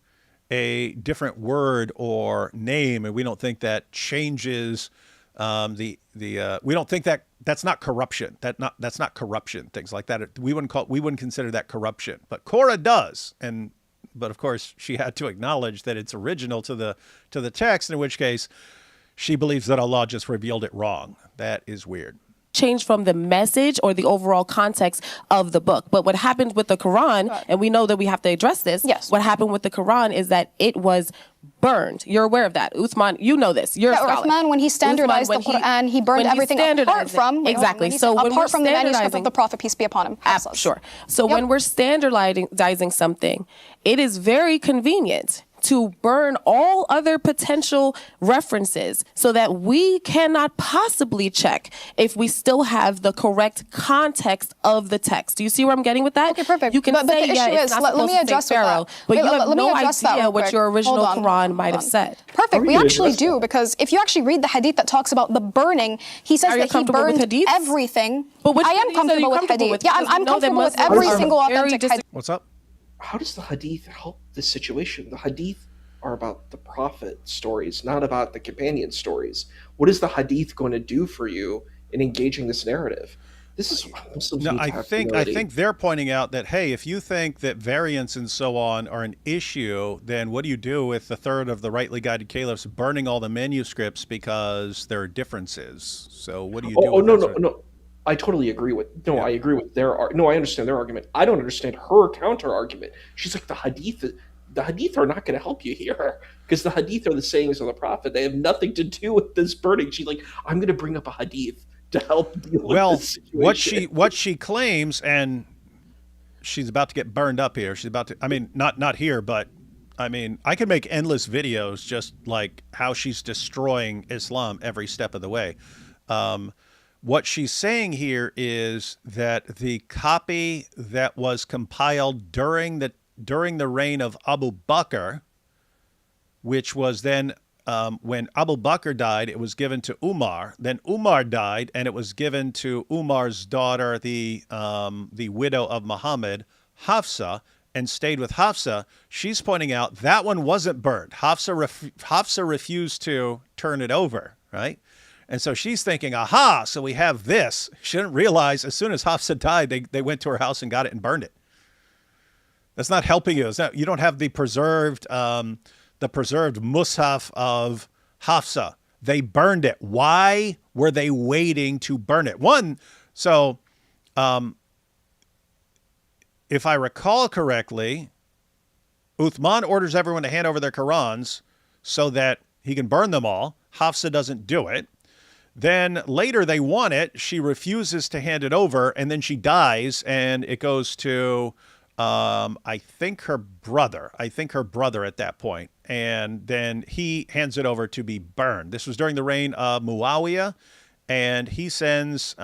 a different word or name, and we don't think that changes we don't think that that's not corruption. That's not corruption. Things like that. We wouldn't consider that corruption. But Korra does, but of course she had to acknowledge that it's original to the text. In which case, she believes that Allah just revealed it wrong. That is weird. Change from the message or the overall context of the book. But what happened with the Quran, and we know that we have to address this, yes. What happened with the Quran is that it was burned. You're aware of that. Uthman, you know this. You're a scholar. Uthman, when he standardized the Quran, he burned everything apart from... Exactly. So apart from the manuscript of the Prophet, peace be upon him. Sure. So when we're standardizing something, it is very convenient to burn all other potential references so that we cannot possibly check if we still have the correct context of the text. Do you see where I'm getting with that? Okay, perfect. You can but say, the issue is, let me address Pharaoh, but you have no idea what your original Quran might have said. Perfect. We actually do, because if you actually read the hadith that talks about the burning, he says that he burned everything. But I am comfortable with hadith. Yeah, I'm comfortable with every single authentic hadith. What's up? How does the hadith help this situation? The hadith are about the prophet stories, not about the companion stories. What is the hadith going to do for you in engaging this narrative? This is Muslims need to have humility. I think they're pointing out that, hey, if you think that variants and so on are an issue, then what do you do with the third of the rightly guided caliphs burning all the manuscripts because there are differences? So what do you do? I totally agree with. No, I agree with their. No, I understand their argument. I don't understand her counter argument. She's like, the hadith are not going to help you here because the hadith are the sayings of the prophet. They have nothing to do with this burning. She's like, I'm going to bring up a hadith to help deal with this situation. what she claims, and she's about to get burned up here. She's about to. I mean, not here, but I mean, I could make endless videos just like how she's destroying Islam every step of the way. What she's saying here is that the copy that was compiled during the reign of Abu Bakr, which was then when Abu Bakr died, it was given to Umar. Then Umar died, and it was given to Umar's daughter, the widow of Muhammad, Hafsa, and stayed with Hafsa. She's pointing out that one wasn't burned. Hafsa refused to turn it over, right? And so she's thinking, aha, so we have this. She didn't realize as soon as Hafsa died, they went to her house and got it and burned it. That's not helping you. You don't have the preserved mushaf of Hafsa. They burned it. Why were they waiting to burn it? If I recall correctly, Uthman orders everyone to hand over their Qurans so that he can burn them all. Hafsa doesn't do it. Then later they want it. She refuses to hand it over, and then she dies, and it goes to, I think her brother at that point. And then he hands it over to be burned. This was during the reign of Muawiyah, and he sends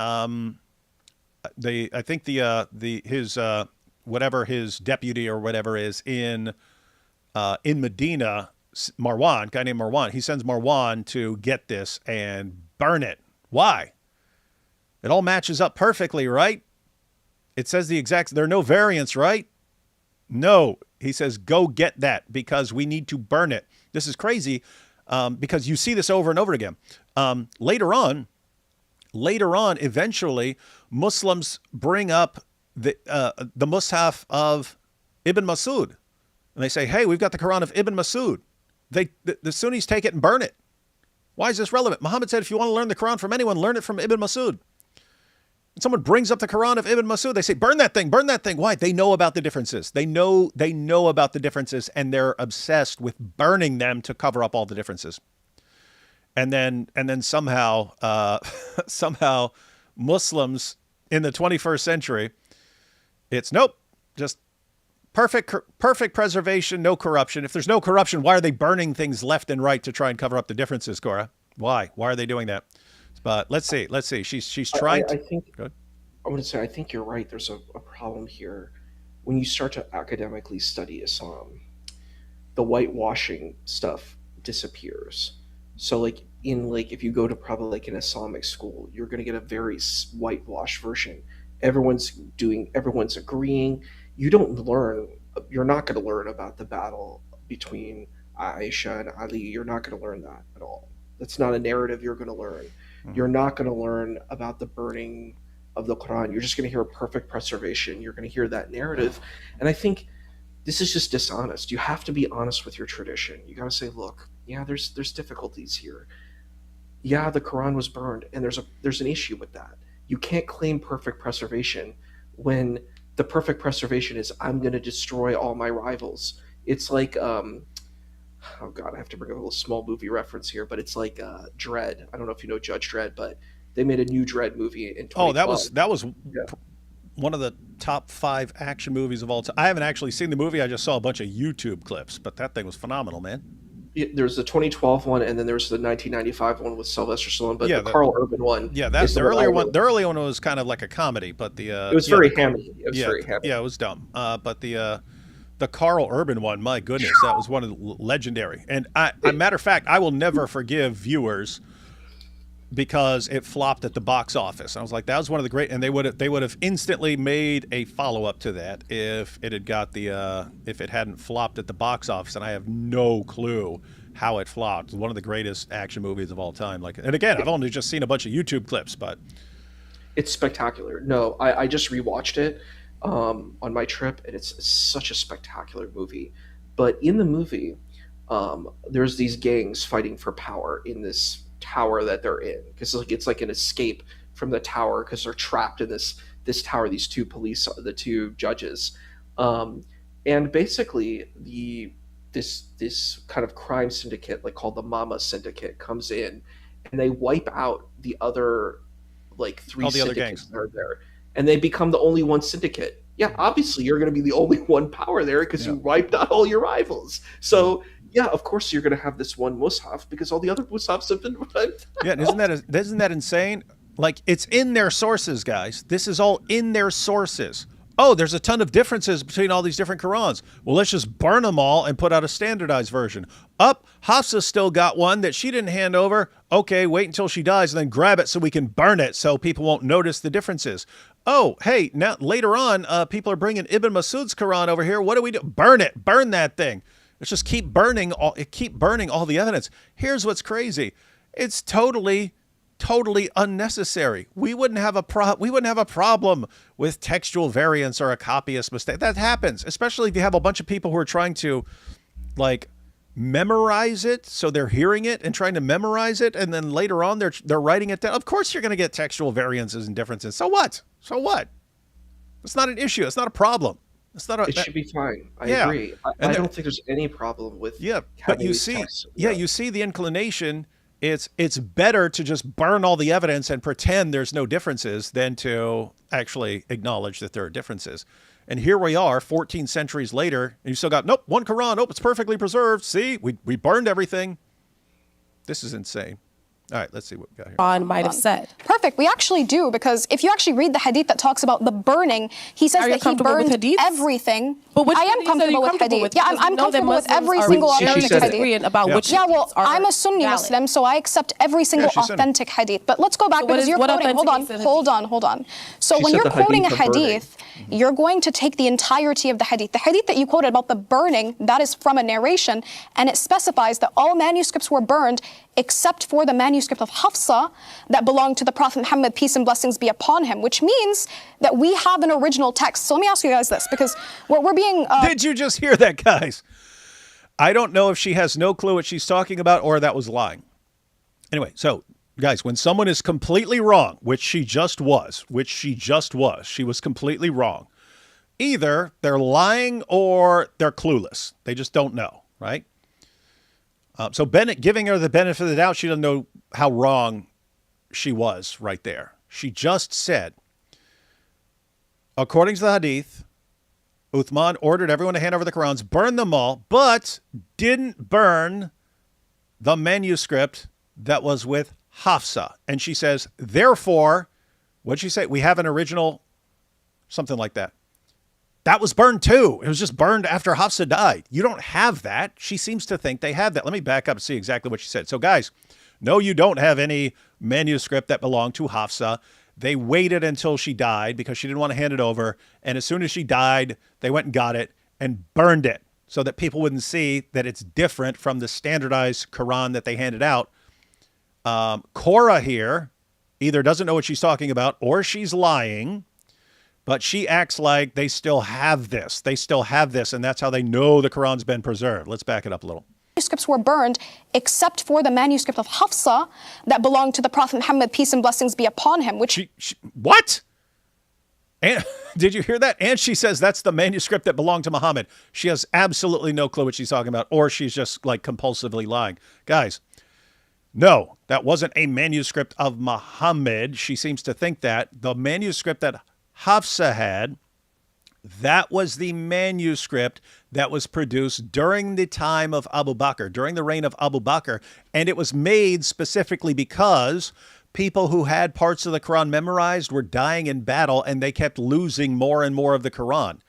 his deputy or whatever is in Medina, Marwan, a guy named Marwan. He sends Marwan to get this and burn it. Why? It all matches up perfectly, right? It says there are no variants, right? No. He says, go get that because we need to burn it. This is crazy because you see this over and over again. Later on, eventually, Muslims bring up the Mus'haf of Ibn Masud. And they say, hey, we've got the Quran of Ibn Masud. The Sunnis take it and burn it. Why is this relevant? Muhammad said, if you want to learn the Quran from anyone, learn it from Ibn Masud. And someone brings up the Quran of Ibn Masud, they say, burn that thing. Why? They know about the differences. They know about the differences, and they're obsessed with burning them to cover up all the differences. And then somehow Muslims in the 21st century, it's nope, just perfect preservation, no corruption. If there's no corruption, why are they burning things left and right to try and cover up the differences, Korra? Why are they doing that? But let's see. She's trying to. I think. Go ahead. I want to say I think you're right. There's a problem here when you start to academically study Islam. The whitewashing stuff disappears. So if you go to probably like an Islamic school, you're going to get a very whitewashed version. Everyone's agreeing. You're not going to learn about the battle between Aisha and Ali. You're not going to learn that at all. That's not a narrative you're going to learn. Mm-hmm. You're not going to learn about the burning of the Quran. You're just going to hear perfect preservation. You're going to hear that narrative. And I think this is just dishonest. You have to be honest with your tradition. You got to say, look, yeah, there's difficulties here. Yeah, the Quran was burned, and there's an issue with that. You can't claim perfect preservation when the perfect preservation is I'm going to destroy all my rivals. It's like, oh God, I have to bring a little small movie reference here, but it's like Dredd. I don't know if you know Judge Dredd, but they made a new Dredd movie in 2012. Oh, that was one of the top 5 action movies of all time. I haven't actually seen the movie. I just saw a bunch of YouTube clips, but that thing was phenomenal, man. There's the 2012 one, and then there's the 1995 one with Sylvester Stallone. But the Carl Urban one, the earlier one. The earlier one was kind of like a comedy, but it was very hammy. Yeah, it was dumb. But the Carl Urban one, my goodness, that was one of the legendary. And matter of fact, I will never forgive viewers because it flopped at the box office. I was like, that was one of the great, and they would have instantly made a follow up to that if it hadn't flopped at the box office. And I have no clue how it flopped. It's one of the greatest action movies of all time. And again, I've only just seen a bunch of YouTube clips, but it's spectacular. No, I just rewatched it on my trip, and it's such a spectacular movie. But in the movie, there's these gangs fighting for power in this tower that they're in, because it's like an escape from the tower because they're trapped in this tower. These two the two judges, and basically this kind of crime syndicate, like called the Mama Syndicate, comes in, and they wipe out the other like three All the other syndicates gangs that are there, and they become the only one syndicate. Yeah, obviously you're going to be the only one power there because you wiped out all your rivals. So yeah, of course you're going to have this one Mus'haf because all the other Mus'hafs have been wiped out. Yeah, isn't that insane? Like, it's in their sources, guys. This is all in their sources. Oh, there's a ton of differences between all these different Qurans. Well, let's just burn them all and put out a standardized version. Hafsa still got one that she didn't hand over. Okay, wait until she dies and then grab it so we can burn it so people won't notice the differences. Oh, hey, now later on, people are bringing Ibn Masud's Quran over here. What do we do? Burn it. Burn that thing. Let's just keep burning all the evidence. Here's what's crazy. It's totally unnecessary. We wouldn't have a problem with textual variance or a copyist mistake. That happens, especially if you have a bunch of people who are trying to like memorize it, so they're hearing it and trying to memorize it, and then later on they're writing it down. Of course you're going to get textual variances and differences. So what? It's not an issue. It's not a problem. It should be fine. I agree. I don't think there's any problem with but you see you see the inclination. It's better to just burn all the evidence and pretend there's no differences than to actually acknowledge that there are differences. And here we are 14 centuries later, and you still got, nope, one Quran, nope, it's perfectly preserved. See, we burned everything. This is insane. All right, let's see what we got here. Quran might have said. Perfect. We actually do, because if you actually read the hadith that talks about the burning, he says that he burned everything. But I am comfortable with hadith. Yeah, I'm comfortable with every single authentic hadith. About which I'm a Sunni Muslim, so I accept every single authentic hadith. But let's go back, because you're quoting, hold on. So when you're quoting a hadith, you're going to take the entirety of the hadith. The hadith that you quoted about the burning, that is from a narration, and it specifies that all manuscripts were burned except for the manuscript of Hafsa that belonged to the Prophet Muhammad, peace and blessings be upon him, which means that we have an original text. So let me ask you guys this, because we're being... Did you just hear that, guys? I don't know if she has no clue what she's talking about or that was lying. Anyway, so guys, when someone is completely wrong, which she was completely wrong. Either they're lying or they're clueless. They just don't know, right? So Bennett, giving her the benefit of the doubt, she doesn't know how wrong she was right there. She just said, according to the hadith, Uthman ordered everyone to hand over the Qurans, burn them all, but didn't burn the manuscript that was with Hafsa. And she says, therefore, what'd she say? We have an original, something like that. That was burned too. It was just burned after Hafsa died. You don't have that. She seems to think they have that. Let me back up and see exactly what she said. So guys, no, you don't have any manuscript that belonged to Hafsa. They waited until she died because she didn't want to hand it over. And as soon as she died, they went and got it and burned it so that people wouldn't see that it's different from the standardized Quran that they handed out. Korra here either doesn't know what she's talking about or she's lying, but she acts like they still have this. And that's how they know the Quran's been preserved. Let's back it up a little. Manuscripts were burned except for the manuscript of Hafsa that belonged to the Prophet Muhammad, peace and blessings be upon him, which... What? And did you hear that? And she says that's the manuscript that belonged to Muhammad. She has absolutely no clue what she's talking about, or she's just like compulsively lying. Guys, no, that wasn't a manuscript of Muhammad. She seems to think that. The manuscript that Hafsa had, that was the manuscript that was produced during the time of Abu Bakr, during the reign of Abu Bakr. And it was made specifically because people who had parts of the Quran memorized were dying in battle and they kept losing more and more of the Quran.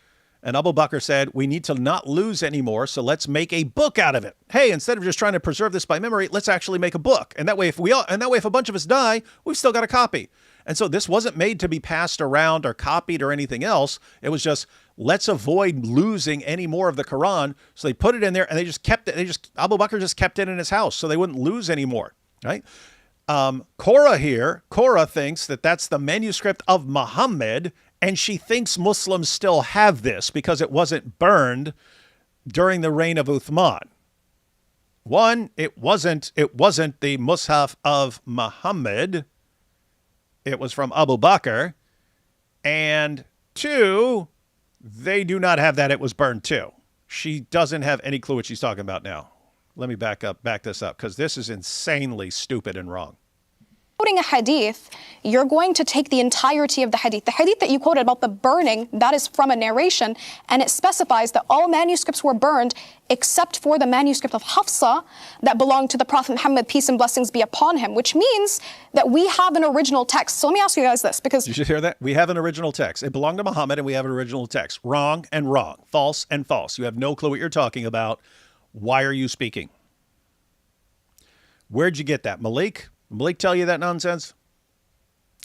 And Abu Bakr said, we need to not lose anymore, so let's make a book out of it. Hey, instead of just trying to preserve this by memory, let's actually make a book. And that way, if a bunch of us die, we've still got a copy. And so this wasn't made to be passed around or copied or anything else. It was just, let's avoid losing any more of the Quran. So they put it in there and they just kept it. Abu Bakr just kept it in his house so they wouldn't lose anymore, right? Korra thinks that that's the manuscript of Muhammad, and she thinks Muslims still have this because it wasn't burned during the reign of Uthman. One, it wasn't the Mus'haf of Muhammad. it was from Abu Bakr, and 2, they do not have that it was burned too. She doesn't have any clue what she's talking about now. Let me back this up, because this is insanely stupid and wrong. Quoting a hadith, you're going to take the entirety of the hadith. The hadith that you quoted about the burning, that is from a narration, and it specifies that all manuscripts were burned except for the manuscript of Hafsa that belonged to the Prophet Muhammad, peace and blessings be upon him, which means that we have an original text. So let me ask you guys this, because... You should hear that? We have an original text. It belonged to Muhammad, and we have an original text. Wrong and wrong. False and false. You have no clue what you're talking about. Why are you speaking? Where'd you get that? Malik tell you that nonsense?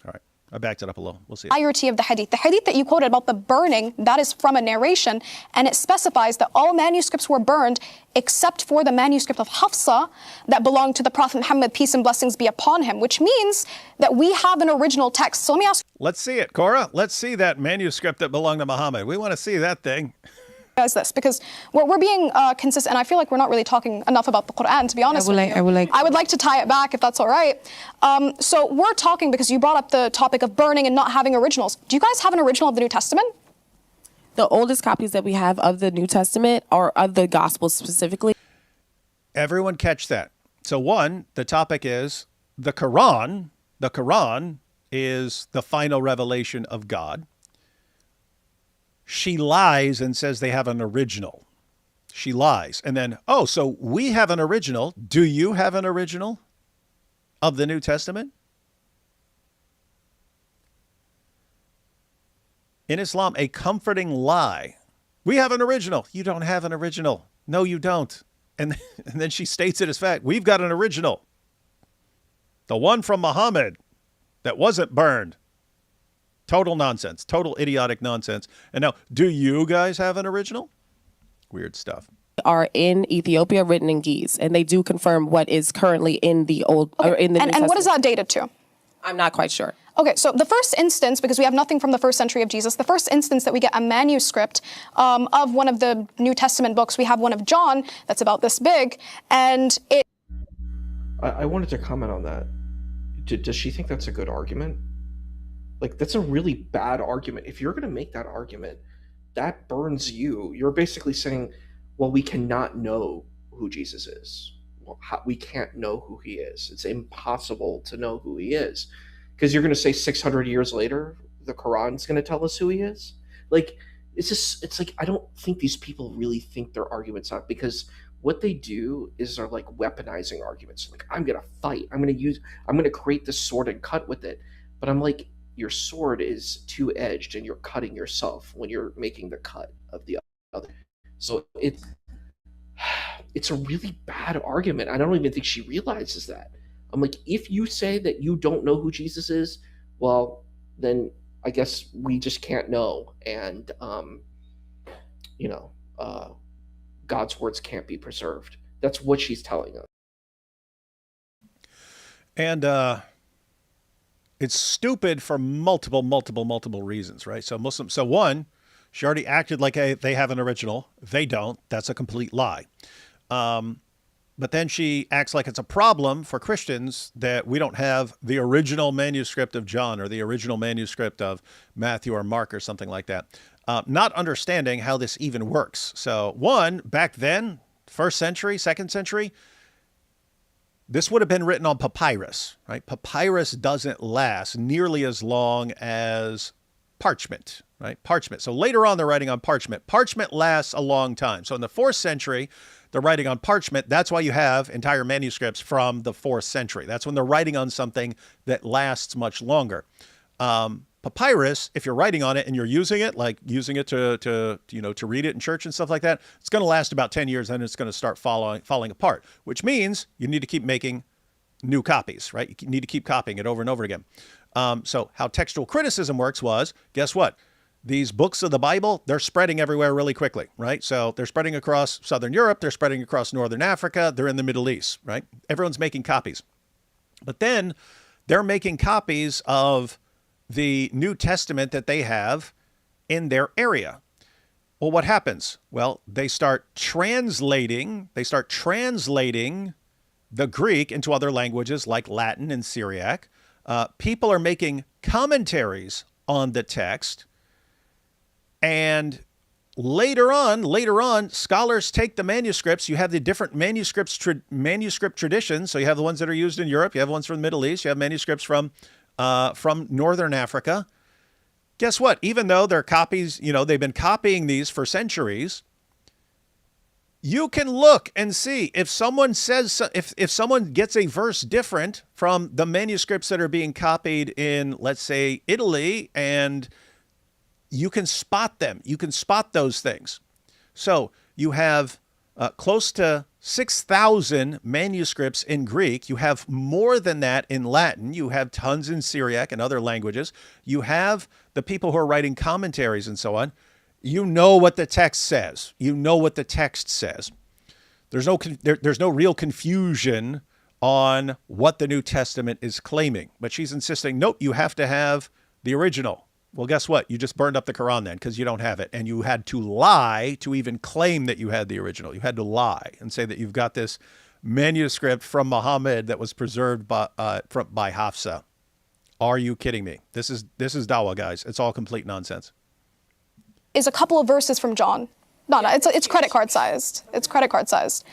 All right. I backed it up a little. We'll see. Entirety of the hadith. The hadith that you quoted about the burning, that is from a narration, and it specifies that all manuscripts were burned except for the manuscript of Hafsa that belonged to the Prophet Muhammad, peace and blessings be upon him, which means that we have an original text. So let me ask... Let's see it, Korra. Let's see that manuscript that belonged to Muhammad. We want to see that thing. Guys, this, because we're being consistent, and I feel like we're not really talking enough about the Quran, to be honest with you. I would like to tie it back, if that's all right. So we're talking because you brought up the topic of burning and not having originals. Do you guys have an original of the New Testament? The oldest copies that we have of the New Testament are of the Gospels specifically. Everyone catch that. So one, the topic is the Quran. The Quran is the final revelation of God. She lies and says they have an original. She lies. And then, oh, so we have an original. Do you have an original of the New Testament? In Islam, a comforting lie. We have an original. You don't have an original. No, you don't. And then she states it as fact. We've got an original. The one from Muhammad that wasn't burned. Total nonsense. Total idiotic nonsense. And now, do you guys have an original? Weird stuff. Are in Ethiopia, written in Ge'ez, and they do confirm what is currently in the old or in the New Testament. And what is that dated to? I'm not quite sure. Okay, so the first instance, because we have nothing from the first century of Jesus, the first instance that we get a manuscript of one of the New Testament books, we have one of John that's about this big, and it... I wanted to comment on that. Does she think that's a good argument? Like, that's a really bad argument. If you're going to make that argument, that burns you. You're basically saying, well, we cannot know who Jesus is. Well, we can't know who he is. It's impossible to know who he is. Because you're going to say 600 years later, the Quran's going to tell us who he is? Like, it's like, I don't think these people really think their arguments out, because what they do is they're like weaponizing arguments. Like, I'm going to fight. I'm going to create this sword and cut with it. But I'm like, your sword is two-edged and you're cutting yourself when you're making the cut of the other. So it's a really bad argument. I don't even think she realizes that. I'm like, if you say that you don't know who Jesus is, well, then I guess we just can't know. And, God's words can't be preserved. That's what she's telling us. And it's stupid for multiple reasons, right? So one, she already acted like they have an original. They don't. That's a complete lie. But then she acts like it's a problem for Christians that we don't have the original manuscript of John or the original manuscript of Matthew or Mark or something like that. Not understanding how this even works. So one, back then, first century, second century, this would have been written on papyrus, right? Papyrus doesn't last nearly as long as parchment, right? Parchment. So later on, they're writing on parchment. Parchment lasts a long time. So in the 4th century, they're writing on parchment. That's why you have entire manuscripts from the 4th century. That's when they're writing on something that lasts much longer. Papyrus, if you're writing on it and you're using it, like using it to read it in church and stuff like that, it's going to last about 10 years, and it's going to start falling apart, which means you need to keep making new copies, right? You need to keep copying it over and over again. So how textual criticism works was, guess what? These books of the Bible, they're spreading everywhere really quickly, right? So they're spreading across Southern Europe, they're spreading across Northern Africa, they're in the Middle East, right? Everyone's making copies. But then they're making copies of the New Testament that they have in their area. Well, what happens? Well, they start translating the Greek into other languages like Latin and Syriac. people are making commentaries on the text, and later on, scholars take the manuscripts. You have the different manuscript traditions. So you have the ones that are used in Europe. You have ones from the Middle East. You have manuscripts from Northern Africa. Guess what? Even though they're copies, they've been copying these for centuries. You can look and see if someone says, if someone gets a verse different from the manuscripts that are being copied in, let's say, Italy, and you can spot them. You can spot those things. So you have close to 6,000 manuscripts in Greek. You have more than that in Latin. You have tons in Syriac and other languages. You have the people who are writing commentaries and so on. You know what the text says. You know what the text says. There's no real confusion on what the New Testament is claiming. But she's insisting, nope, you have to have the original. Well, guess what? You just burned up the Quran then because you don't have it. And you had to lie to even claim that you had the original. You had to lie and say that you've got this manuscript from Muhammad that was preserved by Hafsa. Are you kidding me? This is dawah, guys. It's all complete nonsense. Is a couple of verses from John. No, it's credit card sized. It's credit card sized.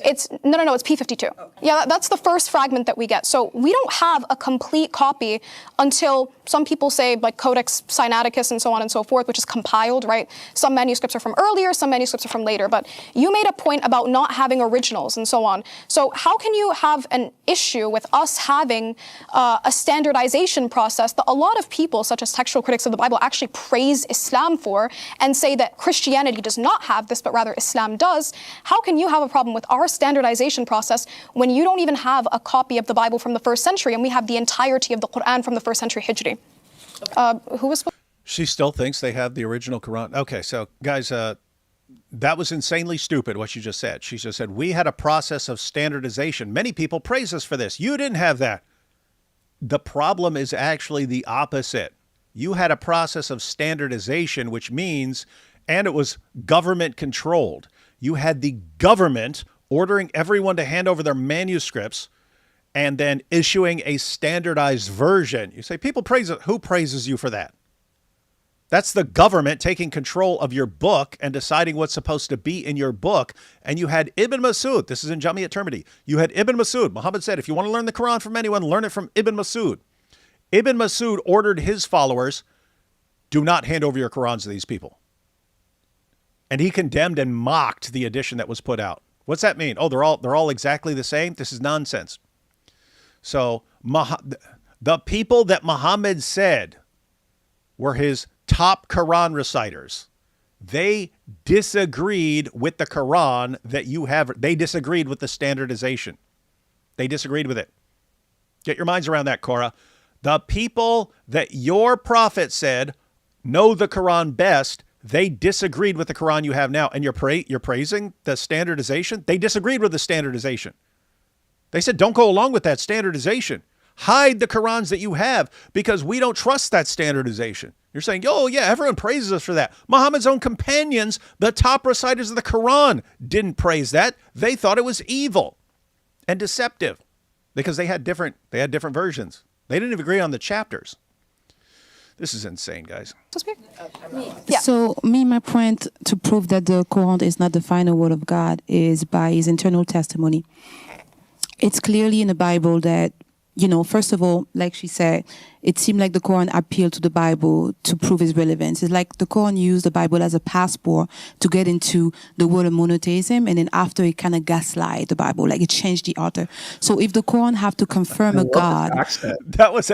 It's P52. Okay. Yeah, that's the first fragment that we get. So we don't have a complete copy until some people say like Codex Sinaiticus and so on and so forth, which is compiled, right? Some manuscripts are from earlier, some manuscripts are from later. But you made a point about not having originals and so on. So how can you have an issue with us having a standardization process that a lot of people, such as textual critics of the Bible, actually praise Islam for and say that Christianity does not have this, but rather Islam does? How can you have a problem with our standardization process when you don't even have a copy of the Bible from the 1st century and we have the entirety of the Quran from the 1st century Hijri? Who was? She still thinks they have the original Quran. Okay, so guys, that was insanely stupid what she just said. She just said, we had a process of standardization. Many people praise us for this. You didn't have that. The problem is actually the opposite. You had a process of standardization, which means, and it was government controlled. You had the government ordering everyone to hand over their manuscripts and then issuing a standardized version. You say, people praise it. Who praises you for that? That's the government taking control of your book and deciding what's supposed to be in your book. And you had Ibn Masud. This is in Jami at-Tirmidhi. You had Ibn Masud. Muhammad said, if you want to learn the Quran from anyone, learn it from Ibn Masud. Ibn Masud ordered his followers, do not hand over your Qurans to these people. And he condemned and mocked the edition that was put out. What's that mean? Oh, they're all exactly the same? This is nonsense. So the people that Muhammad said were his top Quran reciters, they disagreed with the Quran that you have. They disagreed with the standardization. They disagreed with it. Get your minds around that, Korra. The people that your prophet said know the Quran best, they disagreed with the Quran you have now. And you're praising the standardization? They disagreed with the standardization. They said, don't go along with that standardization. Hide the Qurans that you have because we don't trust that standardization. You're saying, oh, yeah, everyone praises us for that. Muhammad's own companions, the top reciters of the Quran, didn't praise that. They thought it was evil and deceptive because they had different versions. They didn't even agree on the chapters. This is insane, guys. Yeah. So, my point to prove that the Quran is not the final word of God is by his internal testimony. It's clearly in the Bible that, first of all, like she said, it seemed like the Quran appealed to the Bible to prove its relevance. It's like the Quran used the Bible as a passport to get into the world of monotheism, and then after it kind of gaslight the Bible, like it changed the author. So if the Quran have to confirm a God, that was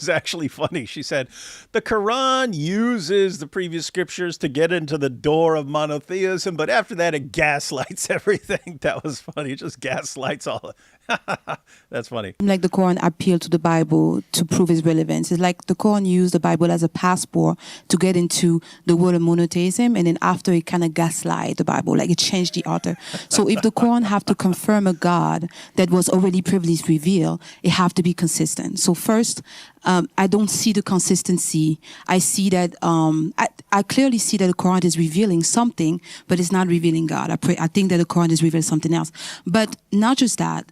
actually funny. She said the Quran uses the previous scriptures to get into the door of monotheism, but after that it gaslights everything. That was funny. It just gaslights all. That's funny. Like the Quran appealed to the Bible to prove its relevance. It's like the Quran used the Bible as a passport to get into the world of monotheism, and then after it kind of gaslight the Bible, like it changed the author. So if the Quran have to confirm a God that was already previously revealed, it have to be consistent. So first, I don't see the consistency. I see that I clearly see that the Quran is revealing something, but it's not revealing God. I think that the Quran is revealing something else. But not just that.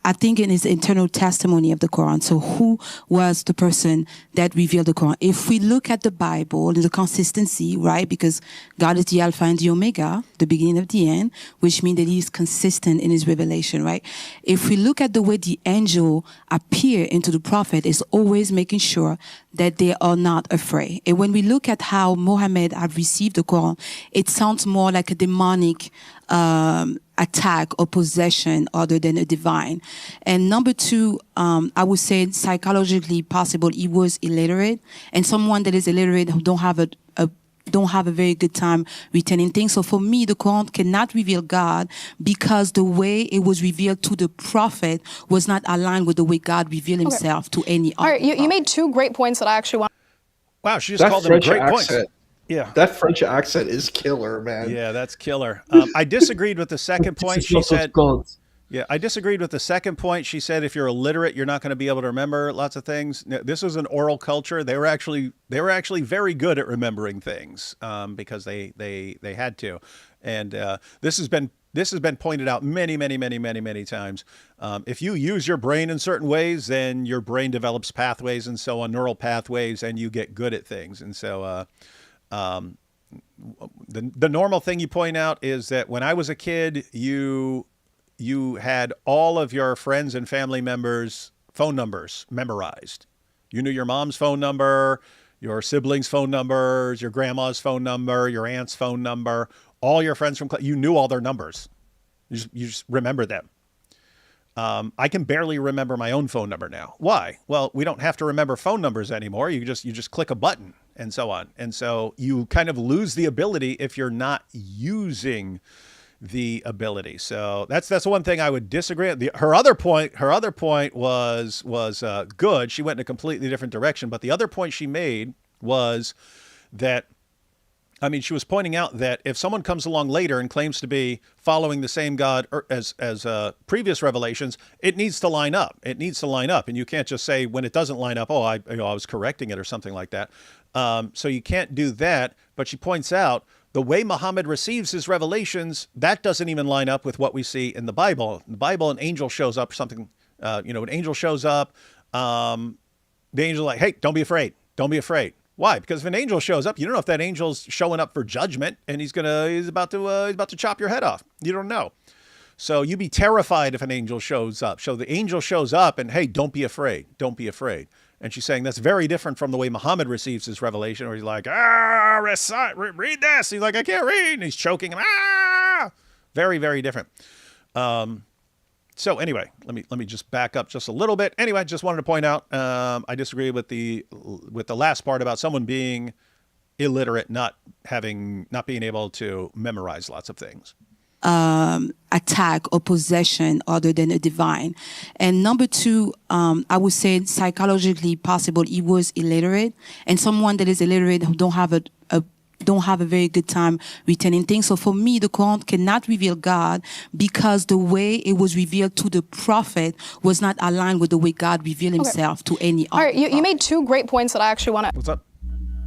I think it is internal testimony of the Quran. So who was the person that revealed the Quran? If we look at the Bible, the consistency, right? Because God is the Alpha and the Omega, the beginning of the end, which means that he is consistent in his revelation, right? If we look at the way the angel appear into the prophet, is always making sure that they are not afraid. And when we look at how Muhammad have received the Quran, it sounds more like a demonic attack or possession other than a divine. And number two, I would say psychologically possible, he was illiterate, and someone that is illiterate who don't have a very good time retaining things. So for me, the Quran cannot reveal God because the way it was revealed to the prophet was not aligned with the way God revealed himself to any other. All right, you made two great points that I actually want. Wow, she just called them great points. Yeah. That French accent is killer, man. Yeah, that's killer. I disagreed with the second point. She said, yeah, I disagreed with the second point. She said, if you're illiterate, you're not going to be able to remember lots of things. This was an oral culture. They were actually very good at remembering things because they had to. And this has been pointed out many times. If you use your brain in certain ways, then your brain develops pathways and so on, neural pathways, and you get good at things. And so, the normal thing you point out is that when I was a kid, you had all of your friends and family members' phone numbers memorized. You knew your mom's phone number, your siblings' phone numbers, your grandma's phone number, your aunt's phone number, all your friends from class. You knew all their numbers. You just remember them. I can barely remember my own phone number now. Why? Well, we don't have to remember phone numbers anymore. You just click a button and so on. And so you kind of lose the ability if you're not using the ability. So that's one thing I would disagree. Her other point was good. She went in a completely different direction. But the other point she made was that, I mean, she was pointing out that if someone comes along later and claims to be following the same God as previous revelations, it needs to line up. It needs to line up, and you can't just say when it doesn't line up, oh, I was correcting it or something like that. So you can't do that. But she points out the way Muhammad receives his revelations, that doesn't even line up with what we see in the Bible. In the Bible, an angel shows up, an angel shows up. The angel's like, hey, don't be afraid. Don't be afraid. Why? Because if an angel shows up, you don't know if that angel's showing up for judgment and he's about to chop your head off. You don't know. So you'd be terrified if an angel shows up. So the angel shows up and, hey, don't be afraid. Don't be afraid. And she's saying that's very different from the way Muhammad receives his revelation, where he's like, recite, read this. He's like, I can't read. And he's choking him. Very, very different. So anyway, let me just back up just a little bit. Anyway, just wanted to point out, I disagree with the last part about someone being illiterate, not being able to memorize lots of things. Attack or possession other than a divine. And number two, I would say psychologically possible, he was illiterate, and someone that is illiterate who don't have a very good time retaining things. So for me, the Quran cannot reveal God because the way it was revealed to the prophet was not aligned with the way God revealed himself to any other. All right, you made two great points that I actually want to. What's up?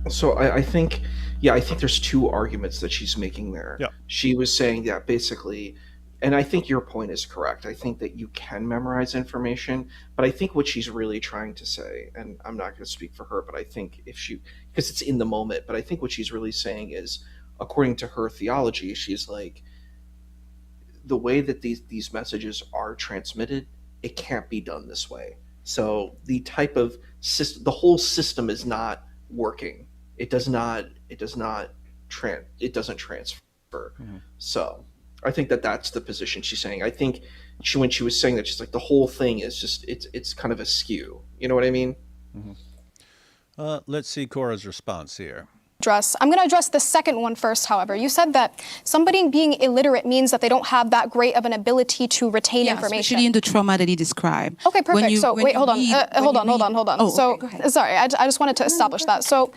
So I think there's two arguments that she's making there. Yeah. She was saying that basically, and I think your point is correct. I think that you can memorize information, but I think what she's really trying to say, and I'm not going to speak for her, but I think because it's in the moment, but I think what she's really saying is, according to her theology, she's like, the way that these messages are transmitted, it can't be done this way. So the type of system, the whole system is not working. It doesn't transfer. Mm-hmm. So I think that's the position she's saying. I think when she was saying that, she's like, the whole thing is just, it's kind of askew. You know what I mean? Mm-hmm. Let's see Korra's response here. I'm going to address the second one first, however. You said that somebody being illiterate means that they don't have that great of an ability to retain information. Especially in the trauma that he described. Okay, perfect. Hold on. Oh, so, okay, sorry, I just wanted to establish that. So,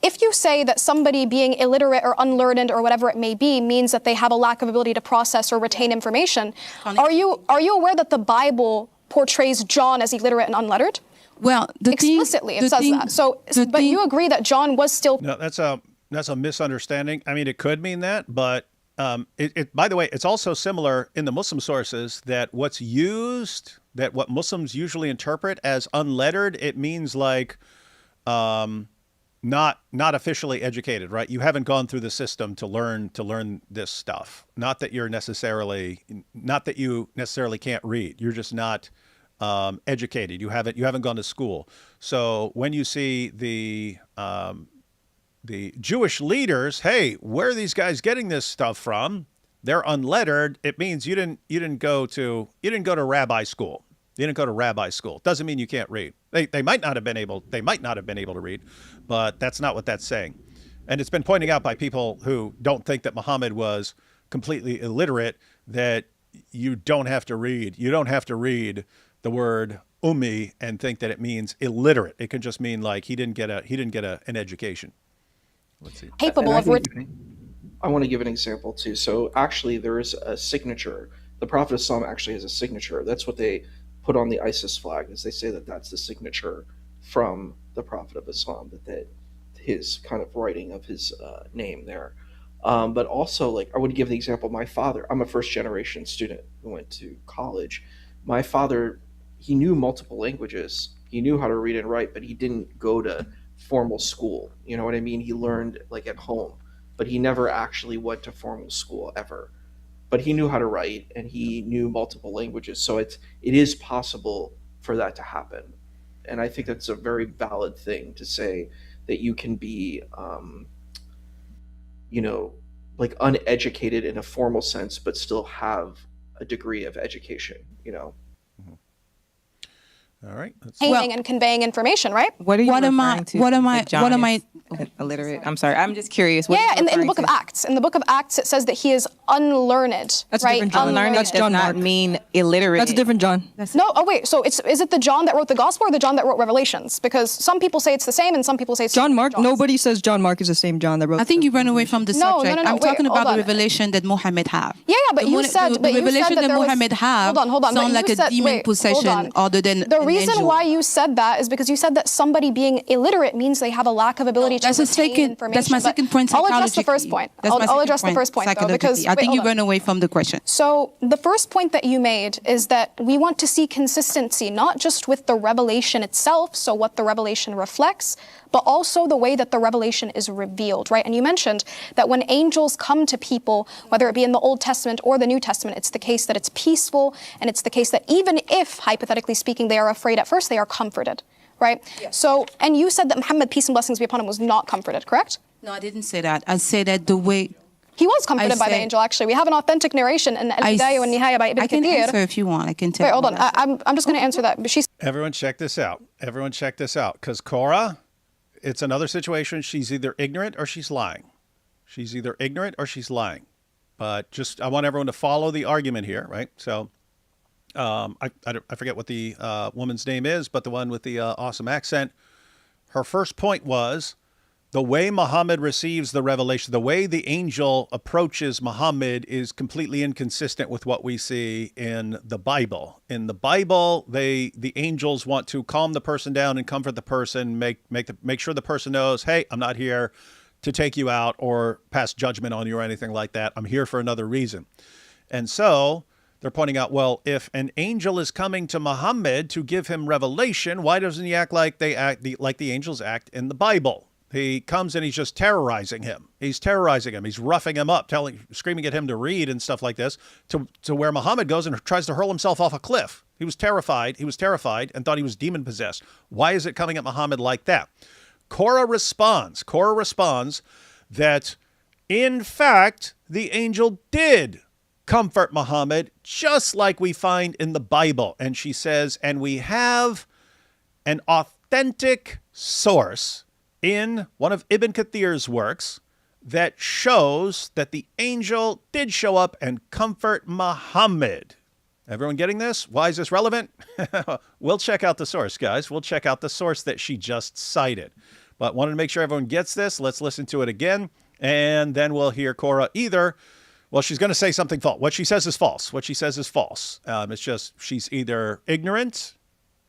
if you say that somebody being illiterate or unlearned or whatever it may be means that they have a lack of ability to process or retain information, are you aware that the Bible portrays John as illiterate and unlettered? Well, explicitly it says that. So, but you agree that John was still. No, that's a misunderstanding. I mean, it could mean that, but by the way, it's also similar in the Muslim sources that what's used that what Muslims usually interpret as unlettered, it means like not officially educated, right? You haven't gone through the system to learn this stuff. Not that you necessarily can't read. You're just not educated. You haven't gone to school. So when you see the Jewish leaders, hey, where are these guys getting this stuff from? They're unlettered. It means you didn't go to rabbi school. You didn't go to rabbi school. Doesn't mean you can't read. They might not have been able to read, but that's not what that's saying. And it's been pointed out by people who don't think that Muhammad was completely illiterate that you don't have to read. You don't have to read the word ummi and think that it means illiterate. It could just mean like he didn't get an education. Let's see. Capable of I want to give an example too. So actually there is a signature. The Prophet of Islam actually has a signature. That's what they put on the ISIS flag, is they say that that's the signature from the Prophet of Islam, that his kind of writing of his name there. But also, like, I would give the example, my father, I'm a first generation student who went to college. My father, he knew multiple languages. He knew how to read and write, but he didn't go to formal school. You know what I mean? He learned like at home, but he never actually went to formal school ever. But he knew how to write and he knew multiple languages. So it is possible for that to happen. And I think that's a very valid thing to say, that you can be, like uneducated in a formal sense, but still have a degree of education, All right. and conveying information, right? What are you referring to? What am I? Illiterate. I'm sorry. I'm just curious. In the book of Acts. In the book of Acts, it says that he is unlearned. That's right? different John. Unlearned That's does John not Mark. mean illiterate. That's a different John. No, wait. So is it the John that wrote the Gospel or the John that wrote Revelations? Because some people say it's the same and some people say it's John Mark. Johns. Nobody says John Mark is the same John that wrote. I think you ran away from the No, subject. I'm wait, talking about hold the on. revelation that Muhammad have. Yeah, but you said the revelation that that there was- Muhammad have Hold on. sound but like you a said- demon wait, hold possession on. other than the an reason angel. why you said that is because you said that somebody being illiterate means they have a lack of ability to retain information. That's my But second point. I'll address the first psychologically. point. That's my I'll second address the first point though, because psychologically. I think you ran away from the question. So the first point that you made is that we want to see consistency, not just with the revelation itself, so what the revelation reflects, but also the way that the revelation is revealed, right? And you mentioned that when angels come to people, whether it be in the Old Testament or the New Testament, it's the case that it's peaceful, and it's the case that even if, hypothetically speaking, they are afraid at first, they are comforted, right? Yes. So, and you said that Muhammad, peace and blessings be upon him, was not comforted, correct? No, I didn't say that. I said that the way he was comforted by the angel, actually. We have an authentic narration in Al-Bidayah wa Nihaya by Ibn I can Kathir. answer if you want. I can tell. Wait, hold on. I'm just going to answer that. But Everyone check this out. Because Korra, it's another situation. She's either ignorant or she's lying. But I want everyone to follow the argument here, right? So I forget what the woman's name is, but the one with the awesome accent. Her first point was the way Muhammad receives the revelation, the way the angel approaches Muhammad is completely inconsistent with what we see in the Bible. In the Bible, the angels want to calm the person down and comfort the person, make sure the person knows, hey, I'm not here to take you out or pass judgment on you or anything like that. I'm here for another reason. And so they're pointing out, well, if an angel is coming to Muhammad to give him revelation, why doesn't he act like the angels act in the Bible? He comes and he's just terrorizing him. He's roughing him up, screaming at him to read and stuff like this, to where Muhammad goes and tries to hurl himself off a cliff. He was terrified and thought he was demon possessed. Why is it coming at Muhammad like that? Korra responds that, in fact, the angel did comfort Muhammad, just like we find in the Bible. And she says, and we have an authentic source in one of Ibn Kathir's works that shows that the angel did show up and comfort Muhammad. Everyone getting this? Why is this relevant? We'll check out the source, guys. We'll check out the source that she just cited. But wanted to make sure everyone gets this. Let's listen to it again. And then we'll hear Korra either. Well, she's going to say something false. What she says is false. It's just she's either ignorant,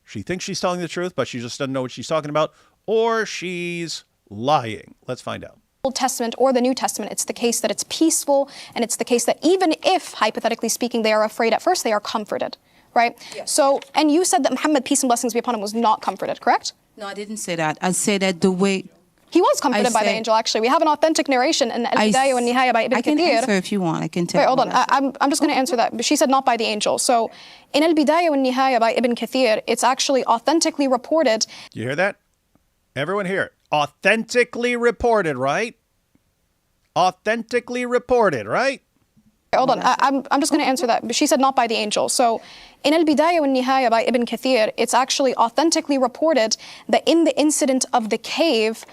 she thinks she's telling the truth, but she just doesn't know what she's talking about, or she's lying. Let's find out. Old Testament or the New Testament, it's the case that it's peaceful, and it's the case that even if, hypothetically speaking, they are afraid at first, they are comforted, right? So, and you said that Muhammad, peace and blessings be upon him, was not comforted, correct? No, I didn't say that. I said that the way he was comforted by the angel, actually. We have an authentic narration in Al-Bidayah wa Nihaya by Ibn Kathir. I can answer if you want. I can tell. Wait, hold on. I'm just going to answer that. But she said not by the angel. So in Al-Bidayah wa Nihaya by Ibn Kathir, it's actually authentically reported. You hear that? Everyone hear it. Authentically reported, right? Authentically reported, right? Hold on. I'm just going to answer that. But she said not by the angel. So in Al-Bidayah wa Nihaya by Ibn Kathir, it's actually authentically reported that in the incident of the cave,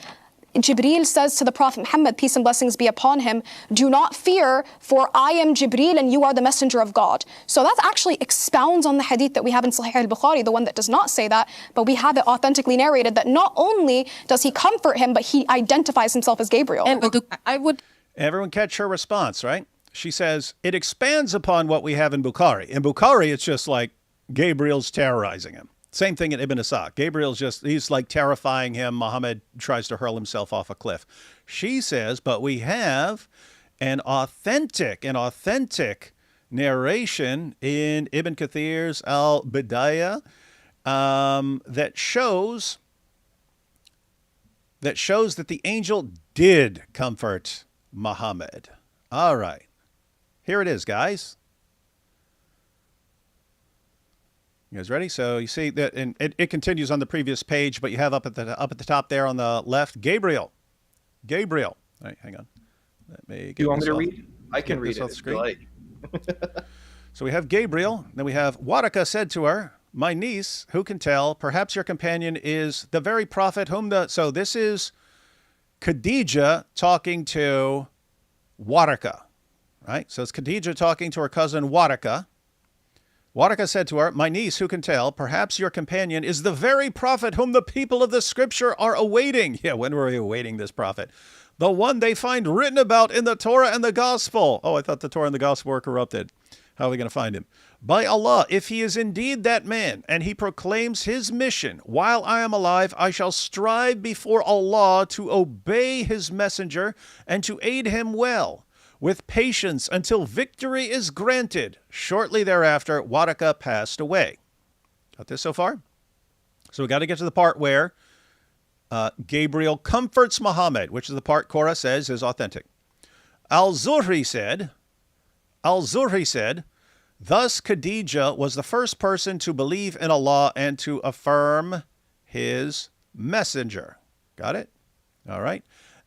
Jibreel says to the Prophet Muhammad, peace and blessings be upon him, do not fear, for I am Jibreel and you are the messenger of God. So that actually expounds on the hadith that we have in Sahih al-Bukhari, the one that does not say that, but we have it authentically narrated that not only does he comfort him, but he identifies himself as Gabriel. And I would... Everyone catch her response, right? She says, it expands upon what we have in Bukhari. In Bukhari, it's just like Gabriel's terrorizing him. Same thing in Ibn Ishaq. Gabriel's he's like terrifying him. Muhammad tries to hurl himself off a cliff. She says, but we have an authentic narration in Ibn Kathir's Al-Bidayah that shows that the angel did comfort Muhammad. All right. Here it is, guys. You guys ready? So you see that, and it continues on the previous page, but you have up at the top there on the left, Gabriel. All right, hang on. Let me get Do you want this me to off. read? I can Get read this it off the if screen. you like. So we have Gabriel, then we have Waraka said to her, my niece, who can tell, perhaps your companion is the very prophet so this is Khadijah talking to Waraka, right? So it's Khadijah talking to her cousin Waraka. Waraka said to her, my niece, who can tell, perhaps your companion is the very prophet whom the people of the scripture are awaiting. Yeah, when were we awaiting this prophet? The one they find written about in the Torah and the gospel. Oh, I thought the Torah and the gospel were corrupted. How are we going to find him? By Allah, if he is indeed that man, and he proclaims his mission, while I am alive, I shall strive before Allah to obey his messenger and to aid him well, with patience until victory is granted. Shortly thereafter, Waraka passed away. Got this so far? So we got to get to the part where Gabriel comforts Muhammad, which is the part Korra says is authentic. Al-Zuhri said, thus Khadijah was the first person to believe in Allah and to affirm his messenger. Got it? All right.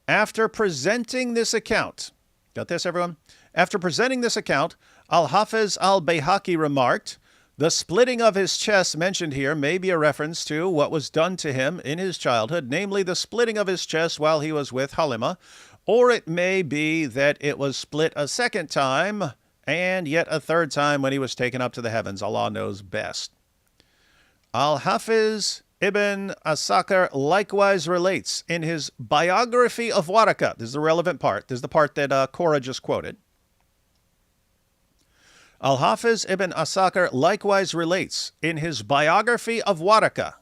After presenting this account, got this, everyone? After presenting this account, Al-Hafiz al-Bayhaqi remarked, the splitting of his chest mentioned here may be a reference to what was done to him in his childhood, namely the splitting of his chest while he was with Halima, or it may be that it was split a second time and yet a third time when he was taken up to the heavens. Allah knows best. Al-Hafiz Ibn Asakir likewise relates in his biography of Waraka. This is the relevant part. This is the part that Korra just quoted. Al-Hafiz Ibn Asakir likewise relates in his biography of Waraka.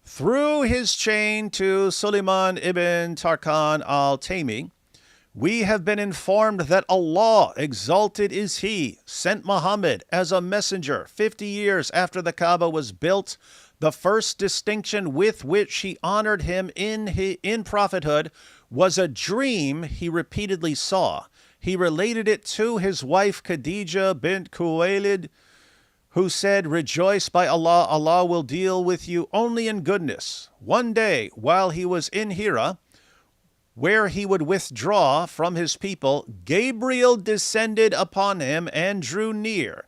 Through his chain to Suleiman ibn Tarkhan al-Taymi, we have been informed that Allah, exalted is He, sent Muhammad as a messenger 50 years after the Kaaba was built. The first distinction with which He honored him in prophethood was a dream he repeatedly saw. He related it to his wife Khadijah bint Khuwaylid, who said, rejoice by Allah, Allah will deal with you only in goodness. One day, while he was in Hira, where he would withdraw from his people, Gabriel descended upon him and drew near.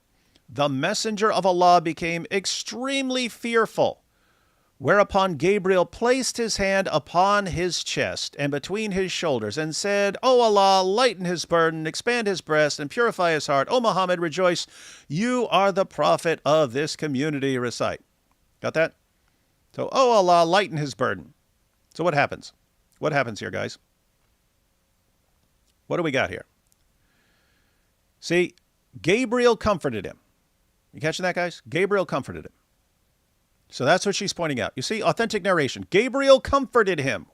The messenger of Allah became extremely fearful, whereupon Gabriel placed his hand upon his chest and between his shoulders and said, O Allah, lighten his burden, expand his breast, and purify his heart. O Muhammad, rejoice. You are the prophet of this community. Recite. Got that? So, O Allah, lighten his burden. So what happens? What happens here, guys? What do we got here? See, Gabriel comforted him. You catching that, guys? Gabriel comforted him. So that's what she's pointing out. You see, authentic narration. Gabriel comforted him.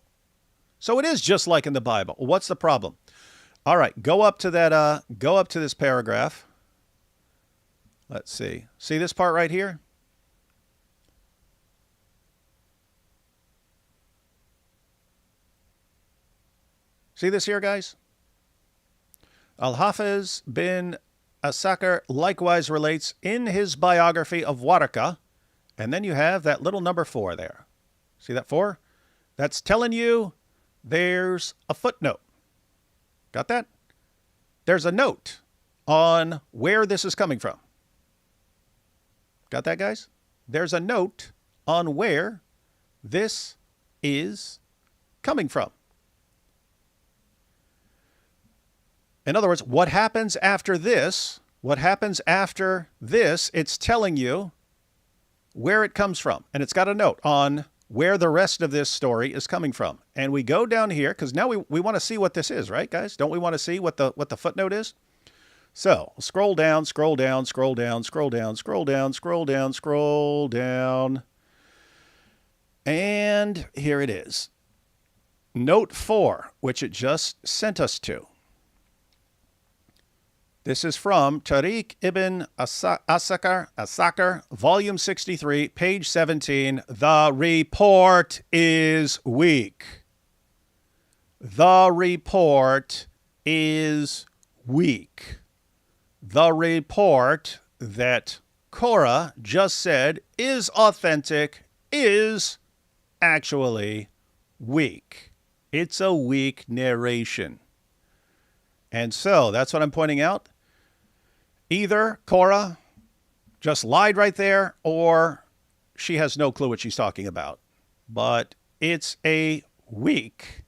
So it is just like in the Bible. What's the problem? All right, go up to that. Go up to this paragraph. Let's see. See this part right here? See this here, guys? Al-Hafiz bin Asakar likewise relates in his biography of Waraka, and then you have that little number 4 there. See that 4? That's telling you there's a footnote. Got that? There's a note on where this is coming from. Got that, guys? There's a note on where this is coming from. In other words, what happens after this, it's telling you where it comes from. And it's got a note on where the rest of this story is coming from. And we go down here, because now we want to see what this is, right, guys? Don't we want to see what the footnote is? So scroll down, scroll down, scroll down, scroll down, scroll down, scroll down, scroll down. And here it is. Note 4, which it just sent us to. This is from Tariq ibn Asakar, volume 63, page 17. The report is weak. The report is weak. The report that Korra just said is authentic is actually weak. It's a weak narration. And so that's what I'm pointing out. Either Korra just lied right there, or she has no clue what she's talking about. But it's a weak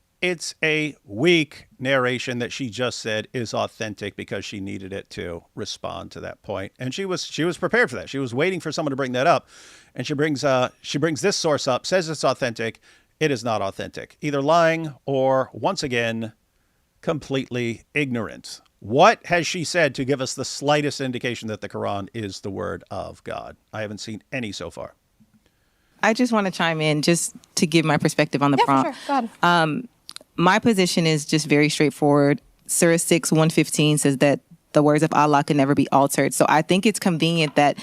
narration that she just said is authentic because she needed it to respond to that point. And she was prepared for that. She was waiting for someone to bring that up. And she brings this source up, says it's authentic. It is not authentic. Either lying or, once again, completely ignorant. What has she said to give us the slightest indication that the Quran is the word of God? I haven't seen any so far. I just want to chime in just to give my perspective on the prompt. For sure. Go ahead. My position is just very straightforward. Surah 6:115 says that the words of Allah can never be altered. So I think it's convenient that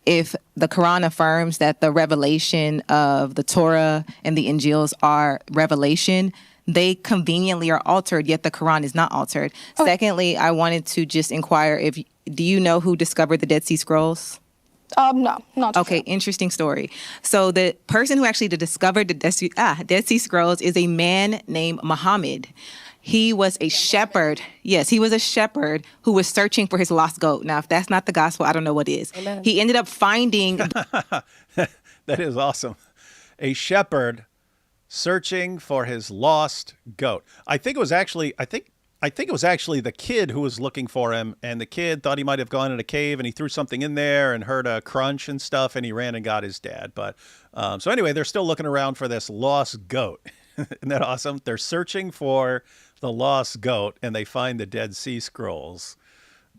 if the Quran affirms that the revelation of the Torah and the Injils are revelation, they conveniently are altered, yet the Quran is not altered. Okay. Secondly, I wanted to just inquire do you know who discovered the Dead Sea Scrolls? No, not okay. Sure. Interesting story. So the person who actually discovered the Dead Sea Scrolls is a man named Muhammad. He was a shepherd. Yes, he was a shepherd who was searching for his lost goat. Now, if that's not the gospel, I don't know what is. Amen. He ended up finding. That is awesome. A shepherd searching for his lost goat. I think it was actually the kid who was looking for him, and the kid thought he might have gone in a cave, and he threw something in there and heard a crunch and stuff, and he ran and got his dad. But so anyway, they're still looking around for this lost goat. Isn't that awesome? They're searching for the lost goat, and they find the Dead Sea Scrolls.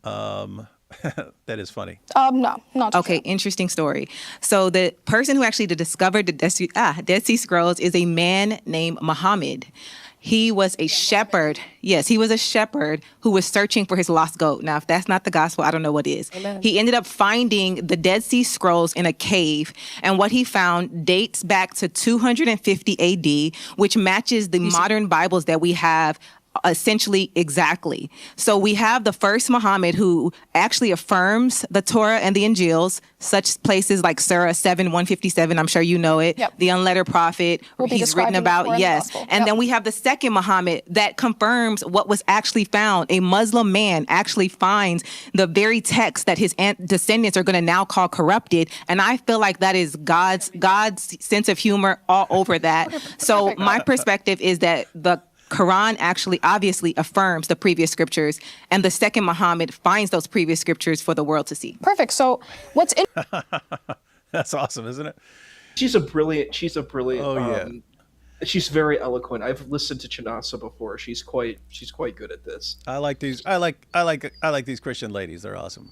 That is funny. No, not okay. Sure. Interesting story. So the person who actually discovered the Dead Sea Scrolls is a man named Muhammad. He was a shepherd. Yes, he was a shepherd who was searching for his lost goat. Now, if that's not the gospel, I don't know what is. Amen. He ended up finding the Dead Sea Scrolls in a cave, and what he found dates back to 250 AD, which matches the modern Bibles that we have essentially exactly. So we have the first Muhammad who actually affirms the Torah and the Injils, such places like Surah 7:157, I'm sure you know it, yep. The unlettered prophet, he's written about, yes. And then we have the second Muhammad that confirms what was actually found. A Muslim man actually finds the very text that his descendants are going to now call corrupted. And I feel like that is God's sense of humor all over that. So my perspective is that the Quran actually obviously affirms the previous scriptures, and the second Muhammad finds those previous scriptures for the world to see. Perfect. So what's in That's awesome, isn't it? She's a brilliant. Oh, yeah. She's very eloquent. I've listened to Chinasa before. She's quite good at this. I like these Christian ladies. They're awesome.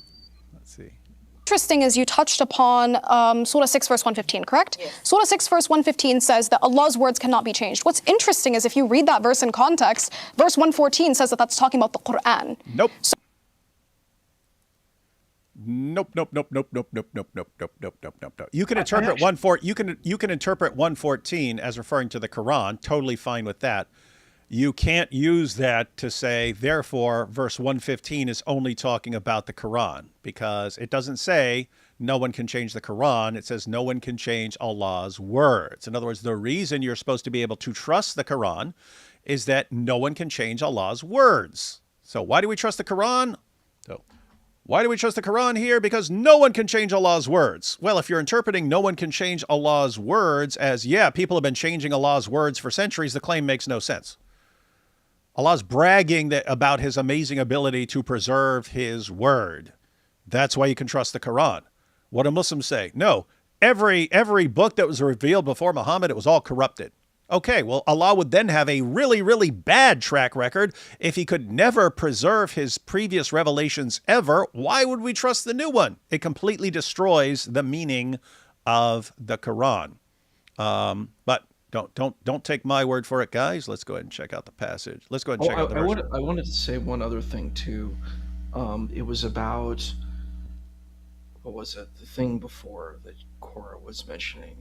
Let's see. Interesting is you touched upon Surah 6 verse 115, correct? Yes. Surah 6 verse 115 says that Allah's words cannot be changed. What's interesting is if you read that verse in context, verse 114 says that that's talking about the Quran. Nope. Nope, nope, nope, nope, nope, nope, nope, nope, nope, nope, nope, nope, nope. You can interpret you can interpret 114 as referring to the Quran. Totally fine with that. You can't use that to say, therefore, verse 115 is only talking about the Quran, because it doesn't say no one can change the Quran. It says no one can change Allah's words. In other words, the reason you're supposed to be able to trust the Quran is that no one can change Allah's words. So why do we trust the Quran? So why do we trust the Quran here? Because no one can change Allah's words. Well, if you're interpreting no one can change Allah's words as, yeah, people have been changing Allah's words for centuries, the claim makes no sense. Allah's bragging about his amazing ability to preserve his word. That's why you can trust the Quran. What do Muslims say? No, every book that was revealed before Muhammad, it was all corrupted. Okay, well, Allah would then have a really, really bad track record if he could never preserve his previous revelations ever. Why would we trust the new one? It completely destroys the meaning of the Quran. But don't take my word for it, guys. Let's go ahead and check out the passage. Let's go ahead and check out the verse. I wanted to say one other thing too. It was about, what was it? The thing before that Korra was mentioning.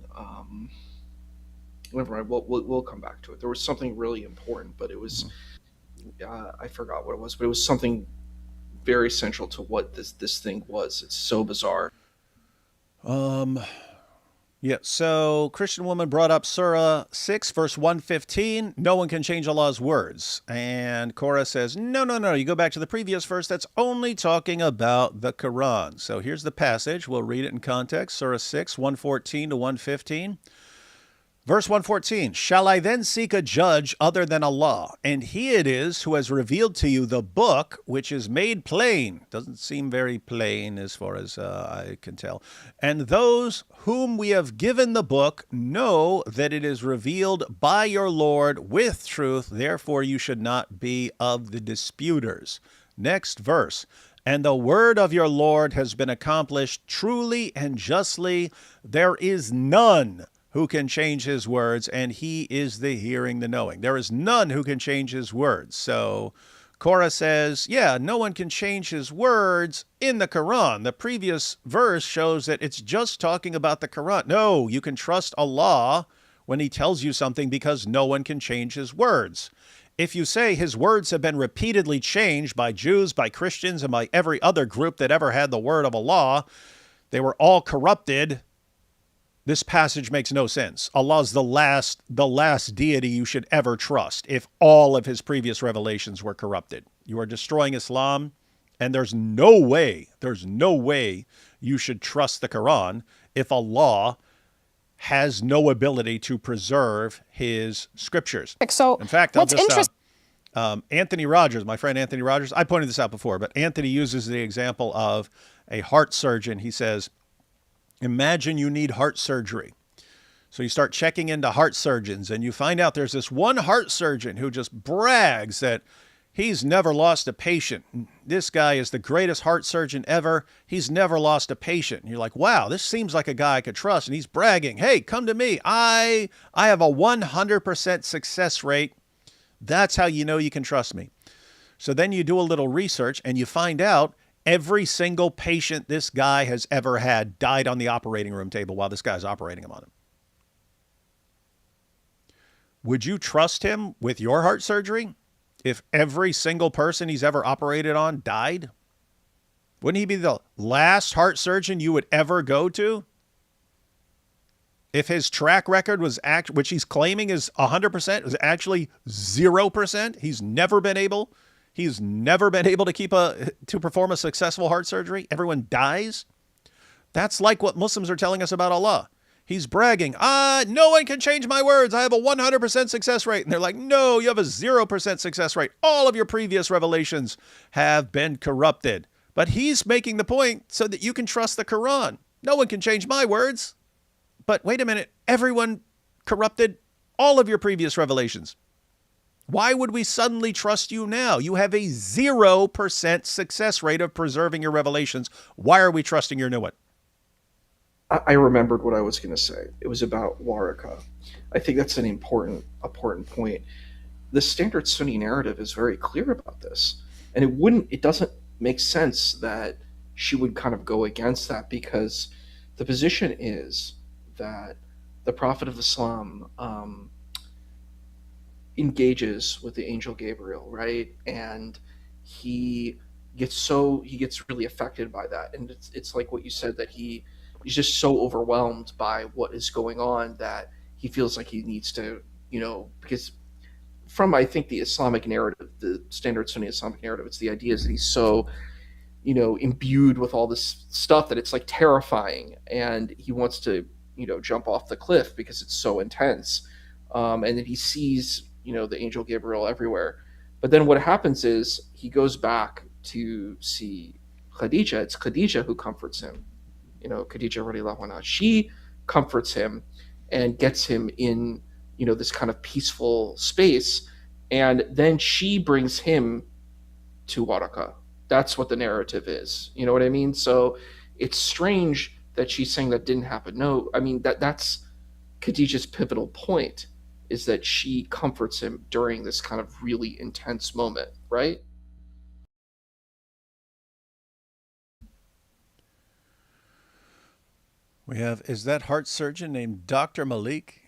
Never mind. We'll come back to it. There was something really important, but it was I forgot what it was, but it was something very central to what this thing was. It's so bizarre. Yeah, so Christian woman brought up Surah 6, verse 115. No one can change Allah's words. And Korra says, no. You go back to the previous verse. That's only talking about the Quran. So here's the passage. We'll read it in context. Surah 6, 114 to 115. Verse 114, shall I then seek a judge other than Allah? And he it is who has revealed to you the book which is made plain. Doesn't seem very plain as far as I can tell. And those whom we have given the book know that it is revealed by your Lord with truth. Therefore you should not be of the disputers. Next verse. And the word of your Lord has been accomplished truly and justly. There is none who can change his words, and he is the hearing, the knowing. There is none who can change his words. So Korra says, yeah, no one can change his words in the Quran. The previous verse shows that it's just talking about the Quran. No, you can trust Allah when he tells you something because no one can change his words. If you say his words have been repeatedly changed by Jews, by Christians, and by every other group that ever had the word of Allah, they were all corrupted, this passage makes no sense. Allah's the last deity you should ever trust if all of his previous revelations were corrupted. You are destroying Islam, and there's no way you should trust the Quran if Allah has no ability to preserve his scriptures. So in fact, Anthony Rogers, my friend Anthony Rogers, I pointed this out before, but Anthony uses the example of a heart surgeon. He says, imagine you need heart surgery. So you start checking into heart surgeons and you find out there's this one heart surgeon who just brags that he's never lost a patient. This guy is the greatest heart surgeon ever. He's never lost a patient. And you're like, wow, this seems like a guy I could trust. And he's bragging, hey, come to me. I have a 100% success rate. That's how you know you can trust me. So then you do a little research and you find out every single patient this guy has ever had died on the operating room table while this guy's operating him on him. Would you trust him with your heart surgery if every single person he's ever operated on died? Wouldn't he be the last heart surgeon you would ever go to? If his track record was which he's claiming is 100%, was actually 0%, he's never been able to perform a successful heart surgery. Everyone dies. That's like what Muslims are telling us about Allah. He's bragging, no one can change my words. I have a 100% success rate. And they're like, no, you have a 0% success rate. All of your previous revelations have been corrupted. But he's making the point so that you can trust the Quran. No one can change my words. But wait a minute, everyone corrupted all of your previous revelations. Why would we suddenly trust you now? You have a 0% success rate of preserving your revelations. Why are we trusting your new one? I remembered what I was going to say. It was about Waraka. I think that's an important point. The standard Sunni narrative is very clear about this. And it doesn't make sense that she would kind of go against that, because the position is that the Prophet of Islam engages with the angel Gabriel, right? And he gets really affected by that, and it's like what you said, that he's just so overwhelmed by what is going on that he feels like he needs to, because from, I think, the Islamic narrative, the standard Sunni Islamic narrative, it's the idea is that he's so, imbued with all this stuff that it's like terrifying, and he wants to, jump off the cliff because it's so intense. And then he sees, the angel Gabriel everywhere. But then what happens is he goes back to see Khadija. It's Khadija who comforts him. Khadija radiallahu anha. She comforts him and gets him in, this kind of peaceful space. And then she brings him to Waraka. That's what the narrative is. You know what I mean? So it's strange that she's saying that didn't happen. No, I mean, that's Khadijah's pivotal point, is that she comforts him during this kind of really intense moment, right? We have, is that heart surgeon named Dr. Malik?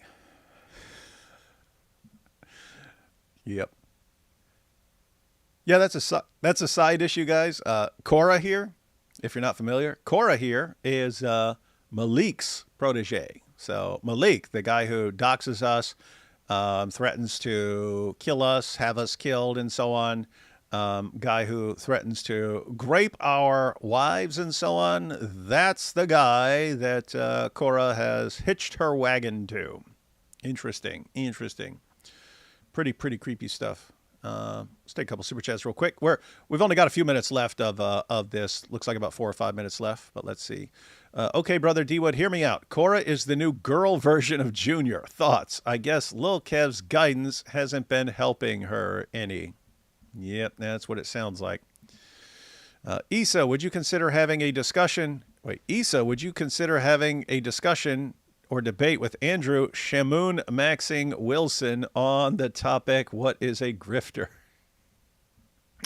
Yep. Yeah, that's a side issue, guys. Korra here, if you're not familiar, Korra here is Malik's protege. So Malik, the guy who doxes us, threatens to kill us, have us killed, and so on, guy who threatens to grape our wives and so on, that's the guy that Korra has hitched her wagon to. Interesting. Pretty creepy stuff. Let's take a couple super chats real quick. We've only got a few minutes left of this. Looks like about 4 or 5 minutes left, but let's see. Okay, brother D-Wood, hear me out. Korra is the new girl version of Junior. Thoughts? I guess Lil Kev's guidance hasn't been helping her any. Yep, that's what it sounds like. Issa, would you consider having a discussion? Issa, would you consider having a discussion or debate with Andrew Shamoon Maxing Wilson on the topic, what is a grifter?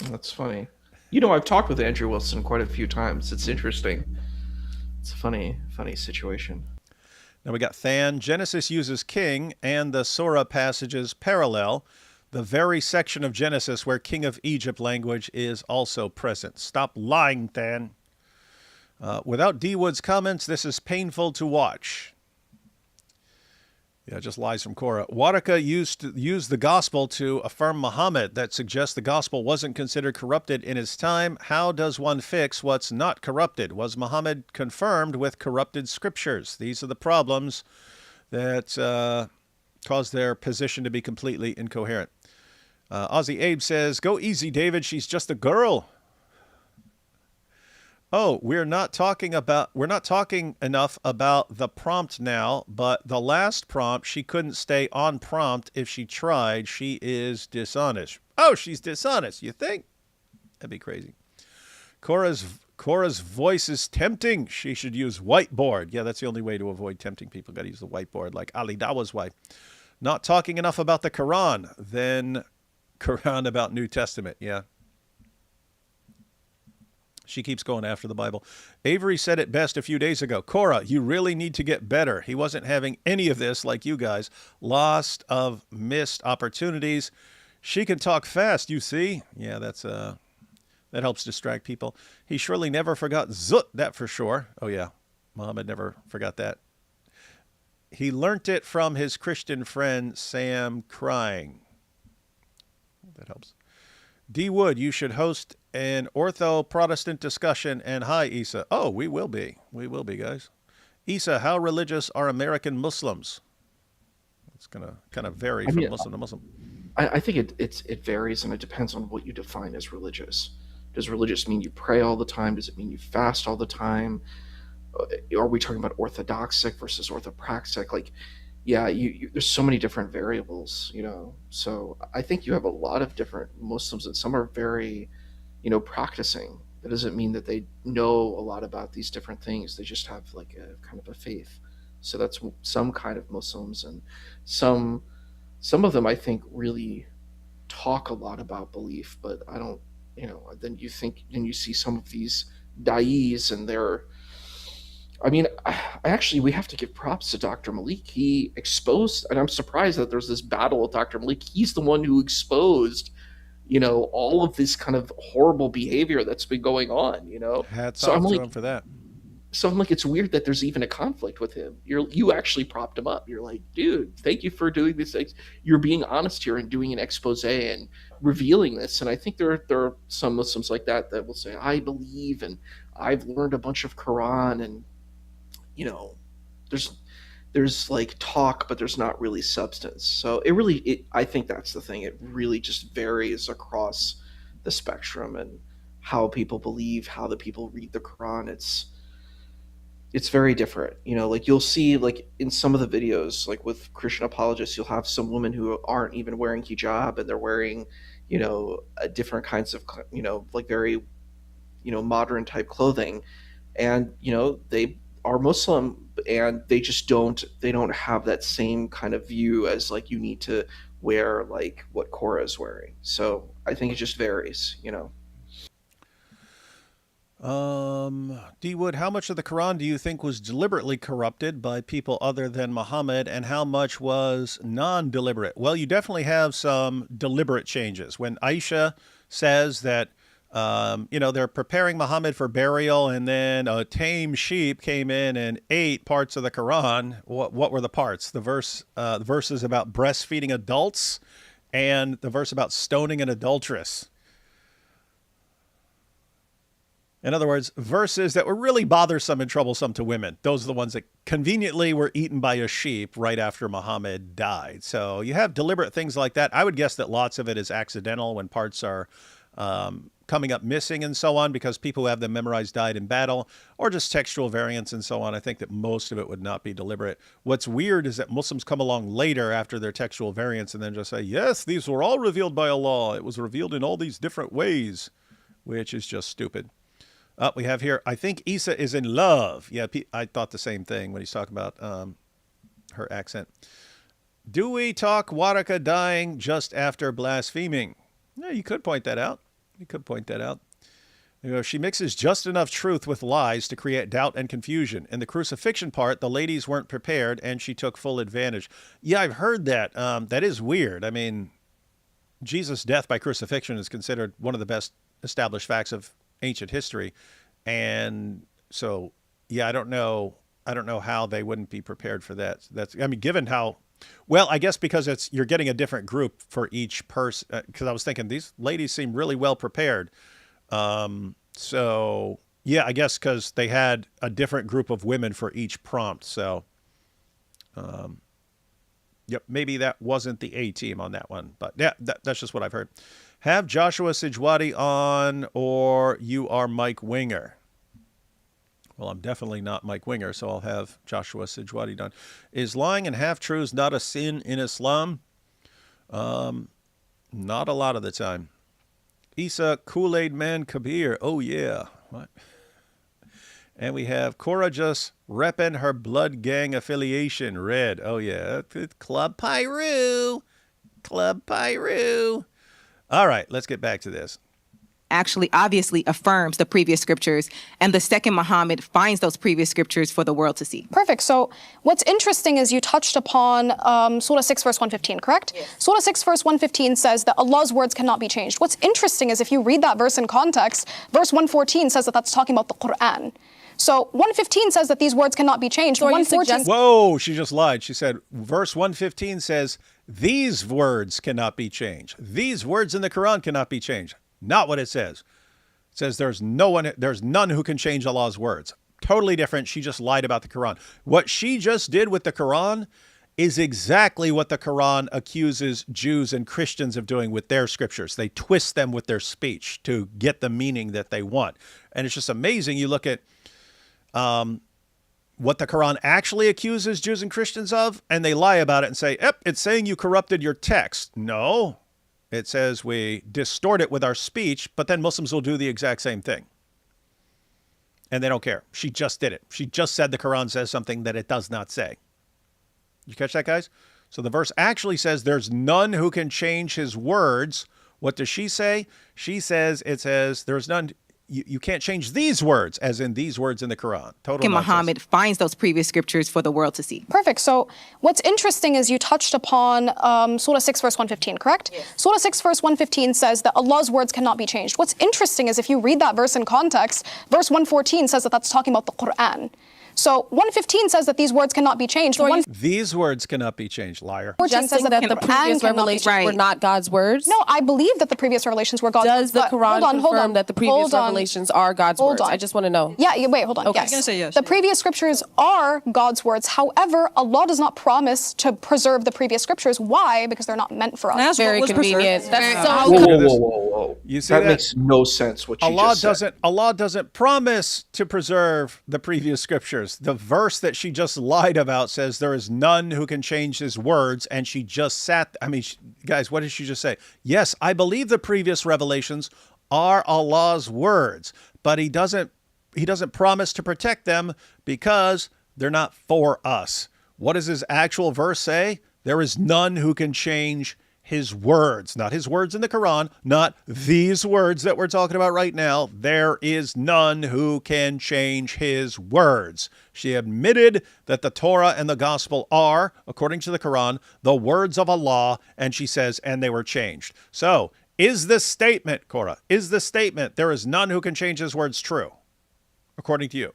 That's funny. I've talked with Andrew Wilson quite a few times. It's interesting. It's a funny situation. Now we got Than. Genesis uses king, and the Surah passages parallel the very section of Genesis where King of Egypt language is also present. Stop lying, Than. Without D. Wood's comments, this is painful to watch. Yeah, just lies from Korra. Waraka used the gospel to affirm Muhammad. That suggests the gospel wasn't considered corrupted in his time. How does one fix what's not corrupted? Was Muhammad confirmed with corrupted scriptures? These are the problems that cause their position to be completely incoherent. Ozzy Abe says, go easy, David. She's just a girl. Oh, we're not talking enough about the prompt now, but the last prompt, she couldn't stay on prompt if she tried. She is dishonest. Oh, she's dishonest, you think? That'd be crazy. Korra's voice is tempting. She should use whiteboard. Yeah, that's the only way to avoid tempting people. Got to use the whiteboard, like Ali Dawa's wife. Not talking enough about the Quran, then Quran about New Testament. Yeah. She keeps going after the Bible. Avery said it best a few days ago. Korra, you really need to get better. He wasn't having any of this like you guys. Lost of missed opportunities. She can talk fast, you see. Yeah, that helps distract people. He surely never forgot Zut, that for sure. Oh, yeah. Muhammad never forgot that. He learnt it from his Christian friend, Sam, crying. That helps. D. Wood, you should host an ortho-Protestant discussion. And hi, Issa. Oh, we will be. We will be, guys. Issa, how religious are American Muslims? It's going to kind of vary from Muslim to Muslim. I think it varies, and it depends on what you define as religious. Does religious mean you pray all the time? Does it mean you fast all the time? Are we talking about orthodoxic versus orthopraxic? Like, yeah, there's so many different variables, So I think you have a lot of different Muslims, and some are very, practicing. That doesn't mean that they know a lot about these different things. They just have like a kind of a faith. So that's some kind of Muslims, and some of them I think really talk a lot about belief, but I don't, then you see some of these da'is and their. I mean, actually, we have to give props to Dr. Malik. He exposed, and I'm surprised that there's this battle with Dr. Malik. He's the one who exposed, all of this kind of horrible behavior that's been going on. Hats So off to him for that. So I'm like, it's weird that there's even a conflict with him. You actually propped him up. You're like, dude, thank you for doing this. You're being honest here and doing an expose and revealing this. And I think there are some Muslims like that will say, I believe and I've learned a bunch of Quran, and there's like talk, but there's not really substance. So I think that's the thing. It really just varies across the spectrum and how people believe, how the people read the Quran. It's very different. Like you'll see, like in some of the videos, like with Christian apologists, you'll have some women who aren't even wearing hijab and they're wearing, different kinds of, like very, modern type clothing. And, they are Muslim and they don't have that same kind of view as like you need to wear like what Korra is wearing. So I think it just varies. D. Wood, how much of the Quran do you think was deliberately corrupted by people other than Muhammad, and how much was non-deliberate? Well, you definitely have some deliberate changes. When Aisha says that, they're preparing Muhammad for burial, and then a tame sheep came in and ate parts of the Quran. What were the parts? The verses about breastfeeding adults, and the verse about stoning an adulteress. In other words, verses that were really bothersome and troublesome to women. Those are the ones that conveniently were eaten by a sheep right after Muhammad died. So you have deliberate things like that. I would guess that lots of it is accidental when parts are coming up missing and so on, because people who have them memorized died in battle, or just textual variants and so on. I think that most of it would not be deliberate. What's weird is that Muslims come along later after their textual variants and then just say, yes, these were all revealed by Allah. It was revealed in all these different ways, which is just stupid. We have here, I think Isa is in love. Yeah, I thought the same thing when he's talking about her accent. Do we talk Waraka dying just after blaspheming? Yeah, you could point that out. She mixes just enough truth with lies to create doubt and confusion. In the crucifixion part, the ladies weren't prepared and she took full advantage. Yeah, I've heard that. That is weird. I mean, Jesus' death by crucifixion is considered one of the best established facts of ancient history, and so I don't know how they wouldn't be prepared for that. Given how well, I guess because you're getting a different group for each person, because I was thinking these ladies seem really well prepared, so I guess because they had a different group of women for each prompt. So maybe that wasn't the A team on that one, but that's just what I've heard. Have Joshua Sijwadi on, or you are Mike Winger? Well, I'm definitely not Mike Winger, so I'll have Joshua Sijwadi on. Is lying and half-truths not a sin in Islam? Not a lot of the time. Isa Kool-Aid Man Kabir. Oh, yeah. What? And we have Korra just repping her blood gang affiliation. Red. Oh, yeah. Club Pyru. All right, let's get back to this. Actually obviously affirms the previous scriptures, and the second Muhammad finds those previous scriptures for the world to see. Perfect. So what's interesting is you touched upon Surah 6 verse 115, correct? Yes. Surah 6 verse 115 says that Allah's words cannot be changed. What's interesting is if you read that verse in context, verse 114 says that that's talking about the Quran. So 115 says that these words cannot be changed. So 114. Whoa, she just lied. She said verse 115 says these words cannot be changed. These words in the Quran cannot be changed. Not what it says. It says there's none who can change Allah's words. Totally different. She just lied about the Quran. What she just did with the Quran is exactly what the Quran accuses Jews and Christians of doing with their scriptures. They twist them with their speech to get the meaning that they want. And it's just amazing. You look at what the Quran actually accuses Jews and Christians of, and they lie about it and say, yep, it's saying you corrupted your text. No, it says we distort it with our speech, but then Muslims will do the exact same thing. And they don't care. She just did it. She just said the Quran says something that it does not say. You catch that, guys? So the verse actually says there's none who can change his words. What does she say? She says, it says there's none. you can't change these words, as in these words in the Quran. Total nonsense. Muhammad finds those previous scriptures for the world to see. Perfect. So what's interesting is you touched upon Surah 6, verse 115, correct? Yes. Surah 6, verse 115 says that Allah's words cannot be changed. What's interesting is if you read that verse in context, verse 114 says that that's talking about the Quran. So 115 says that these words cannot be changed. These words cannot be changed, liar. Suggesting that the previous revelations were not God's words? No, I believe that the previous revelations were God's words. Does the Quran confirm that the previous revelations are God's words? I just want to know. Yeah, wait, hold on. Okay. Yes. I was gonna say yes. The previous scriptures are God's words. However, Allah does not promise to preserve the previous scriptures. Why? Because they're not meant for us. That's Very what was convenient. preserved. That's so Whoa. You see that makes no sense. What you just said. Allah doesn't promise to preserve the previous scriptures. The verse that she just lied about says there is none who can change his words, and she just sat. I mean, guys, what did she just say? Yes, I believe the previous revelations are Allah's words, but he doesn't promise to protect them because they're not for us. What does his actual verse say? There is none who can change his words, not his words in the Quran, not these words that we're talking about right now. There is none who can change his words. She admitted that the Torah and the gospel are, according to the Quran, the words of Allah, and she says, and they were changed. So, is this statement, Korra, is the statement, there is none who can change his words, true, according to you?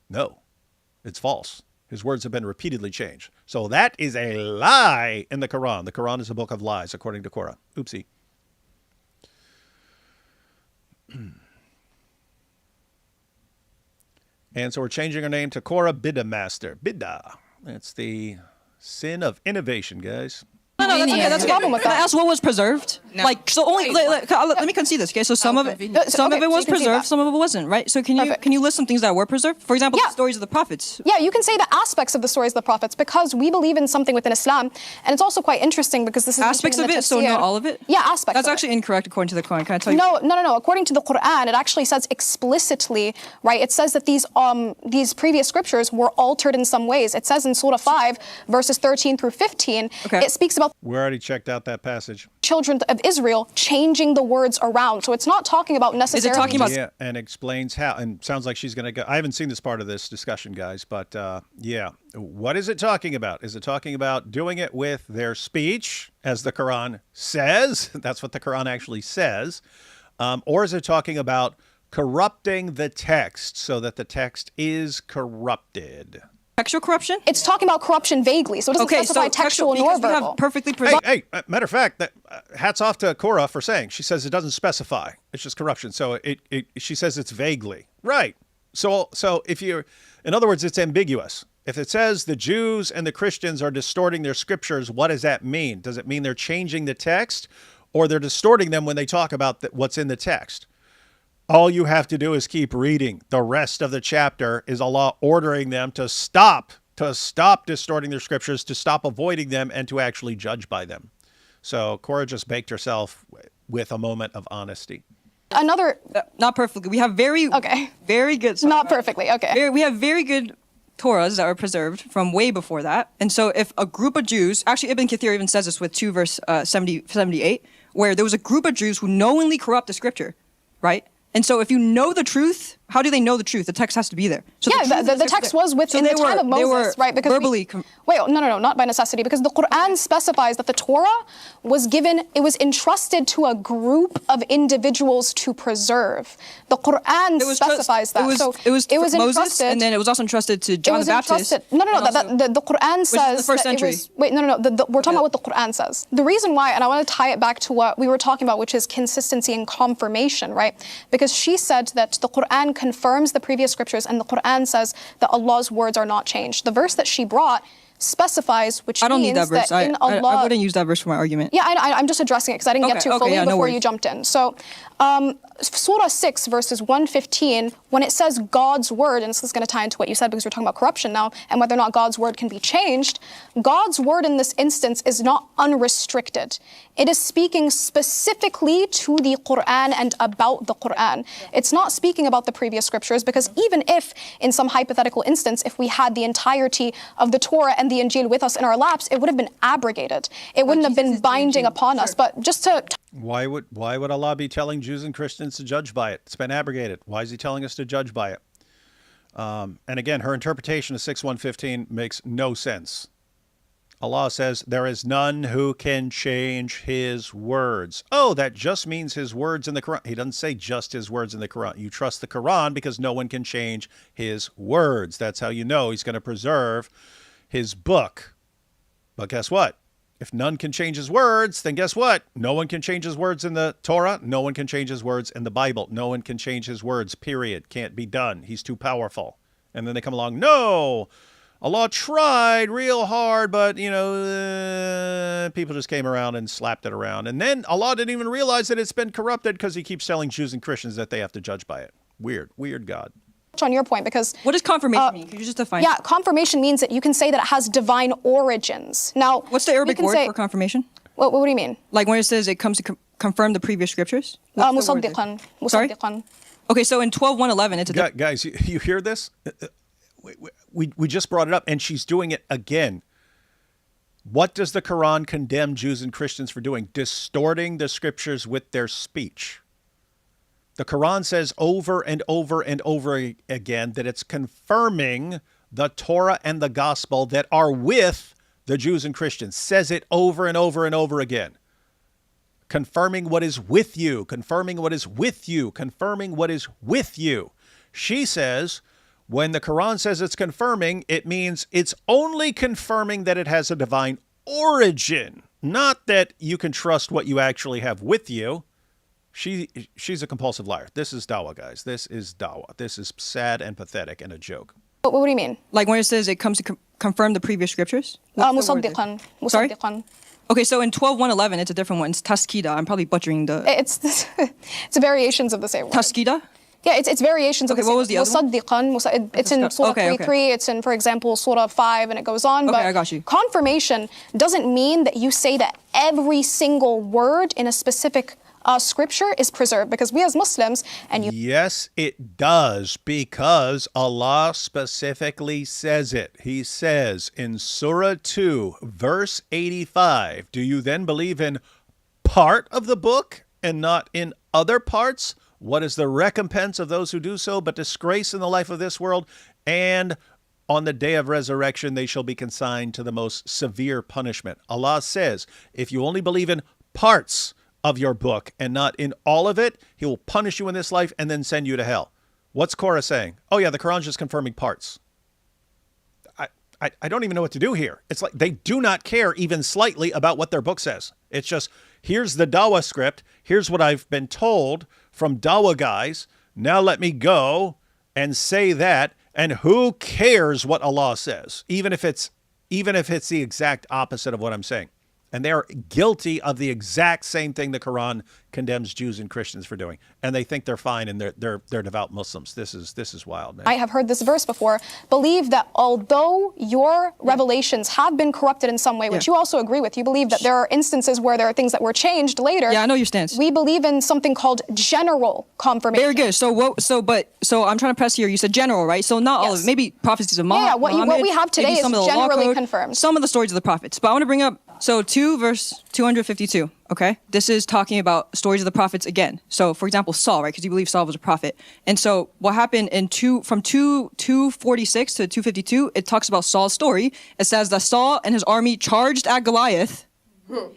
No, it's false. His words have been repeatedly changed. So that is a lie in the Quran. The Quran is a book of lies, according to Korra. Oopsie. And so we're changing our name to Korra Bid'ah Master. Bid'ah. That's the sin of innovation, guys. No, that's okay. That's a problem with that. Can I ask what was preserved? No. Like, so only let me concede this. Okay, so some of it was preserved, some of it wasn't, right? So can you list some things that were preserved? For example, the stories of the prophets. Yeah, you can say the aspects of the stories of the prophets because we believe in something within Islam, and it's also quite interesting because this is aspects of it, so not all of it. Yeah, aspects. That's actually incorrect according to the Quran. Can I tell you? No. According to the Quran, it actually says explicitly, right? It says that these previous scriptures were altered in some ways. It says in Surah 5, verses 13 through 15, it speaks about. We already checked out that passage. Children of Israel changing the words around. So it's not talking about necessarily. Is it talking about? Yeah, and explains how. And sounds like she's going to go. I haven't seen this part of this discussion, guys, but yeah. What is it talking about? Is it talking about doing it with their speech, as the Quran says? That's what the Quran actually says. Or is it talking about corrupting the text so that the text is corrupted? Textual corruption? It's talking about corruption vaguely, so it doesn't specify textual nor verbal. Perfectly Hey, matter of fact, hats off to Korra for saying. She says it doesn't specify. It's just corruption. So she says it's vaguely. Right. So if you're, in other words, it's ambiguous. If it says the Jews and the Christians are distorting their scriptures, what does that mean? Does it mean they're changing the text or they're distorting them when they talk about what's in the text? All you have to do is keep reading. The rest of the chapter is Allah ordering them to stop distorting their scriptures, to stop avoiding them, and to actually judge by them. So Korra just baked herself with a moment of honesty. Another... not perfectly. We have very good... Not perfectly, okay. We have very good Torahs that are preserved from way before that. And so if a group of Jews... Actually, Ibn Kathir even says this with 2 verse 78, where there was a group of Jews who knowingly corrupt the scripture, right? And so if you know the truth, how do they know the truth? The text has to be there. So the text was within the time of Moses, right? Because verbally... no, not by necessity. Because the Quran specifies that the Torah was given, it was entrusted to a group of individuals to preserve. The Quran specifies that. It was entrusted, Moses, and then it was also entrusted to John the Baptist. The Quran says... the first century. We're talking about what the Quran says. The reason why, and I want to tie it back to what we were talking about, which is consistency and confirmation, right? Because she said that the Quran confirms the previous scriptures, and the Quran says that Allah's words are not changed. The verse that she brought specifies, which I don't means need that verse. that in Allah... I wouldn't use that verse for my argument. Yeah, I'm just addressing it because I didn't get to it fully before you jumped in. So, Surah 6, verses 115, when it says God's word, and this is going to tie into what you said because we're talking about corruption now, and whether or not God's word can be changed, God's word in this instance is not unrestricted. It is speaking specifically to the Quran and about the Quran. It's not speaking about the previous scriptures, because even if, in some hypothetical instance, if we had the entirety of the Torah and the Injil with us in our laps, it would have been abrogated. It wouldn't have been binding upon us. But just to... Why would Allah be telling Jews and Christians to judge by it. It's been abrogated. Why is he telling us to judge by it? And again, her interpretation of 6:115 makes no sense. Allah says, there is none who can change his words. Oh, that just means his words in the Quran. He doesn't say just his words in the Quran. You trust the Quran because no one can change his words. That's how you know he's going to preserve his book. But guess what? If none can change his words, then guess what? No one can change his words in the Torah. No one can change his words in the Bible. No one can change his words, period. Can't be done. He's too powerful. And then they come along, no, Allah tried real hard, but, people just came around and slapped it around. And then Allah didn't even realize that it's been corrupted because he keeps telling Jews and Christians that they have to judge by it. Weird God. On your point, because what does confirmation mean? Could you just define? Yeah, confirmation means that you can say that it has divine origins. Now, what's the Arabic word for confirmation? What do you mean? Like when it says it comes to confirm the previous scriptures? Musaddiqan. Sorry? Okay, so in 12:111, it's a guys, you hear this? We just brought it up, and she's doing it again. What does the Quran condemn Jews and Christians for doing? Distorting the scriptures with their speech. The Quran says over and over and over again that it's confirming the Torah and the gospel that are with the Jews and Christians. Says it over and over and over again. Confirming what is with you, confirming what is with you, confirming what is with you. She says when the Quran says it's confirming, it means it's only confirming that it has a divine origin, not that you can trust what you actually have with you. She's a compulsive liar. This is dawah, guys. This is dawah. This is sad and pathetic and a joke. What do you mean? Like when it says it comes to confirm the previous scriptures? Musaddiqan. Sorry? Okay, so in 12:111, it's a different one. It's taskida. I'm probably butchering the... It's variations of the same word. Taskida? Yeah, it's variations of the same. What was the other one? Musaddiqan. It's in Surah 33. It's in, for example, Surah 5, and it goes on. Okay, I got you. Confirmation doesn't mean that you say that every single word in a specific scripture is preserved, because we as Muslims Yes, it does, because Allah specifically says it. He says in Surah 2, verse 85, do you then believe in part of the book and not in other parts? What is the recompense of those who do so but disgrace in the life of this world? And on the day of resurrection, they shall be consigned to the most severe punishment. Allah says, if you only believe in parts of your book and not in all of it, he will punish you in this life and then send you to hell. What's Korra saying? Oh yeah, the Quran's just confirming parts. I don't even know what to do here. It's like they do not care even slightly about what their book says. It's just, here's the dawah script. Here's what I've been told from dawah guys. Now let me go and say that. And who cares what Allah says, even if it's the exact opposite of what I'm saying. And they are guilty of the exact same thing the Quran condemns Jews and Christians for doing. And they think they're fine, and they're devout Muslims. This is wild, man. I have heard this verse before. Believe that although your revelations have been corrupted in some way, which you also agree with, you believe that there are instances where there are things that were changed later. Yeah, I know your stance. We believe in something called general confirmation. Very good. So I'm trying to press here. You said general, right? So not all of it. Maybe prophecies of Muhammad. What we have today is generally confirmed. Some of the stories of the prophets. But I want to bring up 2 verse 252, okay? This is talking about stories of the prophets again. So, for example, Saul, right? Because you believe Saul was a prophet. And so what happened from 246 to 252, it talks about Saul's story. It says that Saul and his army charged at Goliath.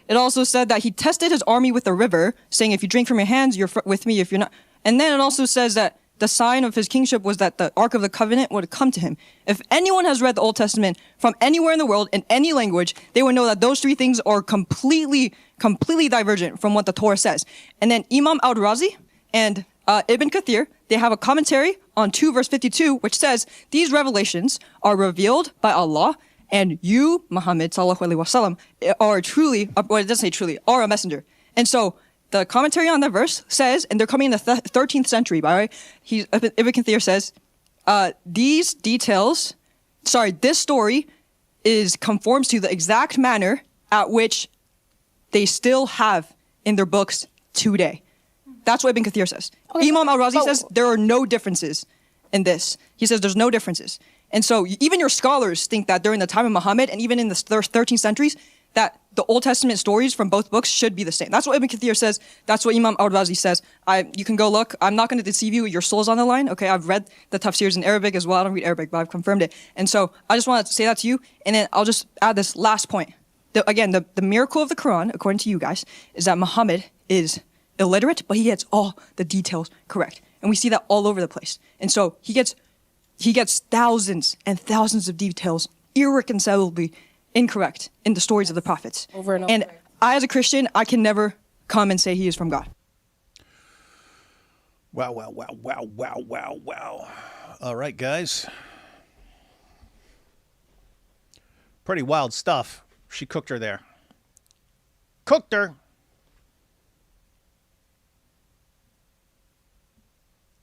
It also said that he tested his army with a river, saying, if you drink from your hands, you're with me. If you're not. And then it also says that the sign of his kingship was that the Ark of the Covenant would come to him. If anyone has read the Old Testament from anywhere in the world, in any language, they would know that those three things are completely divergent from what the Torah says. And then Imam al-Razi and Ibn Kathir, they have a commentary on 2 verse 52, which says, these revelations are revealed by Allah, and you, Muhammad sallallahu alaihi wasallam, are truly, well, it doesn't say truly, are a messenger. And so the commentary on that verse says, and they're coming in the 13th century, by the way, Ibn Kathir says, this story conforms to the exact manner at which they still have in their books today. That's what Ibn Kathir says. Okay. Imam al-Razi says there are no differences in this. He says there's no differences. And so even your scholars think that during the time of Muhammad and even in the 13th centuries, that the Old Testament stories from both books should be the same. That's what Ibn Kathir says. That's what Imam al-Razi says. You can go look. I'm not going to deceive you. Your soul's on the line. Okay, I've read the tafsirs in Arabic as well. I don't read Arabic, but I've confirmed it. And so I just want to say that to you. And then I'll just add this last point. The miracle of the Quran, according to you guys, is that Muhammad is illiterate, but he gets all the details correct. And we see that all over the place. And so he gets thousands and thousands of details irreconcilably incorrect in the stories of the prophets. Over and over. And I, as a Christian, I can never come and say he is from God. Wow, wow, wow, wow, wow, wow, wow. All right, guys. Pretty wild stuff. She cooked her there. Cooked her.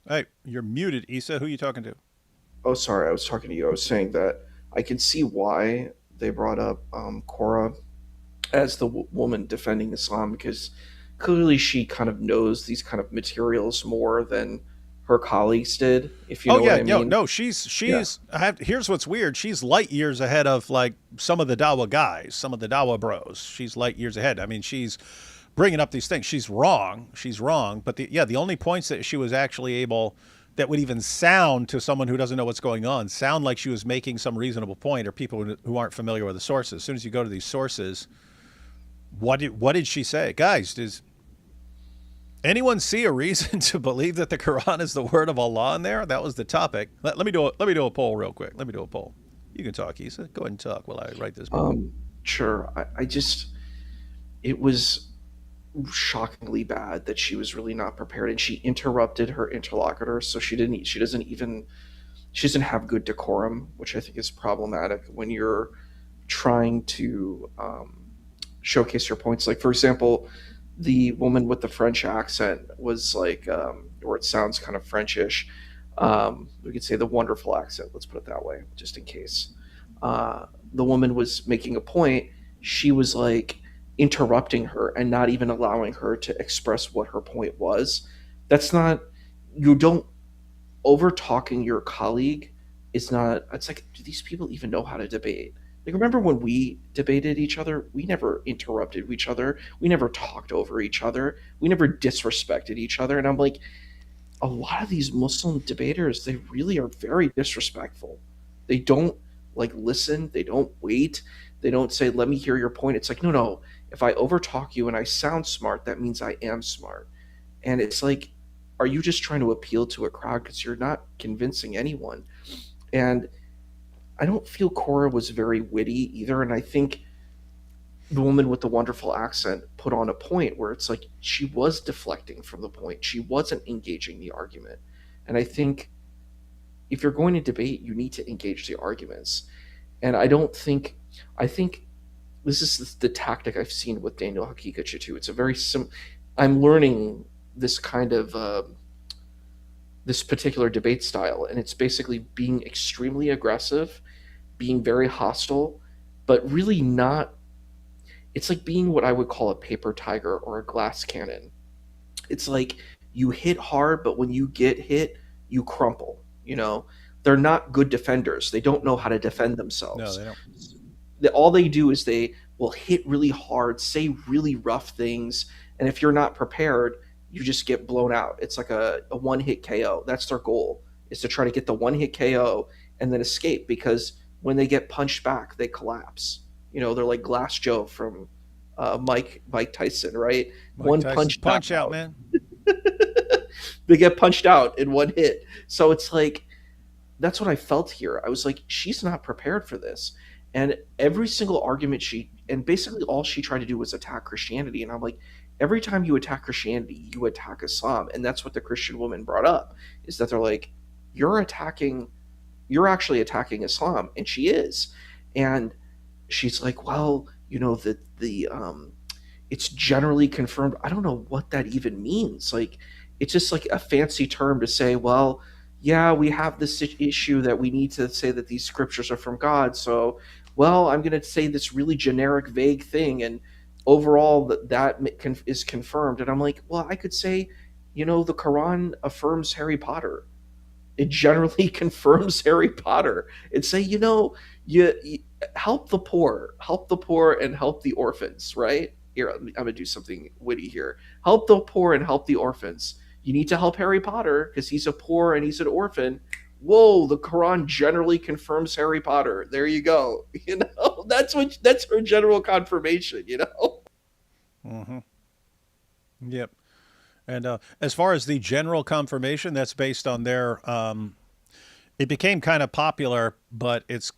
Hey, you're muted, Issa. Who are you talking to? Oh, sorry, I was talking to you. I was saying that I can see why they brought up Korra as the woman defending Islam, because clearly she kind of knows these kind of materials more than her colleagues did, if you know what I mean. No, she's here's what's weird. She's light years ahead of like some of the Dawa guys, some of the Dawa bros. She's light years ahead. I mean, she's bringing up these things. She's wrong, but the only points that she was actually able, that would even sound to someone who doesn't know what's going on, sound like she was making some reasonable point, or people who aren't familiar with the sources. As soon as you go to these sources, what did she say? Guys, does anyone see a reason to believe that the Quran is the word of Allah in there? That was the topic. Let me do a poll real quick. Let me do a poll. You can talk, Issa. Go ahead and talk while I write this poll. Sure. It was shockingly bad that she was really not prepared, and she interrupted her interlocutor, so she doesn't have good decorum, which I think is problematic when you're trying to showcase your points. Like, for example, the woman with the French accent was like, or it sounds kind of Frenchish. We could say the wonderful accent, let's put it that way, just in case. The woman was making a point. She was like interrupting her and not even allowing her to express what her point was. That's not, you don't, over talking your colleague is not, it's like, do these people even know how to debate? Like, remember when we debated each other? We never interrupted each other. We never talked over each other. We never disrespected each other. And I'm like, a lot of these Muslim debaters, they really are very disrespectful. They don't like listen. They don't wait. They don't say, let me hear your point. It's like, no. If I overtalk you and I sound smart, that means I am smart. And it's like, are you just trying to appeal to a crowd? Because you're not convincing anyone. And I don't feel Korra was very witty either. And I think the woman with the wonderful accent put on a point where it's like she was deflecting from the point. She wasn't engaging the argument. And I think if you're going to debate, you need to engage the arguments. And I think this is the tactic I've seen with Daniel Hakikachi too. It's a very I'm learning this kind of this particular debate style, and it's basically being extremely aggressive, being very hostile, but really not. It's like being what I would call a paper tiger or a glass cannon. It's like you hit hard, but when you get hit, you crumple. You know, they're not good defenders. They don't know how to defend themselves. No, they don't. All they do is they will hit really hard, say really rough things, and if you're not prepared, you just get blown out. It's like a one-hit KO. That's their goal, is to try to get the one-hit KO and then escape, because when they get punched back, they collapse. You know, they're like Glass Joe from Mike Tyson, right? Mike Tyson. Punch out, man. They get punched out in one hit. So it's like, that's what I felt here. I was like, she's not prepared for this. And every single argument and basically all she tried to do was attack Christianity. And I'm like, every time you attack Christianity, you attack Islam. And that's what the Christian woman brought up, is that they're like, you're actually attacking Islam. And she is. And she's like, well, you know, it's generally confirmed. I don't know what that even means. Like, it's just like a fancy term to say, well, yeah, we have this issue that we need to say that these scriptures are from God. So, well, I'm going to say this really generic, vague thing, and overall that is confirmed. And I'm like, well, I could say, you know, the Quran affirms Harry Potter. it generally confirms Harry Potter. It's saying, you help the poor, and help the orphans, right? Here, I'm going to do something witty here. Help the poor and help the orphans. You need to help Harry Potter because he's a poor and he's an orphan. Whoa, the Quran generally confirms Harry Potter. There you go. That's her general confirmation, Mm-hmm. Yep. And as far as the general confirmation, that's based on their. It became kind of popular, but it's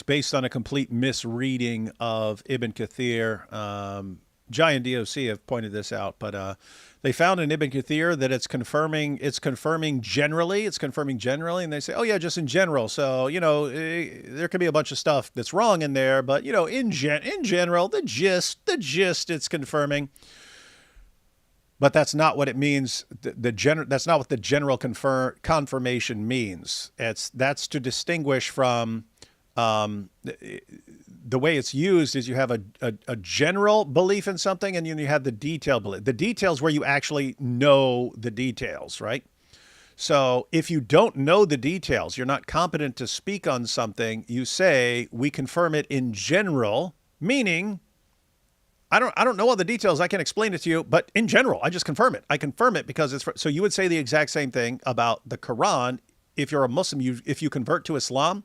based on a complete misreading of Ibn Kathir. Jai and DOC have pointed this out, but they found in Ibn Kathir that it's confirming generally, and they say, oh yeah, just in general. So there could be a bunch of stuff that's wrong in there, but in general, the gist, it's confirming. But that's not what it means. That's not what the general confirmation means. That's to distinguish from the way it's used is you have a general belief in something, and you have the detailed belief. The details where you actually know the details, right? So if you don't know the details, you're not competent to speak on something, you say, we confirm it in general, meaning I don't know all the details. I can explain it to you, but in general, I just confirm it. I confirm it because it's so you would say the exact same thing about the Quran. If you're a Muslim, if you convert to Islam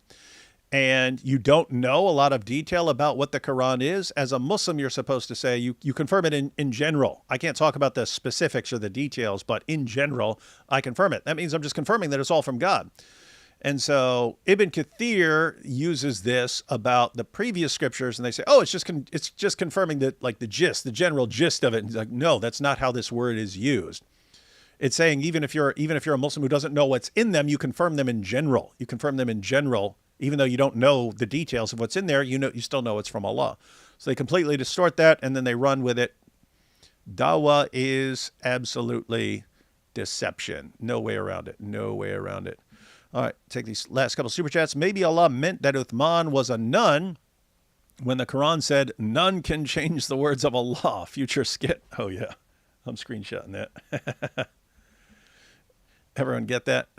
and you don't know a lot of detail about what the Quran is, as a Muslim, you're supposed to say you confirm it in general. I can't talk about the specifics or the details, but in general, I confirm it. That means I'm just confirming that it's all from God. And so Ibn Kathir uses this about the previous scriptures, and they say, oh, it's just confirming that, like, the general gist of it. And he's like, no, that's not how this word is used. It's saying even if you're a Muslim who doesn't know what's in them, you confirm them in general. You confirm them in general, even though you don't know the details of what's in there. You still know it's from Allah. So they completely distort that, and then they run with it. Dawah is absolutely deception. No way around it. No way around it. All right, take these last couple super chats. Maybe Allah meant that Uthman was a nun when the Quran said, none can change the words of Allah. Future skit. Oh, yeah. I'm screenshotting that. Everyone get that?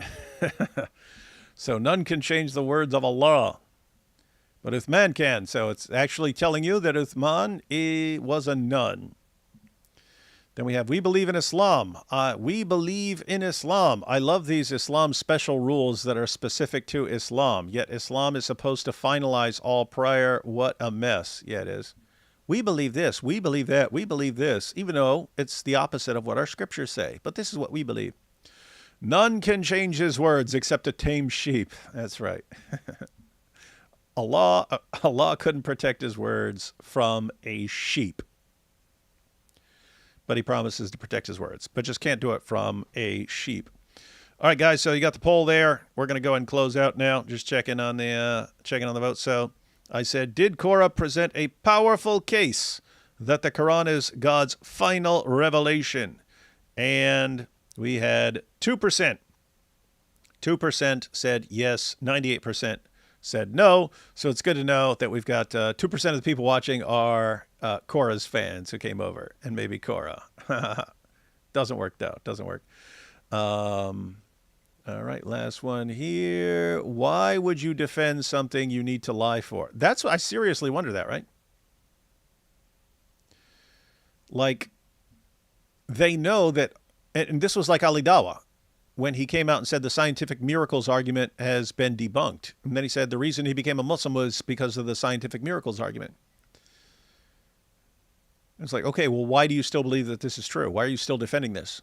So none can change the words of Allah, but Uthman can. So it's actually telling you that Uthman was a nun. Then we have, we believe in Islam. We believe in Islam. I love these Islam special rules that are specific to Islam. Yet Islam is supposed to finalize all prior. What a mess. Yeah, it is. We believe this. We believe that. We believe this, even though it's the opposite of what our scriptures say. But this is what we believe. None can change his words except a tame sheep. That's right. Allah couldn't protect his words from a sheep. But he promises to protect his words, but just can't do it from a sheep. All right, guys, so you got the poll there. We're going to go ahead and close out now, just checking on the vote. So I said, did Korra present a powerful case that the Quran is God's final revelation? And we had 2%. 2% said yes, 98% said no. So it's good to know that we've got 2% of the people watching are Korra's fans who came over, and maybe Korra. Doesn't work, though. Doesn't work. All right, last one here. Why would you defend something you need to lie for? That's what I seriously wonder that, right? Like, they know that, and this was like Ali Dawah, when he came out and said the scientific miracles argument has been debunked. And then he said the reason he became a Muslim was because of the scientific miracles argument. It's like, okay, well, why do you still believe that this is true? Why are you still defending this?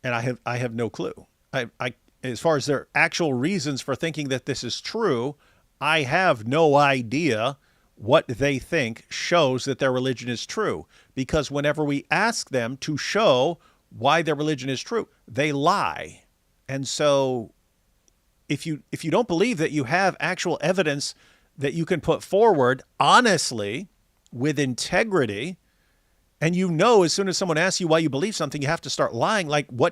And I have no clue. I as far as their actual reasons for thinking that this is true, I have no idea what they think shows that their religion is true. Because whenever we ask them to show why their religion is true, they lie. And so if you don't believe that you have actual evidence that you can put forward honestly, with integrity, and as soon as someone asks you why you believe something, you have to start lying. Like, why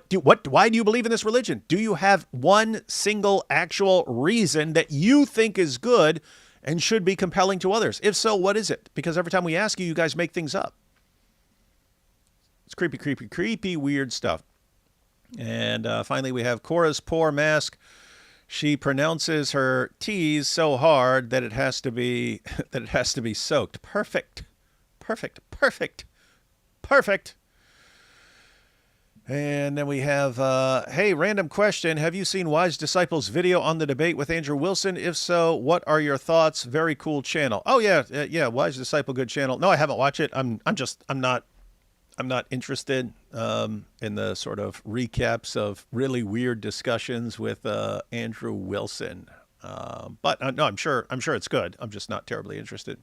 do you believe in this religion? Do you have one single actual reason that you think is good and should be compelling to others? If so, what is it? Because every time we ask you, you guys make things up. It's creepy, weird stuff. And finally, we have Korra's poor mask. She pronounces her T's so hard that it has to be soaked. Perfect. Perfect. Perfect. Perfect. And then we have, hey, random question. Have you seen Wise Disciples' video on the debate with Andrew Wilson? If so, what are your thoughts? Very cool channel. Oh yeah, Wise Disciple, good channel. No, I haven't watched it. I'm not interested in the sort of recaps of really weird discussions with Andrew Wilson. But no, I'm sure it's good. I'm just not terribly interested.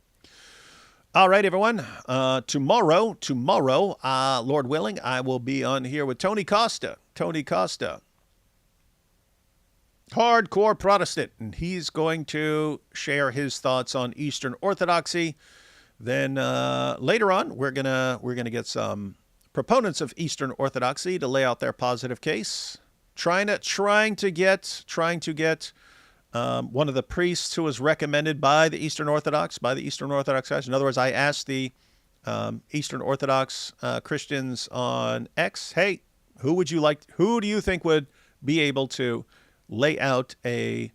All right, everyone. Tomorrow, Lord willing, I will be on here with Tony Costa. Hardcore Protestant, and he's going to share his thoughts on Eastern Orthodoxy. Then later on, we're gonna get some proponents of Eastern Orthodoxy to lay out their positive case. Trying to get one of the priests who was recommended by the Eastern Orthodox guys. In other words, I asked the Eastern Orthodox Christians on X, hey, who do you think would be able to lay out a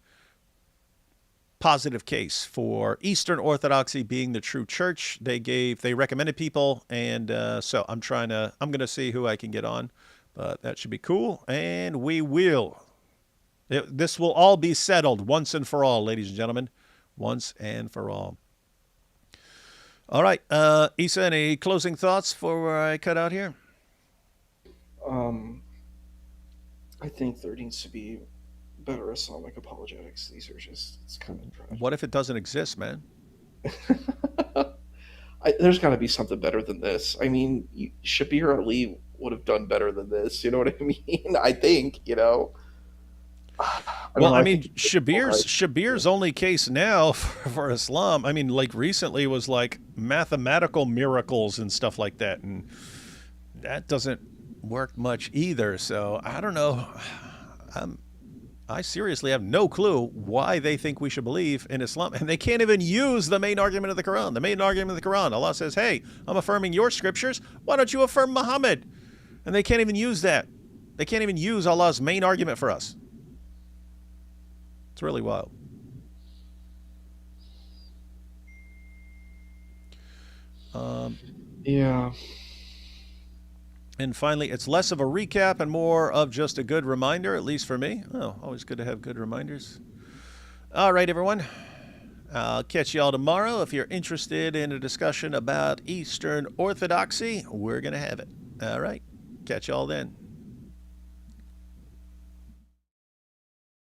positive case for Eastern Orthodoxy being the true church? They recommended people, and so I'm going to see who I can get on, but that should be cool, and we will. This will all be settled once and for all, ladies and gentlemen, once and for all. All right, Issa, any closing thoughts before I cut out here? I think there needs to be better Islamic apologetics. These are just, it's kind of tragic. What if it doesn't exist, man? There's got to be something better than this. I mean, Shabir Ali would have done better than this. You know what I mean? I think, Shabir's only case now for Islam, I mean, like recently was like mathematical miracles and stuff like that, and that doesn't work much either. So I don't know. I seriously have no clue why they think we should believe in Islam, and they can't even use the main argument of the Quran. The main argument of the Quran, Allah says, "Hey, I'm affirming your scriptures. Why don't you affirm Muhammad?" And they can't even use that. They can't even use Allah's main argument for us. It's really wild. Yeah. And finally, it's less of a recap and more of just a good reminder, at least for me. Oh, always good to have good reminders. All right, everyone. I'll catch you all tomorrow. If you're interested in a discussion about Eastern Orthodoxy, we're going to have it. All right. Catch you all then.